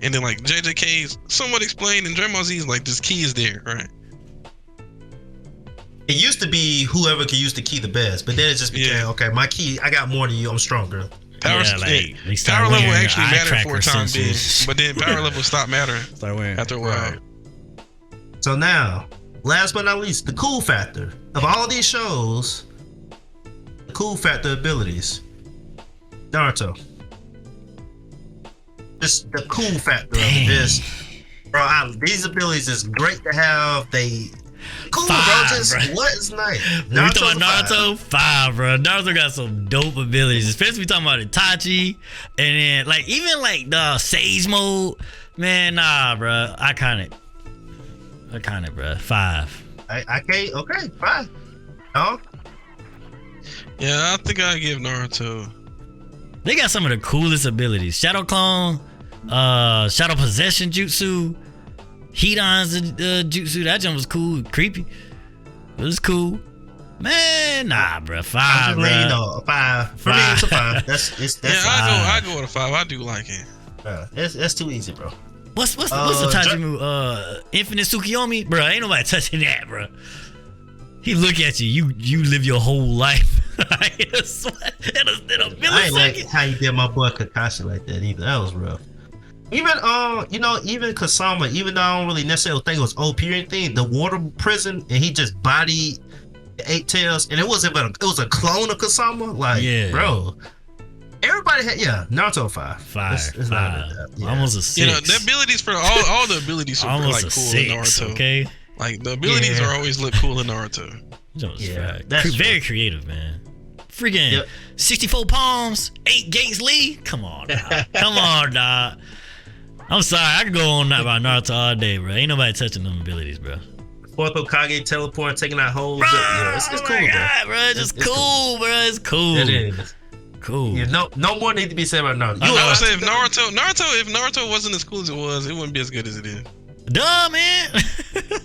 And then like JJK's somewhat explained, and Dragon Ball Z's like this key is there, right? It used to be whoever could use the key the best, but then it just became okay. My key, I got more than you. I'm stronger. Power level actually mattered for a time being, but then power level stopped mattering after a while. Right. So now, last but not least, the cool factor of all these shows, the cool factor abilities. Naruto. Just the cool factor of this. Bro, these abilities is great to have. They cool, bro. Just bro. what is nice? We talking about Naruto? 5, bro. Naruto got some dope abilities, especially we talking about Itachi, and then like even like the Sage mode. Man, nah, bro. Iconic, bro. 5. I can't. Okay, 5. No. Yeah, I think I give Naruto. They got some of the coolest abilities. Shadow Clone, Shadow Possession Jutsu, Hedon's Jutsu. That jump was cool, creepy. It was cool. Man, nah, bro. 5, bro. You know, 5. For me, it's a 5. That's Yeah, 5. I go with a 5. I do like it. That's too easy, bro. What's the Itachi move? Infinite Tsukiyomi, bro. Ain't nobody touching that, bro. He look at you. You live your whole life in a millisecond. I ain't like how you did my boy Kakashi like that either. That was rough. Even even Kasama, even though I don't really necessarily think it was OP or anything, the water prison and he just bodied the 8 tails, and it was a clone of Kasama. Like, yeah, bro. Everybody had Naruto 5. 5. It's 5. Almost a 6. You know, the abilities for all the abilities are almost like cool 6, in Naruto. Okay. Like the abilities are always look cool in Naruto. That's very creative, man. Freaking 64 palms, 8 gates lead. Come on, dog. Come on, dog. I'm sorry, I could go on about Naruto all day, bro. Ain't nobody touching them abilities, bro. 4th Hokage teleport, taking out holes. Bro, it's cool, bro. It's cool, bro. It's cool. It is. Cool. Yeah, no more need to be said about Naruto. I would say if Naruto wasn't as cool as it was, it wouldn't be as good as it is. Duh, man.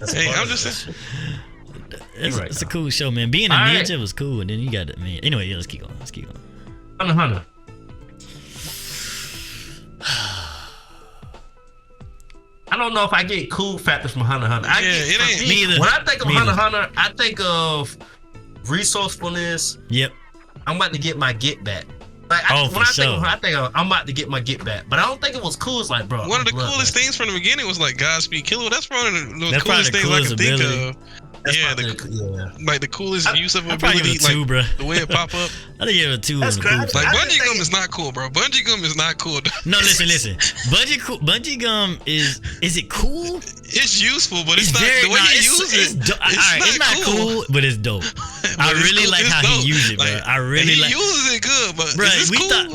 Hey, I'm just saying. It's a cool show, man. Being a ninja was cool, and then you got it, man. Anyway, let's keep going. Hunter. I don't know if I get cool factors from Hunter. It ain't me either. When I think of Hunter, I think of resourcefulness. Yep. I'm about to get my get back. Like, I think I'm about to get my get back, but I don't think it was cool. It's like, bro, one of the coolest things from the beginning was like Godspeed Killer. That's probably the coolest thing I can think of. Like the coolest use of ability, like bro. The way it pop up. I think it was 2. That's crazy. Like Bungee Gum is not cool, bro. Bungee Gum is not cool. No, listen. Bungee Gum is it cool? It's useful, but it's not very, the way he uses it. It's not cool, but it's dope. I really like how he uses it, bro. He uses it good, but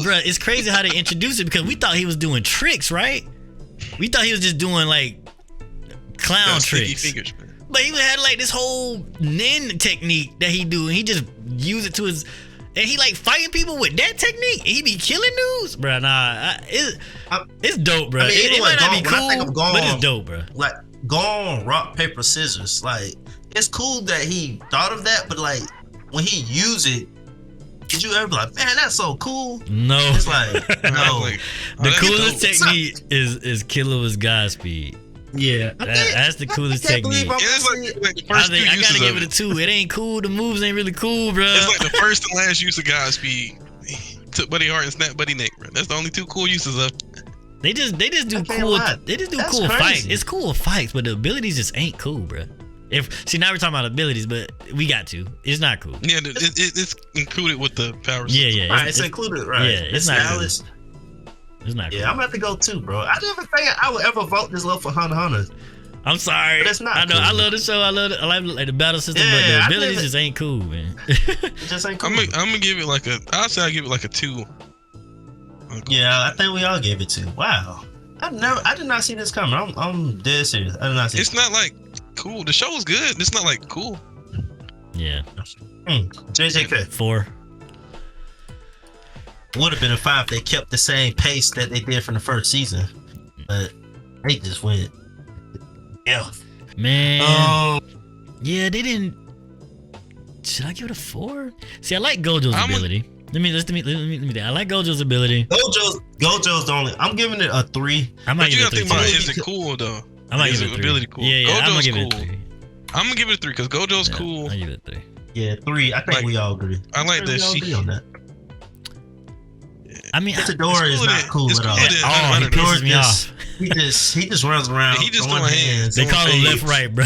bro, it's crazy how they introduced it because we thought he was doing tricks, right? We thought he was just doing like clown tricks. Fingers, but he had like this whole nin technique that he do, and he just use it to his, and he like fighting people with that technique, and he be killing dudes, bro. Nah, it's dope, bro. I mean, it might not be cool, but it's dope, bro. Like Gone, rock, paper, scissors. Like, it's cool that he thought of that, but like when he used it, did you ever be like, man, that's so cool? No. It's like, no. The coolest technique is Killer with Godspeed. Yeah, that's the coolest technique. I gotta give it a 2. It ain't cool. The moves ain't really cool, bro. It's like the first and last use of Godspeed. Took Buddy Heart and snapped Buddy Neck, bro. That's the only 2 cool uses of. They just do cool. They just do cool fights. It's cool fights, but the abilities just ain't cool, bro. Now we're talking about abilities, but we got to. It's not cool. Yeah, it's included with the powers. Yeah. It's included, right? Yeah, it's not cool. It's not cool. Yeah, I'm about to go 2, bro. I never think I would ever vote this low for Hunter x Hunter. I'm sorry. But it's not. I know. Cool. I love the show. I like the battle system, but the abilities just ain't cool, man. It just ain't cool. I'm gonna give it like I give it like a 2. Yeah, I think we all gave it 2. Wow. I did not see this coming. I'm dead serious. I did not see. It's not like cool. The show is good. It's not like cool. Yeah. JJK 4. Would have been a 5 if they kept the same pace that they did from the first season, but they just went. Yeah. Man. Yeah, they didn't. Should I give it a 4? See, I like Gojo's ability. Let me. I like Gojo's ability. Gojo's the only. I'm giving it a 3. But you gotta think about is it cool though? I might give it a 3. Ability cool. Yeah, Gojo's I'm gonna give cool. it a 3. I'm gonna give it a 3 because Gojo's cool. I'll give it a 3. Yeah, 3. I think we all agree. I like that she. On that. I mean, Itadori is not cool at all. He pisses me off. He just runs around. He just throwing hands. They call him left, right, bro.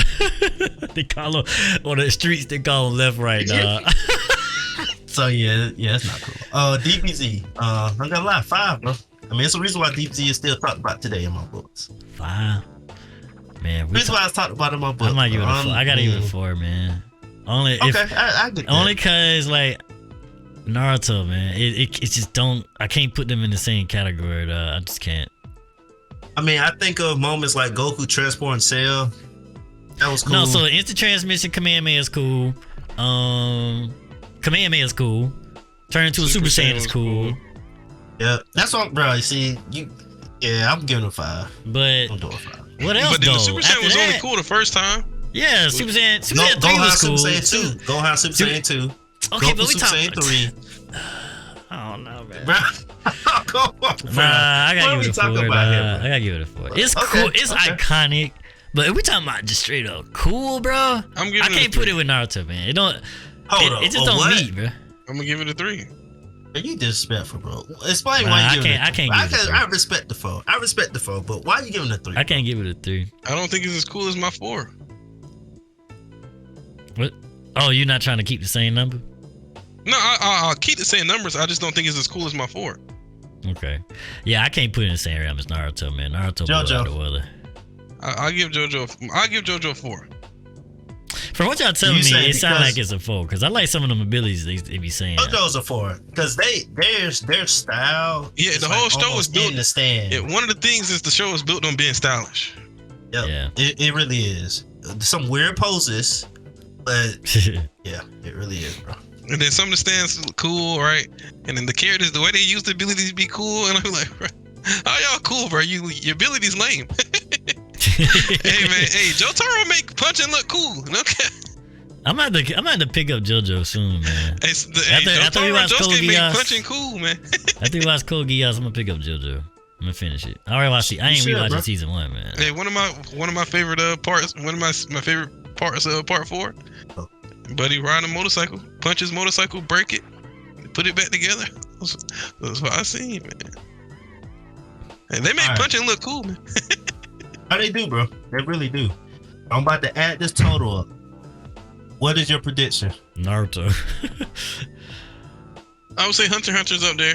They call him on the streets. They call him left, right, dog. So yeah, it's not cool. DBZ. I'm gonna lie, 5, bro. I mean, it's the reason why DBZ is still talked about today in my books. 5. Man, This is why I talked about it in my book. I might give it a 4. I gotta give it a 4, man. Only okay, I get that. only cause like Naruto, man. It just don't. I can't put them in the same category. I just can't. I mean, I think of moments like Goku transporting Cell. That was cool. No, so instant transmission Kamehameha is cool. Kamehameha is cool. Turn into a Super Saiyan is cool. Yeah, that's what, bro. You see, yeah, I'm giving it a 5. But I'm doing 5. what else But then though? the Super Saiyan After was only that, cool the first time. Yeah, Super Saiyan 3 Gohan was cool. Super Saiyan 2. Gohan Super Saiyan 2. Okay, Goku but we Super talking. Saiyan 3. I don't know, man. Bro, come on, bro. Nah, I gotta What give it a are 4. we talking about here, bro? I gotta give it a 4. It's Okay, cool. It's okay. iconic. But if we talking about just straight up cool, bro, I'm giving I it a can't 3. put it with Naruto, man. It don't. Hold on. It just Oh, don't what? meet, bro. I'm gonna give it a 3. Are you disrespectful, bro? Explain Nah, why you I giving can't- it. I can't give it a 3. I respect the 4. I respect the 4, but why are you giving it a 3? I can't give it a 3. I don't think it's as cool as my 4. What? Oh, you're not trying to keep the same number? No, I'll keep the same numbers. I just don't think it's as cool as my 4. Okay. Yeah, I can't put it in the same realm as Naruto, man. Naruto blew JoJo. out the weather. I'll give JoJo a 4. From what y'all telling You me, say it sounds because- like it's a 4 because I like some of them abilities they be saying. JoJo's a 4 because their style. Yeah, is the like whole show almost is built- in the stand. Yeah, one of the things is the show is built on being stylish. Yep. Yeah. It really is. Some weird poses, but yeah, it really is, bro. And then some of the stands look cool, right? And then the characters, the way they use the abilities to be cool, and I'm like, bro, how y'all cool, bro? Your ability's lame. Hey man, hey, Jotaro make punching look cool. Okay. I'm about to pick up JoJo soon, man. Hey, After we Jotaro watch Code Josuke make Geass- punching cool, man. After we watch Code Geass, I'm gonna pick up JoJo. I'm gonna finish it. I already watched it. I ain't You should, rewatching bro. season 1, man. Hey, one of my favorite parts, one of my favorite parts of part 4. Oh. Buddy riding a motorcycle, punch his motorcycle, break it, put it back together. That's what I seen, man. And they make All right. punching look cool, man. How they do, bro? They really do. I'm about to add this total up. What is your prediction? Naruto. I would say Hunter x Hunter's up there.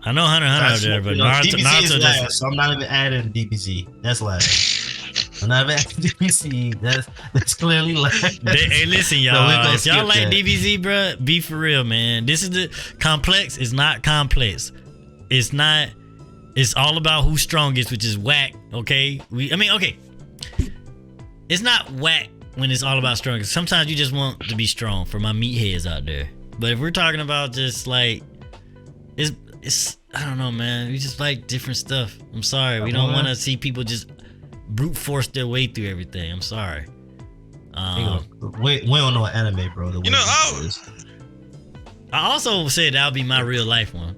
I know Hunter x Hunter up there, but DBZ is Naruto last, just. so I'm not even adding DBZ. That's last. I'm not even adding DBZ. That's clearly last. Hey, listen, So we're y'all. gonna If y'all skip like that. DBZ, bruh, be for real, man. This is the complex. It's not complex. It's not. It's all about who's strongest, which is whack. Okay. Okay. It's not whack when it's all about strongest. Sometimes you just want to be strong for my meatheads out there. But if we're talking about just like, it's I don't know, man. We just like different stuff. I'm sorry. We don't want to see people just brute force their way through everything. I'm sorry. We don't know anime, bro. The way You know, it is. I also said that would be my real life one.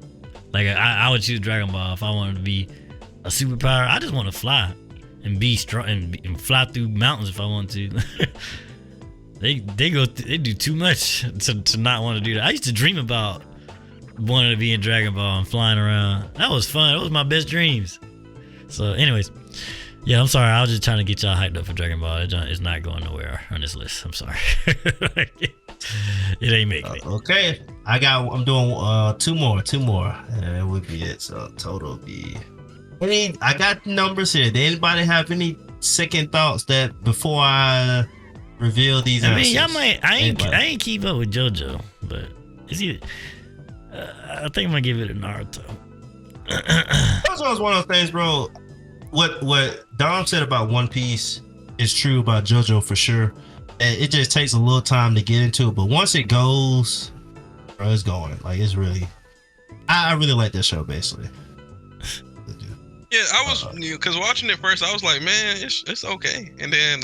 Like I would choose Dragon Ball if I wanted to be a superpower. I just want to fly and be strong and fly through mountains if I want to. they do too much to not want to do that. I used to dream about wanting to be in Dragon Ball and flying around. That was fun. That was my best dreams. So, anyways, yeah, I'm sorry. I was just trying to get y'all hyped up for Dragon Ball. It's not going nowhere on this list. I'm sorry. It ain't making it. Okay, I'm doing two more, and that would be it. So total would be. I got numbers here. Did anybody have any second thoughts that before I reveal these I answers? mean, y'all might. I Anybody? ain't keep up with JoJo, but is he? I think I'm gonna give it a Naruto. That's one of those things, bro. What Dom said about One Piece is true about JoJo for sure. And it just takes a little time to get into it, but once it goes, bro, it's going. Like it's really, I really like this show, basically. Yeah, I was because watching it first, I was like, man, it's okay. And then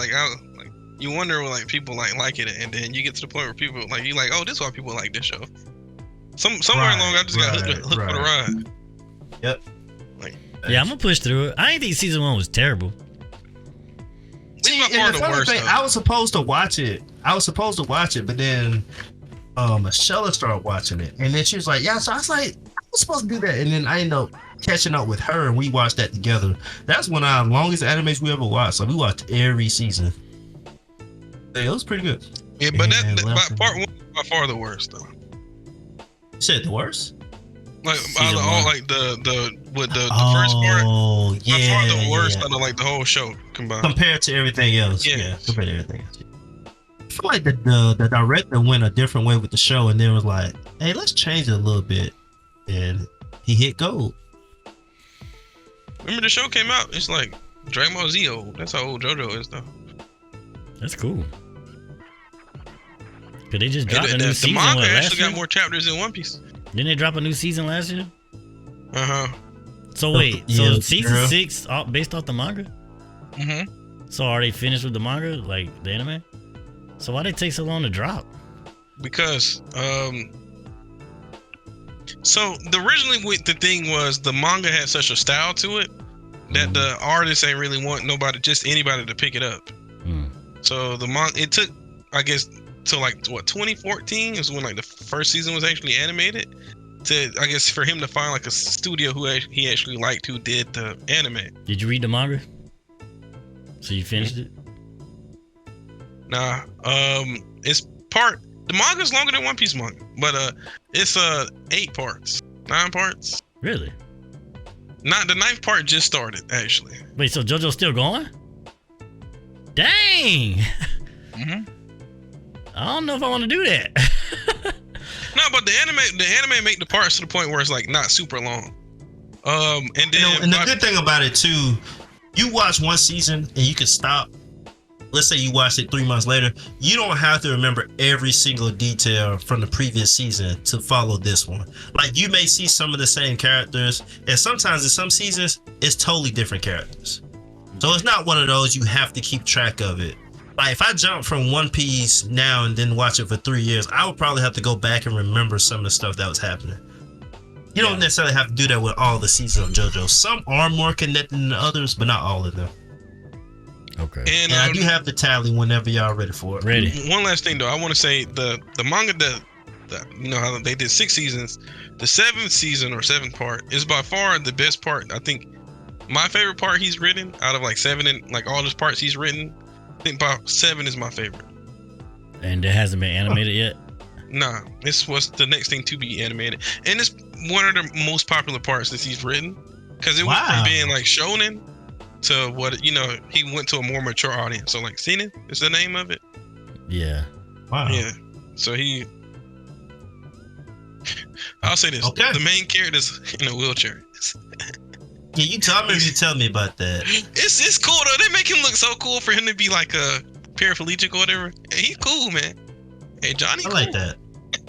you wonder like people like it, and then you get to the point where people like you like, oh, this is why people like this show. Somewhere along, I just got hooked for the ride. Yep. Yeah, I'm gonna push through it. I didn't think season 1 was terrible. It's by and far the the funny worst. thing, I was supposed to watch it. But then Michelle started watching it, and then she was like, "Yeah." So I was like, "I was supposed to do that," and then I ended up catching up with her, and we watched that together. That's one of our longest animes we ever watched. So we watched every season. Yeah, it was pretty good. Yeah, but And that left part 1 by far the worst though. You said the worst? Like Season all one. like the first part. Oh, By far the worst yeah. out of like the whole show combined. Compared to everything else. Yeah. Yeah, compared to everything else. I feel like the director went a different way with the show and then was like, hey, let's change it a little bit. And he hit gold. Remember the show came out? It's like Dragon Ball Z old. That's how old JoJo is though. That's cool. Cause they just dropped a new The season. manga last actually year? got more chapters than One Piece. Didn't they drop a new season last year? So wait, Yeah, so season girl. 6 based off the manga? Mm-hmm. So are they finished with the manga, like the anime? So why they take so long to drop? Because so originally the thing was the manga had such a style to it that the artists ain't really want just anybody to pick it up. So the it took, I guess, till like 2014 is when like the first season was actually animated. To, I guess, for him to find like a studio who he actually liked who did the anime. Did you read the manga? So you finished it? Nah, it's the manga is longer than One Piece manga, but it's 9 parts. Really? Not the 9th part just started actually. Wait, so JoJo's still going? Dang! Mm-hmm. I don't know if I want to do that. No, but the anime make the parts to the point where it's like not super long. And then And the good thing about it too, you watch one season and you can stop. Let's say you watched it 3 months later, you don't have to remember every single detail from the previous season to follow this one. Like you may see some of the same characters, and sometimes in some seasons it's totally different characters. So it's not one of those you have to keep track of it. Like if I jump from One Piece now and then watch it for 3 years, I would probably have to go back and remember some of the stuff that was happening. You don't necessarily have to do that with all the seasons of JoJo. Some are more connected than others, but not all of them. Okay. And I do have the tally whenever y'all ready for it. Ready. One last thing though, I want to say the manga that you know how they did 6 seasons, the 7th season or 7th part is by far the best part. I think my favorite part he's written out of like 7 and like all his parts he's written. I think about 7 is my favorite. And it hasn't been animated yet? Nah, this was the next thing to be animated, and it's one of the most popular parts that he's written because it went from being like shonen to what he went to a more mature audience. So like seinen is the name of it. Yeah. Wow. Yeah. So I'll say this. Okay. The main character is in a wheelchair. Yeah, you tell me about that. It's cool though. They make him look so cool for him to be like a paraplegic or whatever. Hey, he's cool, man. Hey, Johnny. I like that.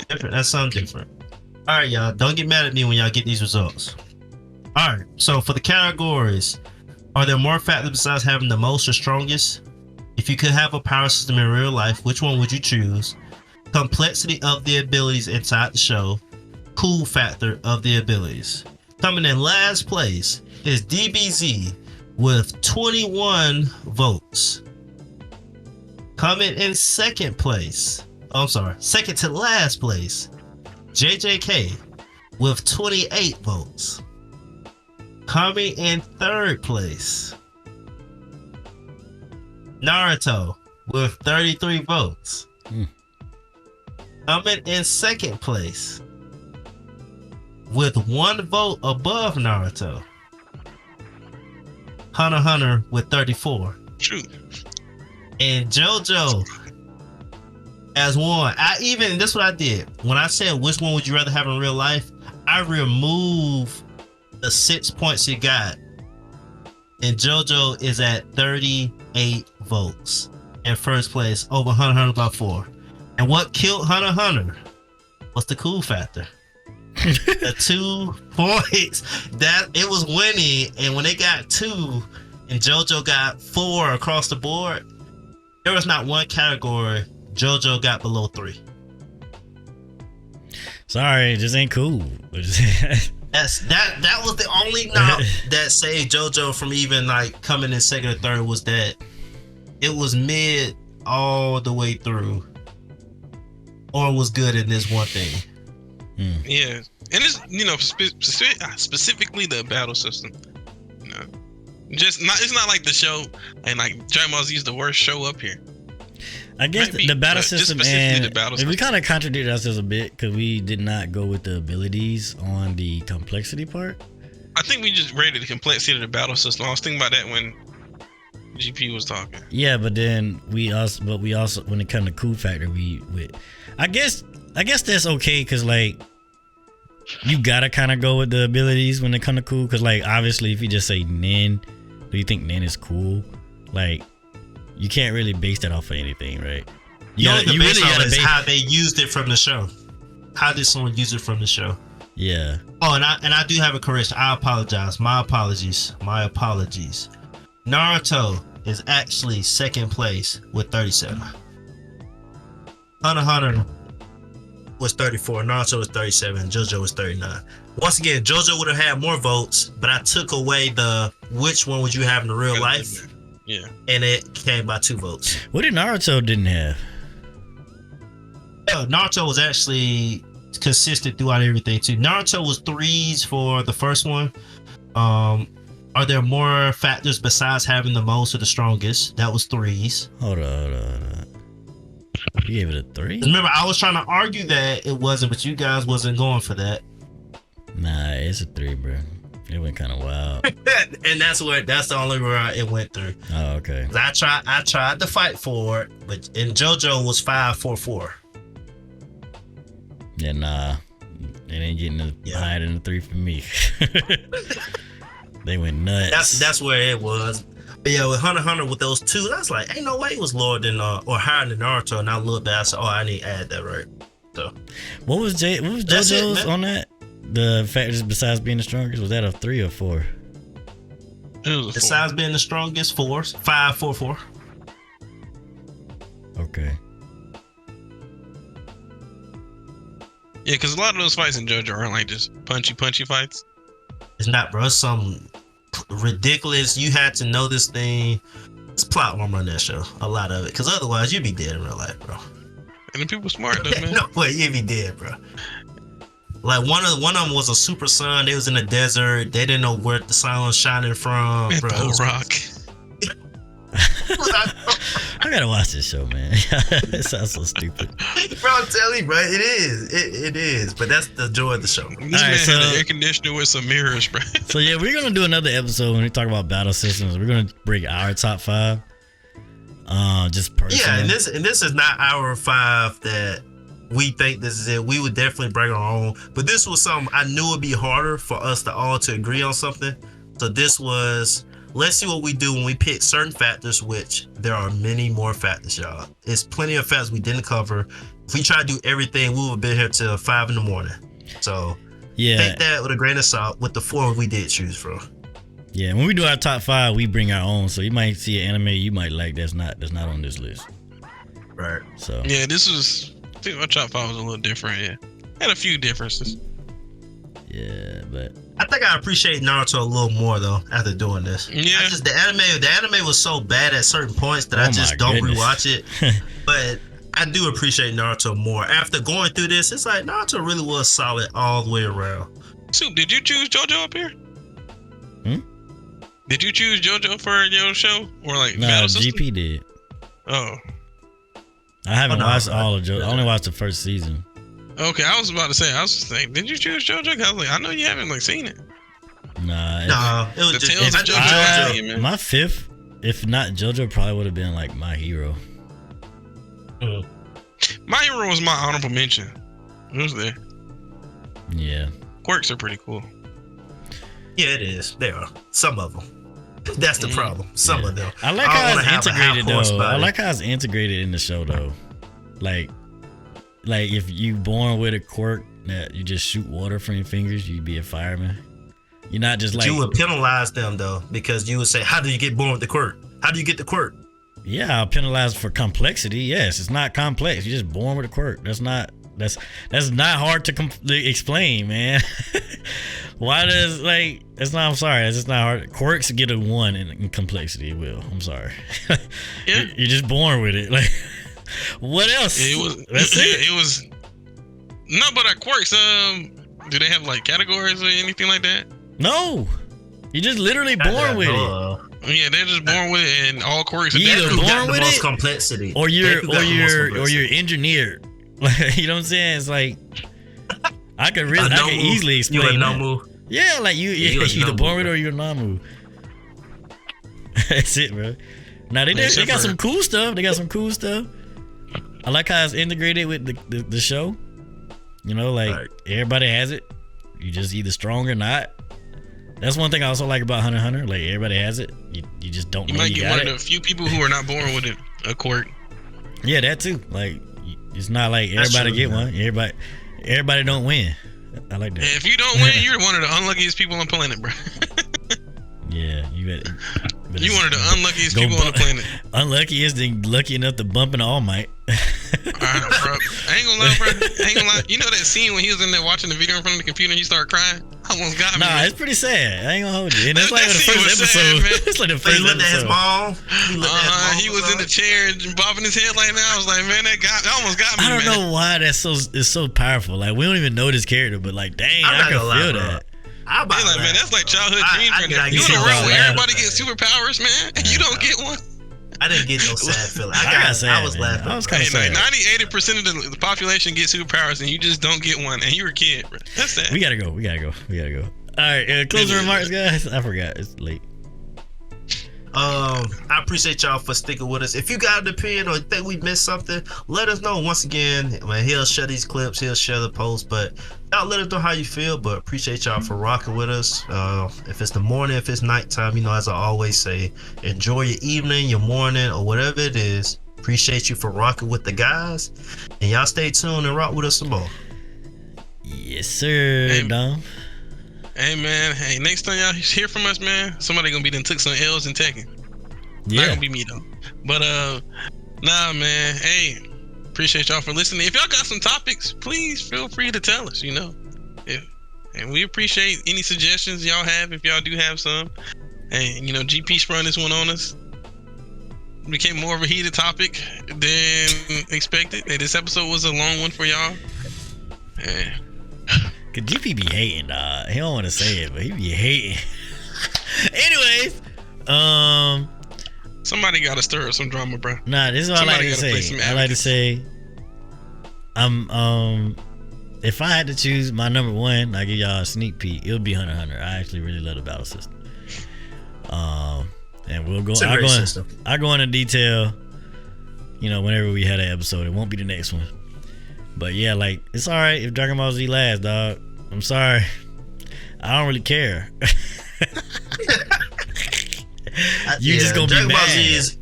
Different. That sounds different. All right, y'all. Don't get mad at me when y'all get these results. All right. So for the categories, are there more factors besides having the most or strongest? If you could have a power system in real life, which one would you choose? Complexity of the abilities inside the show. Cool factor of the abilities. Coming in last place is DBZ with 21 votes. Coming in second place, second to last place, JJK with 28 votes. Coming in third place, Naruto with 33 votes. Coming in second place, with 1 vote above Naruto, Hunter x Hunter with 34. True. And JoJo as one. This is what I did. When I said which one would you rather have in real life, I removed the 6 points you got. And JoJo is at 38 votes in first place over Hunter x Hunter by 4. And what killed Hunter x Hunter was the cool factor. The 2 points that it was winning, and when they got 2 and JoJo got 4 across the board, there was not one category JoJo got below 3. Sorry, it just ain't cool. That was the only knock that saved JoJo from even like coming in second or third, was that it was mid all the way through, or was good in this one thing. Yeah, and it's specifically the battle system. It's not like the show and like Dragon Ball Z is the worst show up here. I guess Maybe, the battle but just system, specifically and the battle we system. kind of contradicted ourselves a bit because we did not go with the abilities on the complexity part. I think we just rated the complexity of the battle system. I was thinking about that when GP was talking. Yeah, but then we also when it comes to cool factor, I guess that's okay because like you gotta kind of go with the abilities when it comes to cool because like obviously if you just say Nin, do you think Nin is cool? Like you can't really base that off of anything, right? You really gotta is base how they used it from the show. How did someone use it from the show? Yeah. Oh, and I do have a correction. I apologize. My apologies. Naruto is actually second place with 37. Hunter x Hunter was 34. Naruto was 37. JoJo was 39. Once again, JoJo would have had more votes, but I took away the which one would you have in the real life, Yeah. and it came by 2 votes. What did Naruto didn't have? Yeah, Naruto was actually consistent throughout everything too. Naruto was 3s for the first one. Are there more factors besides having the most or the strongest? That was 3s. Hold on. You gave it a 3? Remember, I was trying to argue that it wasn't, but you guys wasn't going for that. Nah, it's a 3, bro. It went kind of wild. And that's the only where it went through. Oh, okay. I tried to fight for it, but and JoJo was 5-4-4. Yeah, nah. It ain't getting higher than a 3 for me. They went nuts. That's where it was. But yeah, with Hunter x Hunter with those 2, that's like ain't no way it was lower than or higher than Naruto. And I looked back, I said, I need to add that right. So What was JoJo's on that? The factors besides being the strongest, was that a 3 or 4? It was a 4. Besides being the strongest, 4s, 5-4-4. Okay. Yeah, because a lot of those fights in JoJo aren't like just punchy fights. It's not, bro. It's some ridiculous. You had to know this thing. It's plot armor on that show. A lot of it, because otherwise you'd be dead in real life, bro. And the people smart though, man. No way, you'd be dead, bro. Like one of them was a super sun. They was in the desert. They didn't know where the sun was shining from, Man, bro. the whole rock. I gotta watch this show, man. It sounds so stupid. Bro, I'm telling you, bro, it is. It is. But that's the joy of the show. This All man right, had an so- air conditioner with some mirrors, bro. So yeah, we're gonna do another episode when we talk about battle systems. We're gonna break our top 5. Just personally. Yeah, and this is not our 5 that we think this is it. We would definitely bring our own. But this was something I knew would be harder for us to all to agree on something. So this was, let's see what we do when we pick certain factors, which there are many more factors, y'all. It's plenty of factors we didn't cover. If we try to do everything, we would have been here till 5 a.m. So Yeah. take that with a grain of salt with the 4 we did choose from. Yeah, when we do our top 5, we bring our own. So you might see an anime you might like that's not on this list. Right. So Yeah, this was. I think my top 5 was a little different. Yeah, had a few differences. yeah, but I think I appreciate Naruto a little more though after doing this. Yeah. I just the anime was so bad at certain points that Oh I just my don't goodness. rewatch it. But I do appreciate Naruto more. After going through this, it's like Naruto really was solid all the way around. Soup, did you choose JoJo up here? Hmm? Did you choose JoJo for your show or like nah, battle system? GP did. Oh, I haven't no, watched all of JoJo. I only watched the first season. okay. I was about to say. I was just saying, did you choose JoJo? 'Cause I was like, I know you haven't like seen it. Nah, No, it was The just Tales of JoJo. I- my 5th, if not JoJo, probably would have been like My Hero. My Hero was my honorable mention. It was there. Yeah. Quirks are pretty cool. Yeah, it is. There are some of them. That's the problem. Some Yeah. of them. I like don't how wanna it's have a integrated half-horse though. I body. like how it's integrated in the show though. Like if you born with a quirk that you just shoot water from your fingers, you'd be a fireman. You're not just like You would penalize them though, because you would say, "How do you get born with the quirk? How do you get the quirk?" yeah, I'll penalize for complexity. Yes, it's not complex. You're just born with a quirk. That's not hard to explain, man. Why does that's not? I'm sorry, it's just not hard. Quirks get a 1 in complexity. Will I'm sorry. Yeah. You're just born with it. Like what else? It was. That's it. It was. No, but our quirks. Do they have like categories or anything like that? No, you're just literally born with it. Yeah, they're just born with it, and all quirks are You either Who different. got born the with most it, complexity, or They who got the most you're complexity. engineered. Like, you know what I'm saying? It's like I could easily explain You a that. Nomu. Yeah, like you you a either Nomu, born with it bro. or you're a Namu. That's it, bro. Now they Except got for- some cool stuff. They got some cool stuff. I like how it's integrated with the show. You know, like Right. everybody has it. You just either strong or not. That's one thing I also like about Hunter x Hunter. Like everybody has it. You just don't You know might you get got one it. of the few people who are not born with a quirk. Yeah, that too. Like it's not like That's everybody true, get man. one. Everybody don't win. I like And that. if you don't win, you're one of the unluckiest people on the planet, bro. Yeah, you better You one of the unluckiest go people on the bu- planet. Unlucky is the lucky enough to bump into All Might. Bro. I ain't gonna lie, bro. I ain't gonna lie. You know that scene when he was in there watching the video in front of the computer and he started crying? Almost got me. Nah, man. it's pretty sad. I ain't gonna hold you. And that's like That the scene first was sad, episode. man. It's like the He first looked at his episode. mom. He looked at his mom. He was in the chair and bobbing his head like that. I was like, man, that almost got me. I don't man. know why it's so powerful. Like we don't even know this character, but like, dang, I'm I not can gonna lie, feel bro. that. I'm about They like, to man, laugh, that's like bro. childhood I- dream I for gotta them. You get in a you world where about everybody that. gets superpowers, man, and you don't get one. I didn't get no sad feeling. I got I sad, was man. laughing. I was bro. kinda Hey, sad. like 98% of the population get superpowers, and you just don't get one, and you're a kid, bro. That's sad. We gotta go. All right, closing remarks, guys. I forgot. It's late. I appreciate y'all for sticking with us. If you got an opinion or think we missed something, let us know. Once again, man, he'll share these clips, he'll share the posts, but y'all let us know how you feel. But appreciate y'all for rocking with us. If it's the morning, if it's nighttime, you know, as I always say, enjoy your evening, your morning, or whatever it is. Appreciate you for rocking with the guys, and y'all stay tuned and rock with us some more. Yes, sir, Hey, Dom. Hey, man. Hey, next time y'all hear from us, man, somebody gonna be done took some L's in Tekken. Not Yeah. gonna be me though. But nah, man. Hey, appreciate y'all for listening. If y'all got some topics, please feel free to tell us. You know, and we appreciate any suggestions y'all have if y'all do have some. And you know, GP sprung this one on us. Became more of a heated topic than expected. And this episode was a long one for y'all. And Cause GP be hating, dog. He don't want to say it, but he be hating. Anyways, somebody gotta stir up some drama, bro. nah, this is what Somebody I like to gotta play say. some I like to say, if I had to choose my number one, I give y'all a sneak peek. It'll be Hunter x Hunter. I actually really love the battle system. And we'll go. It's a great system. I go into detail. You know, whenever we had an episode, it won't be the next one. But yeah, like it's all right if Dragon Ball Z last, dog. I'm sorry. I don't really care. You just gonna be Dragon Ball mad. Z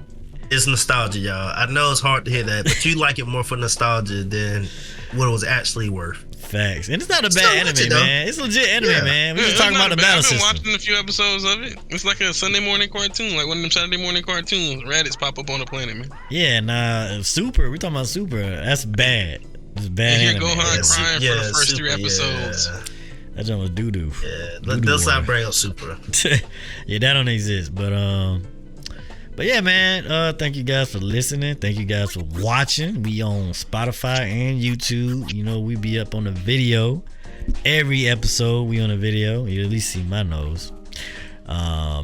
is nostalgia, y'all. I know it's hard to hear that, but you like it more for nostalgia than what it was actually worth. Facts. And it's not a Still bad legit, anime, though. man. It's legit anime, Yeah. man. We Yeah, just it's talking not about the bad. battle I've been system. watching a few episodes of it. It's like a Sunday morning cartoon, like one of them Saturday morning cartoons. Raditz pop up on the planet, man. Yeah, nah, Super. We talking about Super. That's bad. It's bad And hear anime. Gohan crying for the first Super, 3 episodes. That joint was doo doo. Yeah, Doo-doo let's boy. not bring up Super. Yeah, that don't exist. But yeah, man. Thank you guys for listening. Thank you guys for watching. We on Spotify and YouTube. You know, we be up on the video. Every episode we on a video. You at least see my nose.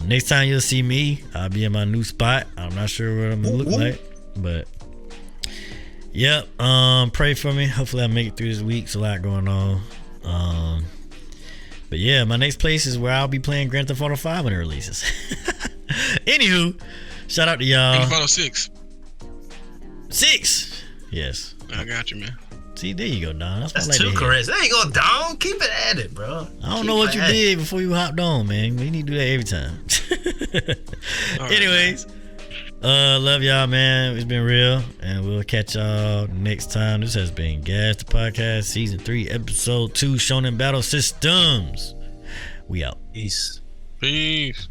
Next time you'll see me, I'll be in my new spot. I'm not sure what I'm gonna look like, but yep. Pray for me. Hopefully I make it through this week. It's a lot going on. But yeah, my next place is where I'll be playing Grand Theft Auto 5 when it releases. Anywho, shout out to y'all. Grand Theft Auto 6. 6. Yes. I got you, man. See, there you go, Don. That's what I That's like too to hear. correct. There you go, Don. Keep it at it, bro. I don't Keep know what it you at it. did before you hopped on, man. We need to do that every time. All right, Anyways, love y'all, man. It's been real, and we'll catch y'all next time. This has been Gas the Podcast, Season 3, Episode 2, Shonen Battle Systems. We out. Peace. Peace.